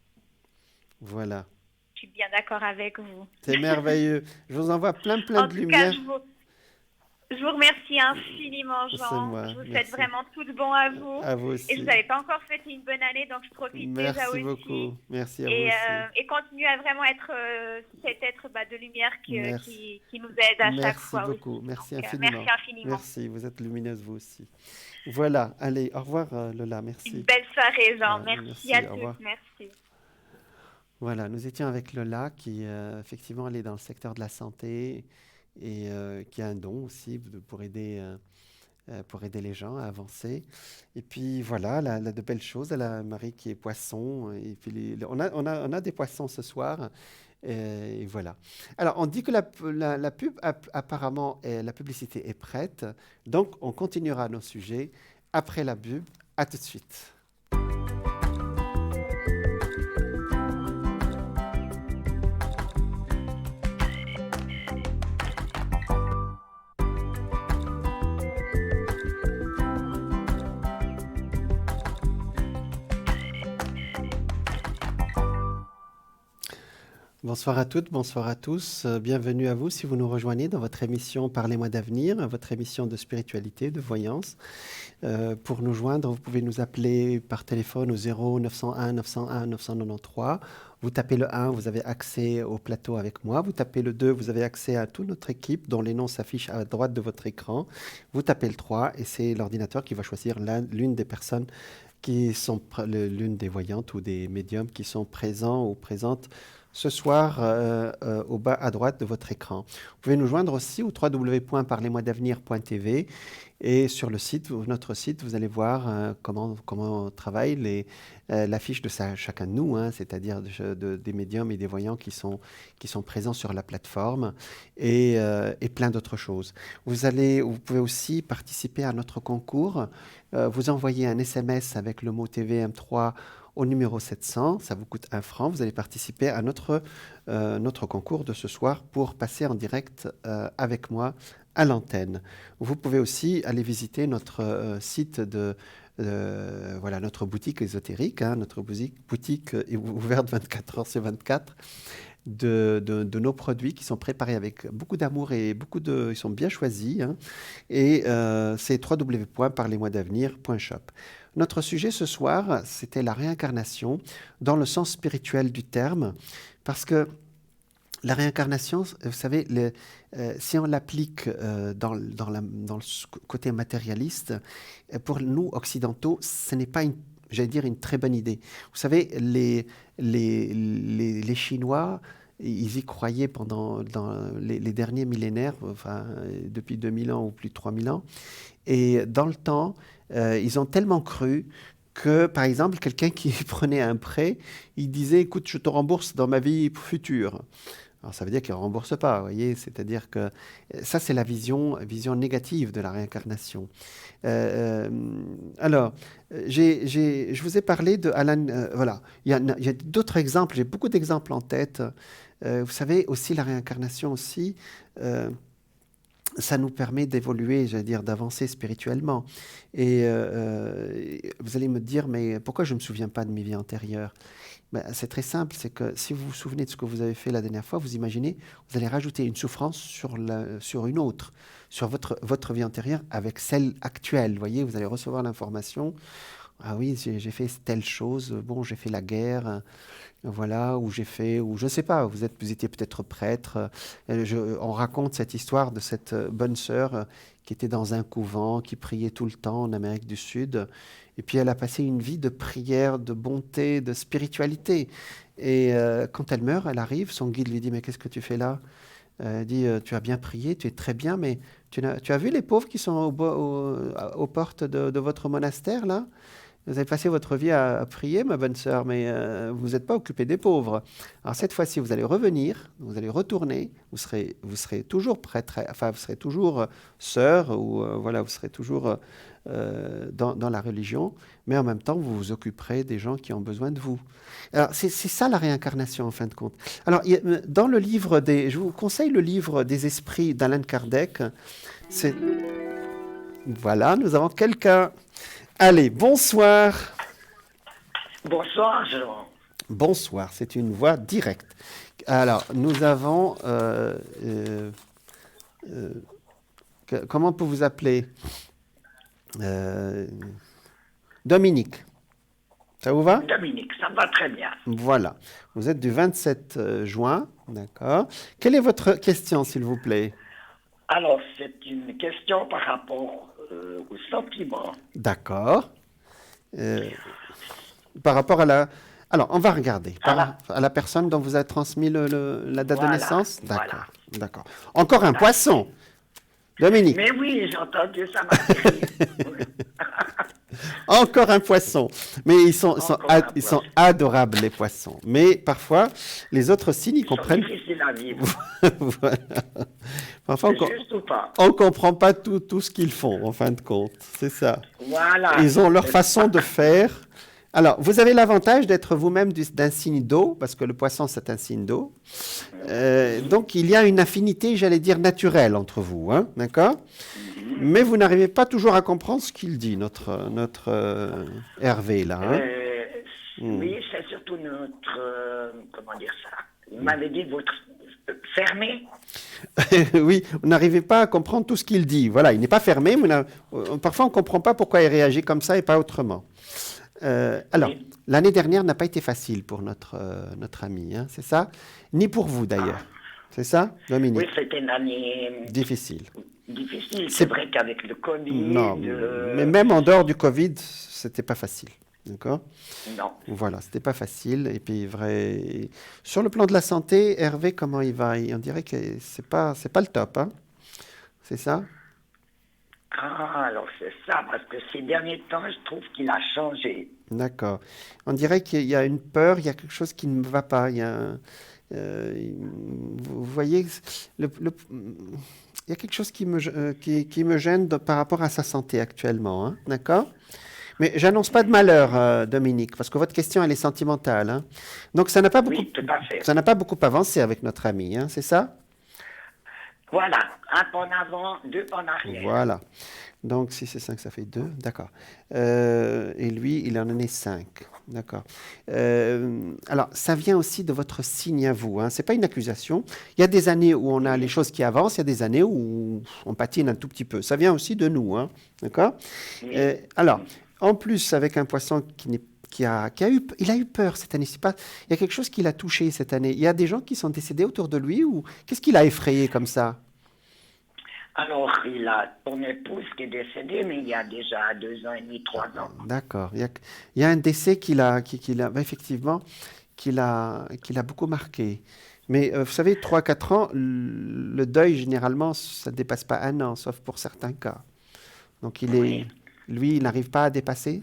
Voilà. Je suis bien d'accord avec vous. C'est merveilleux. Je vous envoie plein de lumière. Je vous remercie infiniment, Jean. C'est moi. Je vous souhaite vraiment tout de bon à vous. À vous aussi. Et je vous n'avais pas encore souhaité une bonne année, donc je profite déjà aussi. Merci beaucoup. Merci à vous aussi. Et continuez à vraiment être cet être de lumière qui nous aide à chaque fois. Merci beaucoup. Aussi. Merci donc, infiniment. merci infiniment. Merci. Vous êtes lumineuse, vous aussi. Voilà. Allez, au revoir, Lola. Merci. Une belle soirée, Jean. Merci à au revoir. tous. Merci. Voilà, nous étions avec Lola qui, effectivement, elle est dans le secteur de la santé et qui a un don aussi pour aider les gens à avancer. Et puis voilà, elle a de belles choses. Elle a un mari qui est poisson. Et puis on a des poissons ce soir. Et voilà. Alors, on dit que la pub, apparemment, la publicité est prête. Donc, on continuera nos sujets après la pub. À tout de suite. Bonsoir à toutes, bonsoir à tous. Bienvenue à vous si vous nous rejoignez dans votre émission Parlez-moi d'avenir, votre émission de spiritualité, de voyance. Pour nous joindre, vous pouvez nous appeler par téléphone au 0 901 901 993. Vous tapez le 1, vous avez accès au plateau avec moi. Vous tapez le 2, vous avez accès à toute notre équipe dont les noms s'affichent à droite de votre écran. Vous tapez le 3 et c'est l'ordinateur qui va choisir l'une des personnes qui sont l'une des voyantes ou des médiums qui sont présents ou présentes ce soir au bas à droite de votre écran. Vous pouvez nous joindre aussi au www.parlezmoi-d'avenir.tv et sur le site, notre site, vous allez voir comment travaille l'affiche de chacun de nous, hein, c'est-à-dire des médiums et des voyants qui sont présents sur la plateforme et plein d'autres choses. Vous pouvez aussi participer à notre concours. Vous envoyez un SMS avec le mot TVM3 au numéro 700, ça vous coûte 1 franc. Vous allez participer à notre concours de ce soir pour passer en direct avec moi à l'antenne. Vous pouvez aussi aller visiter notre site notre boutique ésotérique. Hein, notre boutique est ouverte 24 heures sur 24 de nos produits qui sont préparés avec beaucoup d'amour et ils sont bien choisis. Hein, et c'est www.parlezmoi-d'avenir.shop. Notre sujet ce soir, c'était la réincarnation dans le sens spirituel du terme, parce que la réincarnation, vous savez, si on l'applique dans le côté matérialiste, pour nous occidentaux, ce n'est pas une très bonne idée. Vous savez, les Chinois, ils y croyaient dans les derniers millénaires, enfin, depuis 2000 ans ou plus de 3000 ans, et dans le temps, ils ont tellement cru que, par exemple, quelqu'un qui prenait un prêt, il disait « Écoute, je te rembourse dans ma vie future ». Alors ça veut dire qu'il ne rembourse pas, vous voyez, c'est-à-dire que ça c'est la vision négative de la réincarnation. Alors, je vous ai parlé de Alan, voilà, il y a d'autres exemples, j'ai beaucoup d'exemples en tête. Vous savez, aussi la réincarnation aussi, ça nous permet d'évoluer, j'allais dire, d'avancer spirituellement. Et vous allez me dire, mais pourquoi je ne me souviens pas de mes vies antérieures? Ben, c'est très simple, c'est que si vous vous souvenez de ce que vous avez fait la dernière fois, vous imaginez, vous allez rajouter une souffrance sur une autre, sur votre vie antérieure avec celle actuelle. Vous voyez, vous allez recevoir l'information. Ah oui, j'ai fait telle chose, bon, j'ai fait la guerre, voilà, ou je ne sais pas, vous étiez peut-être prêtre. On raconte cette histoire de cette bonne sœur qui était dans un couvent, qui priait tout le temps en Amérique du Sud. Et puis elle a passé une vie de prière, de bonté, de spiritualité. Et quand elle meurt, elle arrive, son guide lui dit, mais qu'est-ce que tu fais là? Elle dit, tu as bien prié, tu es très bien, mais tu as vu les pauvres qui sont aux portes de votre monastère, là? Vous avez passé votre vie à prier, ma bonne sœur, mais vous n'êtes pas occupée des pauvres. Alors cette fois-ci, vous allez revenir, vous allez retourner, vous serez toujours prêtre, enfin vous serez toujours sœur, ou voilà, vous serez toujours dans la religion, mais en même temps, vous vous occuperez des gens qui ont besoin de vous. Alors c'est ça la réincarnation, en fin de compte. Alors dans le livre je vous conseille le livre des esprits d'Allan Kardec. Voilà, nous avons quelqu'un. Allez, bonsoir. Bonsoir, Jean. Bonsoir, c'est une voix directe. Alors, nous avons... comment on peut vous appeler? Dominique. Ça vous va? Dominique, ça va très bien. Voilà. Vous êtes du 27 juin, d'accord. Quelle est votre question, s'il vous plaît? Alors, c'est une question par rapport au sentiment. D'accord. Par rapport à la... Alors, on va regarder. À la personne dont vous avez transmis la date de naissance? D'accord. D'accord. Encore un poisson. Dominique. Mais oui, j'ai entendu ça. Encore un poisson. Mais ils sont adorables, les poissons. Mais parfois, les autres signes, ils comprennent. C'est difficile à vivre. Voilà. Parfois, juste ou pas. on ne comprend pas tout ce qu'ils font, en fin de compte. C'est ça. Voilà. Ils ont leur façon de faire. Alors, vous avez l'avantage d'être vous-même d'un signe d'eau, parce que le poisson, c'est un signe d'eau. Donc, il y a une affinité, j'allais dire, naturelle entre vous, hein, d'accord? Mais vous n'arrivez pas toujours à comprendre ce qu'il dit, notre Hervé, là. Hein? Oui, c'est surtout notre... comment dire ça? Vous m'avez dit votre... fermé? Oui, vous n'arrivez pas à comprendre tout ce qu'il dit. Voilà, il n'est pas fermé, mais parfois on ne comprend pas pourquoi il réagit comme ça et pas autrement. Alors, oui. L'année dernière n'a pas été facile pour notre ami, hein, c'est ça? Ni pour vous d'ailleurs. C'est ça, Dominique? Oui, c'était une année... difficile. Difficile, c'est vrai qu'avec le Covid... Non, mais même en dehors du Covid, c'était pas facile. D'accord? Non. Voilà, c'était pas facile. Et puis, sur le plan de la santé, Hervé, comment il va? On dirait que c'est pas le top, hein? C'est ça? Ah, alors c'est ça, parce que ces derniers temps, je trouve qu'il a changé. D'accord. On dirait qu'il y a une peur, il y a quelque chose qui ne va pas. Il y a vous voyez, il y a quelque chose qui me gêne par rapport à sa santé actuellement, hein? D'accord? Mais j'annonce pas de malheur, Dominique, parce que votre question, elle est sentimentale. Hein? Donc, ça n'a pas beaucoup, oui, tout à fait. Ça n'a pas beaucoup avancé avec notre ami, hein, c'est ça? Voilà, un pas en avant, deux pas en arrière. Voilà. Donc, 6 et 5, ça fait 2, d'accord. Et lui, il en est 5, d'accord. Alors, ça vient aussi de votre signe à vous, hein. Ce n'est pas une accusation. Il y a des années où on a les choses qui avancent, il y a des années où on patine un tout petit peu. Ça vient aussi de nous, hein, d'accord. Alors, en plus, avec un poisson il a eu peur cette année. Il y a quelque chose qui l'a touché cette année. Il y a des gens qui sont décédés autour de lui ou qu'est-ce qui l'a effrayé comme ça? Alors, il a son épouse qui est décédée, mais il y a déjà 2 ans et demi, 3 ans. D'accord. Il y a un décès qui l'a beaucoup marqué. Mais vous savez, 3-4 ans, le deuil, généralement, ça ne dépasse pas 1 an, sauf pour certains cas. Donc, lui, il n'arrive pas à dépasser?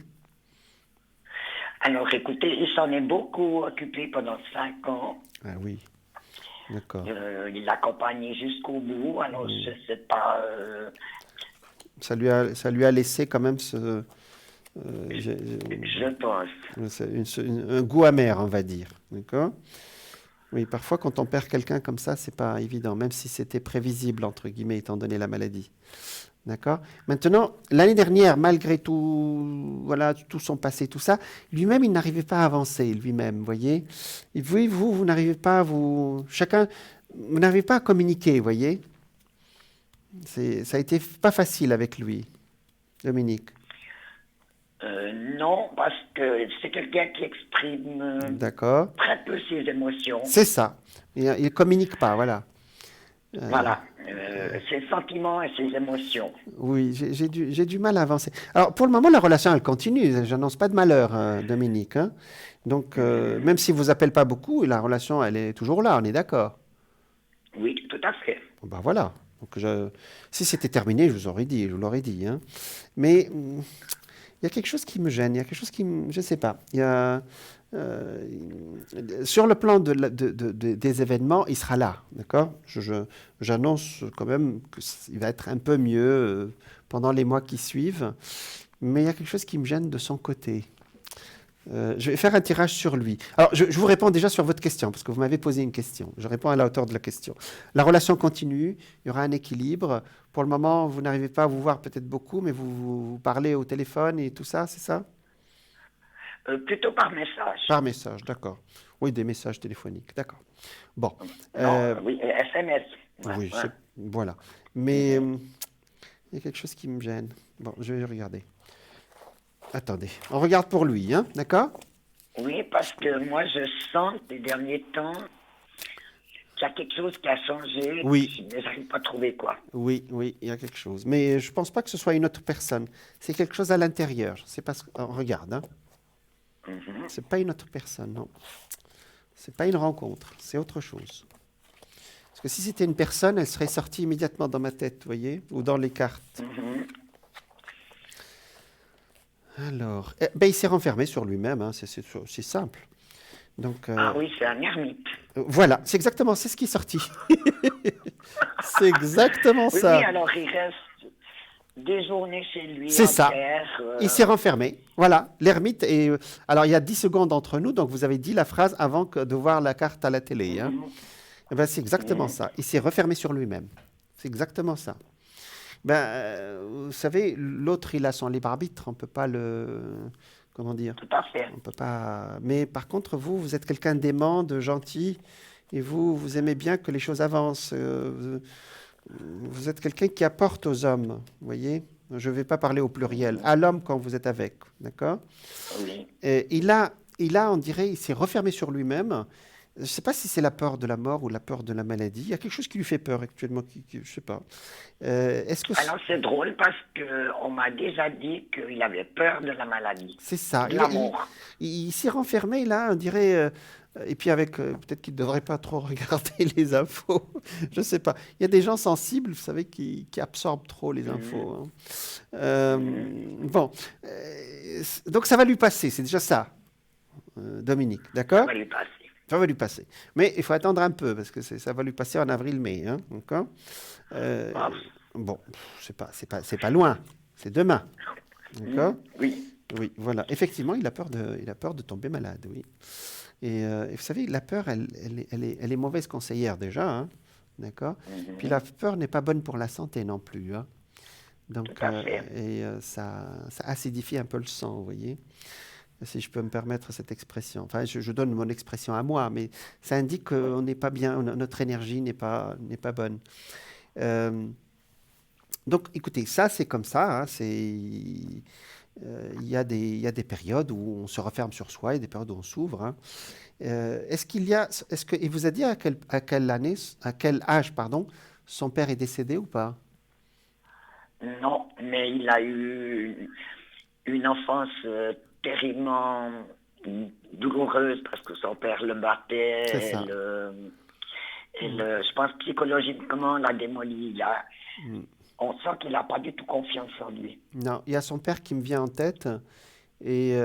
Alors, écoutez, il s'en est beaucoup occupé pendant 5 ans. Ah oui. D'accord. Il l'accompagnait jusqu'au bout, alors je ne sais pas. Ça lui a laissé quand même Je pense. un goût amer, on va dire. D'accord? Oui, parfois quand on perd quelqu'un comme ça, c'est pas évident, même si c'était prévisible, entre guillemets, étant donné la maladie. D'accord? Maintenant, l'année dernière, malgré tout, voilà, tout son passé, tout ça, lui-même, il n'arrivait pas à avancer, lui-même, voyez? Et vous n'arrivez pas à vous n'arrivez pas à communiquer, voyez? Ça a été pas facile avec lui, Dominique. Non, parce que c'est quelqu'un qui exprime D'accord? très peu ses émotions. C'est ça. Il communique pas, voilà. Voilà, ses sentiments et ses émotions. Oui, j'ai du mal à avancer. Alors, pour le moment, la relation, elle continue. J'annonce pas de malheur, Dominique, hein. Donc, même s'il vous appelle pas beaucoup, la relation, elle est toujours là, on est d'accord. Oui, tout à fait. Bon, ben voilà. Donc, si c'était terminé, je vous l'aurais dit, hein. Mais il y a quelque chose qui me gêne, il y a quelque chose je sais pas. Il y a, sur le plan des événements, il sera là, d'accord? J'annonce quand même qu'il va être un peu mieux pendant les mois qui suivent, mais il y a quelque chose qui me gêne de son côté. Je vais faire un tirage sur lui. Alors, je vous réponds déjà sur votre question, parce que vous m'avez posé une question. Je réponds à la hauteur de la question. La relation continue, il y aura un équilibre. Pour le moment, vous n'arrivez pas à vous voir peut-être beaucoup, mais vous parlez au téléphone et tout ça, c'est ça? Plutôt par message. Par message, d'accord. Oui, des messages téléphoniques, d'accord. Bon. Non, oui, SMS. Ouais, Oui, ouais. voilà. Mais il y a quelque chose qui me gêne. Bon, je vais regarder. Attendez, on regarde pour lui, hein, d'accord? Oui, parce que moi, je sens ces derniers temps qu'il y a quelque chose qui a changé. Oui. Mais j'arrive pas à trouver quoi. Oui, il y a quelque chose. Mais je ne pense pas que ce soit une autre personne. C'est quelque chose à l'intérieur. C'est parce qu'on regarde, hein. C'est pas une autre personne, non. C'est pas une rencontre, c'est autre chose. Parce que si c'était une personne, elle serait sortie immédiatement dans ma tête, vous voyez, ou dans les cartes. Alors, il s'est renfermé sur lui-même, hein, c'est simple. Donc, Ah oui, c'est un ermite. voilà, c'est ce qui est sorti. C'est exactement Oui, ça. oui, alors il reste des journées chez lui. C'est ça. entières, Il s'est renfermé. Voilà, l'ermite. Alors, il y a 10 secondes entre nous, donc vous avez dit la phrase avant de voir la carte à la télé. Hein. Eh ben, c'est exactement ça. Il s'est refermé sur lui-même. C'est exactement ça. Vous savez, l'autre, il a son libre arbitre. On ne peut pas comment dire? Tout à fait. On peut pas. Mais par contre, vous êtes quelqu'un d'aimant, de gentil, et vous aimez bien que les choses avancent. Vous êtes quelqu'un qui apporte aux hommes, vous voyez? Je ne vais pas parler au pluriel, à l'homme quand vous êtes avec, d'accord? Oui. Et on dirait, il s'est refermé sur lui-même. Je ne sais pas si c'est la peur de la mort ou la peur de la maladie. Il y a quelque chose qui lui fait peur actuellement, je ne sais pas. Est-ce que Alors c'est drôle parce qu'on m'a déjà dit qu'il avait peur de la maladie. c'est ça. De l'amour. Il s'est renfermé là, on dirait. Et puis peut-être qu'il ne devrait pas trop regarder les infos. Je ne sais pas. Il y a des gens sensibles, vous savez, qui absorbent trop les infos. Hein. Bon. Donc ça va lui passer, c'est déjà ça, Dominique, d'accord? Ça va lui passer. Ça va lui passer. Mais il faut attendre un peu, parce que ça va lui passer en avril-mai. Hein, d'accord? Bon, c'est pas loin. C'est demain. D'accord? Oui. Oui, voilà. Effectivement, il a peur de tomber malade, oui. Et vous savez, la peur, elle est mauvaise conseillère déjà, hein, d'accord? Puis la peur n'est pas bonne pour la santé non plus, hein. Donc, ça acidifie un peu le sang, vous voyez, si je peux me permettre cette expression. Enfin, je donne mon expression à moi, mais ça indique qu'on n'est pas bien, notre énergie n'est pas bonne. Donc, écoutez, ça, c'est comme ça, hein, il y a des périodes où on se referme sur soi et des périodes où on s'ouvre. Hein. Il vous a dit à quel âge, son père est décédé ou pas? Non, mais il a eu une enfance terriblement douloureuse parce que son père le battait. C'est ça. Je pense psychologiquement l'a démoli. On sent qu'il n'a pas du tout confiance en lui. Non, il y a son père qui me vient en tête Et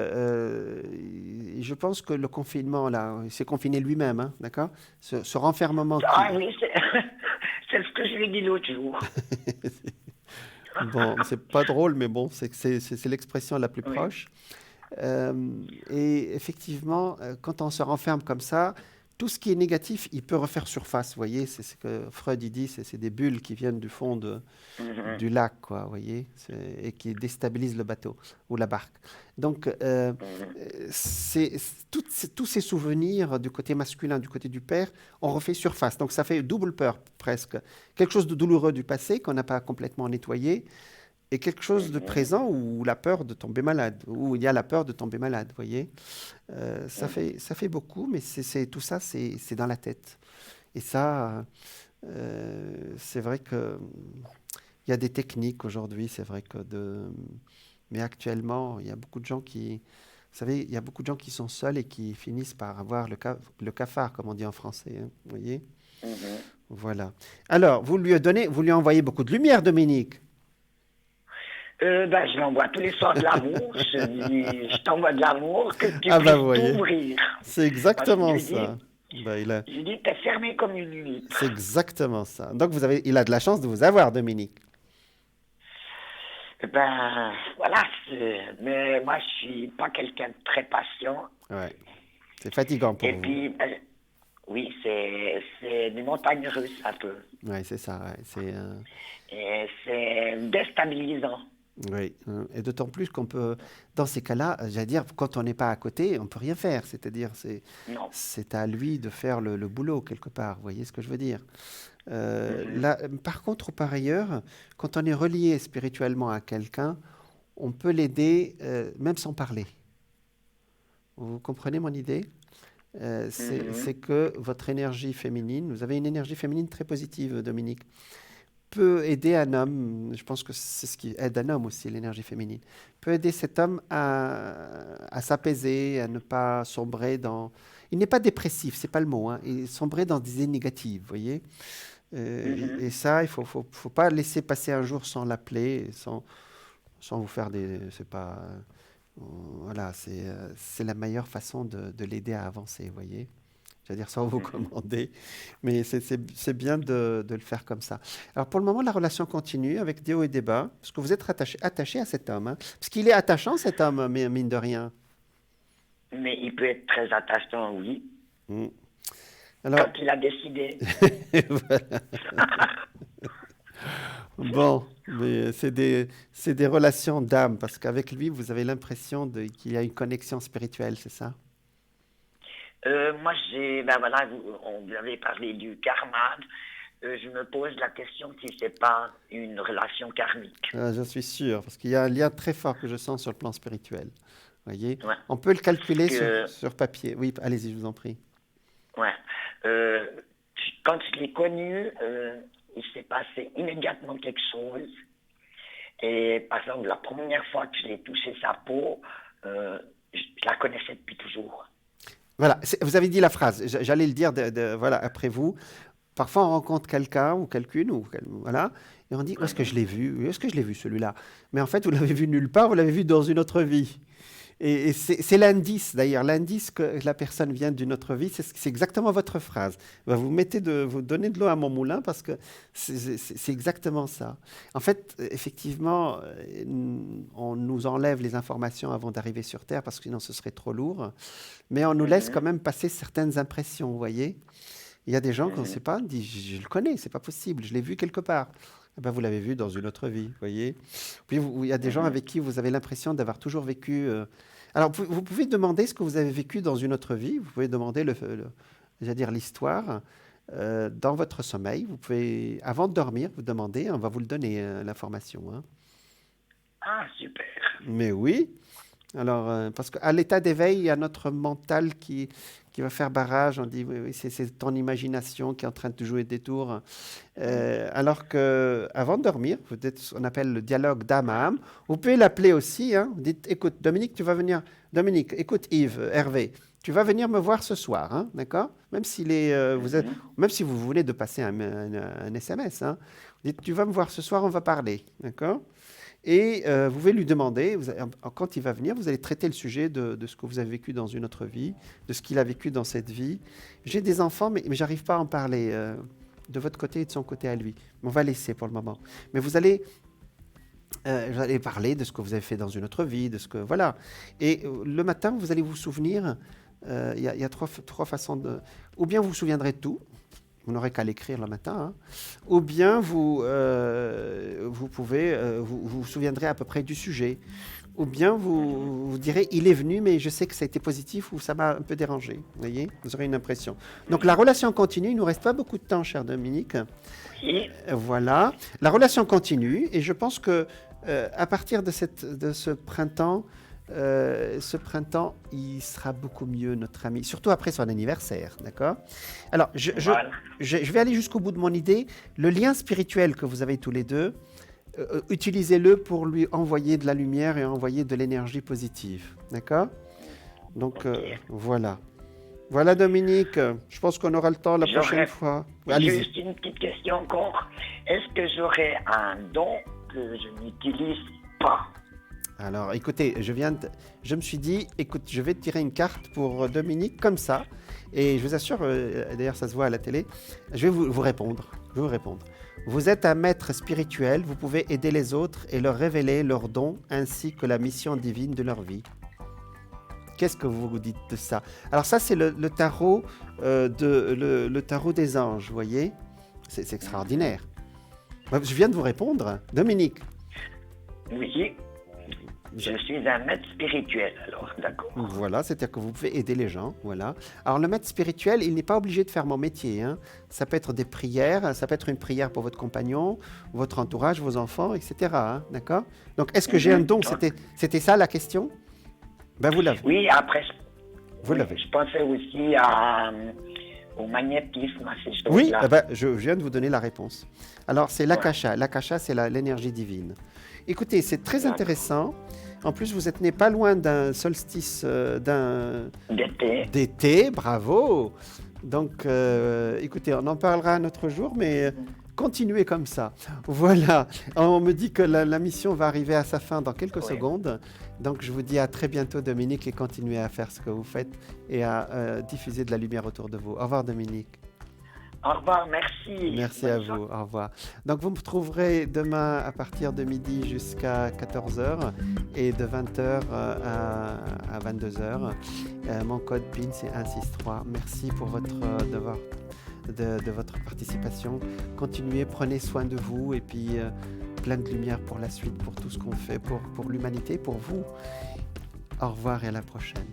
je pense que le confinement, là, il s'est confiné lui-même, hein, d'accord? Ce renfermement Ah oui, c'est ce que je lui ai dit l'autre jour. Bon, c'est pas drôle, mais bon, c'est l'expression la plus Oui. proche. Et effectivement, quand on se renferme comme ça, tout ce qui est négatif, il peut refaire surface. Vous voyez, c'est ce que Freud il dit, c'est des bulles qui viennent du fond du lac, quoi, vous voyez, et qui déstabilisent le bateau ou la barque. Donc, tous ces souvenirs du côté masculin, du côté du père, on refait surface. Donc, ça fait double peur presque. Quelque chose de douloureux du passé qu'on n'a pas complètement nettoyé, et quelque chose de présent où la peur de tomber malade, où il y a la peur de tomber malade, vous voyez. Ça fait beaucoup, mais tout ça, c'est dans la tête. Et ça, c'est vrai que il y a des techniques aujourd'hui, c'est vrai que mais actuellement, il y a beaucoup de gens qui, vous savez, il y a beaucoup de gens qui sont seuls et qui finissent par avoir le cafard, comme on dit en français, hein, vous voyez. Voilà. Alors, vous lui envoyez beaucoup de lumière, Dominique. Je l'envoie tous les soirs de l'amour. Je t'envoie de l'amour, que tu Ah puisses vous voyez. t'ouvrir. C'est exactement Parce que ça. Je dis, t'es fermé comme une huître. C'est exactement ça. Donc, il a de la chance de vous avoir, Dominique. Voilà. Mais moi, je suis pas quelqu'un de très patient. Ouais. C'est fatigant pour Et vous. puis, oui, c'est des montagnes russes un peu. Oui, c'est ça. Ouais. Et c'est déstabilisant. Oui. Et d'autant plus qu'on peut, dans ces cas-là, j'allais dire, quand on n'est pas à côté, on ne peut rien faire. C'est-à-dire, c'est à lui de faire le boulot quelque part. Vous voyez ce que je veux dire? Là, par contre, par ailleurs, quand on est relié spirituellement à quelqu'un, on peut l'aider même sans parler. Vous comprenez mon idée? C'est que votre énergie féminine, vous avez une énergie féminine très positive, Dominique, peut aider un homme, je pense que c'est ce qui aide un homme aussi, l'énergie féminine, peut aider cet homme à s'apaiser, à ne pas sombrer dans... Il n'est pas dépressif, c'est pas le mot, hein, il sombrer dans des idées négatives, vous voyez. Et ça, il faut pas laisser passer un jour sans l'appeler, sans vous faire des... C'est pas... Voilà, c'est la meilleure façon de l'aider à avancer, vous voyez. C'est-à-dire sans vous commander, mais c'est bien de le faire comme ça. Alors pour le moment, la relation continue avec des hauts et des bas, parce que vous êtes attaché à cet homme, hein, parce qu'il est attachant cet homme, mine de rien. Mais il peut être très attachant, oui. Alors, quand il a décidé. Bon, mais c'est des relations d'âme, parce qu'avec lui, vous avez l'impression qu'il y a une connexion spirituelle, c'est ça? Moi, voilà, on vous avait parlé du karma. Je me pose la question si c'est pas une relation karmique. Je suis sûr, parce qu'il y a un lien très fort que je sens sur le plan spirituel. Voyez, Ouais. on peut le calculer sur papier. Oui, allez-y, je vous en prie. Ouais. Quand je l'ai connu, il s'est passé immédiatement quelque chose. Et par exemple, la première fois que je l'ai touché sa peau, je la connaissais depuis toujours. Voilà, vous avez dit la phrase, j'allais le dire voilà, après vous. Parfois, on rencontre quelqu'un ou quelqu'une, voilà, et on dit, où est-ce que je l'ai vu? Où est-ce que je l'ai vu celui-là? Mais en fait, vous l'avez vu nulle part, vous l'avez vu dans une autre vie. Et c'est l'indice, d'ailleurs, l'indice que la personne vient d'une autre vie, c'est exactement votre phrase. Vous donnez de l'eau à mon moulin parce que c'est exactement ça. En fait, effectivement, on nous enlève les informations avant d'arriver sur Terre parce que sinon ce serait trop lourd. Mais on nous laisse quand même passer certaines impressions, vous voyez. Il y a des gens qu'on ne sait pas, on dit, je le connais, c'est pas possible, je l'ai vu quelque part. Eh ben, vous l'avez vu dans une autre vie, vous voyez. Puis il y a des gens avec qui vous avez l'impression d'avoir toujours vécu. Alors, vous pouvez demander ce que vous avez vécu dans une autre vie. Vous pouvez demander l'histoire dans votre sommeil. Vous pouvez, avant de dormir, vous demander. On va vous le donner l'information. Hein. Ah, super. Mais oui. Alors, parce qu'à l'état d'éveil, il y a notre mental qui va faire barrage. On dit, oui, c'est ton imagination qui est en train de jouer des tours. Alors qu'avant de dormir, vous êtes ce qu'on appelle le dialogue d'âme à âme. Vous pouvez l'appeler aussi. Hein. Vous dites, écoute, Dominique, tu vas venir. Dominique, écoute, Yves, Hervé, tu vas venir me voir ce soir, hein, d'accord? Même même si vous venez de passer un SMS. Hein. Vous dites, tu vas me voir ce soir, on va parler, d'accord? Et vous pouvez lui demander, quand il va venir, vous allez traiter le sujet de ce que vous avez vécu dans une autre vie, de ce qu'il a vécu dans cette vie. J'ai des enfants, mais j'arrive pas à en parler de votre côté et de son côté à lui. On va laisser pour le moment. Mais vous allez parler de ce que vous avez fait dans une autre vie, de ce que voilà. Et le matin, vous allez vous souvenir. Il y a trois façons de. Ou bien vous vous souviendrez de tout. Vous n'aurez qu'à l'écrire le matin, hein. Ou bien vous vous souviendrez à peu près du sujet. Ou bien vous direz, il est venu, mais je sais que ça a été positif ou ça m'a un peu dérangé. Vous voyez, vous aurez une impression. Donc la relation continue, il ne nous reste pas beaucoup de temps, cher Dominique. Voilà, la relation continue et je pense que à partir de ce printemps, il sera beaucoup mieux, notre ami, surtout après son anniversaire, d'accord? Alors, je vais aller jusqu'au bout de mon idée. Le lien spirituel que vous avez tous les deux, utilisez-le pour lui envoyer de la lumière et envoyer de l'énergie positive, d'accord? Donc, voilà. Voilà, Dominique, je pense qu'on aura le temps la prochaine fois. Juste une petite question encore. Est-ce que j'aurai un don que je n'utilise pas? Alors, écoutez, je me suis dit, écoute, je vais tirer une carte pour Dominique comme ça, et je vous assure, d'ailleurs ça se voit à la télé, je vais vous répondre. Vous êtes un maître spirituel, vous pouvez aider les autres et leur révéler leurs dons ainsi que la mission divine de leur vie. Qu'est-ce que vous dites de ça? Alors ça, c'est le tarot le tarot des anges, vous voyez? C'est extraordinaire. Je viens de vous répondre, Dominique. Oui. Je suis un maître spirituel, alors, d'accord. Voilà, c'est-à-dire que vous pouvez aider les gens, voilà. Alors, le maître spirituel, il n'est pas obligé de faire mon métier, hein. Ça peut être des prières, ça peut être une prière pour votre compagnon, votre entourage, vos enfants, etc., hein, d'accord? Donc, est-ce que j'ai un don? C'était ça la question? Ben, vous l'avez. Oui, après, vous l'avez. Je pensais aussi au magnétisme, à ces choses-là. Oui, je viens de vous donner la réponse. Alors, c'est l'akasha. L'akasha, c'est l'énergie divine. Écoutez, c'est très intéressant. En plus, vous êtes né pas loin d'un solstice d'été. Bravo. Donc, écoutez, on en parlera un autre jour, mais continuez comme ça. Voilà. On me dit que la mission va arriver à sa fin dans quelques secondes. Donc, je vous dis à très bientôt, Dominique, et continuez à faire ce que vous faites et à diffuser de la lumière autour de vous. Au revoir, Dominique. Au revoir, merci. Merci à vous, au revoir. Donc vous me trouverez demain à partir de midi jusqu'à 14h et de 20h à 22h. Mon code PIN c'est 163. Merci pour de votre participation. Continuez, prenez soin de vous et puis plein de lumière pour la suite, pour tout ce qu'on fait, pour l'humanité, pour vous. Au revoir et à la prochaine.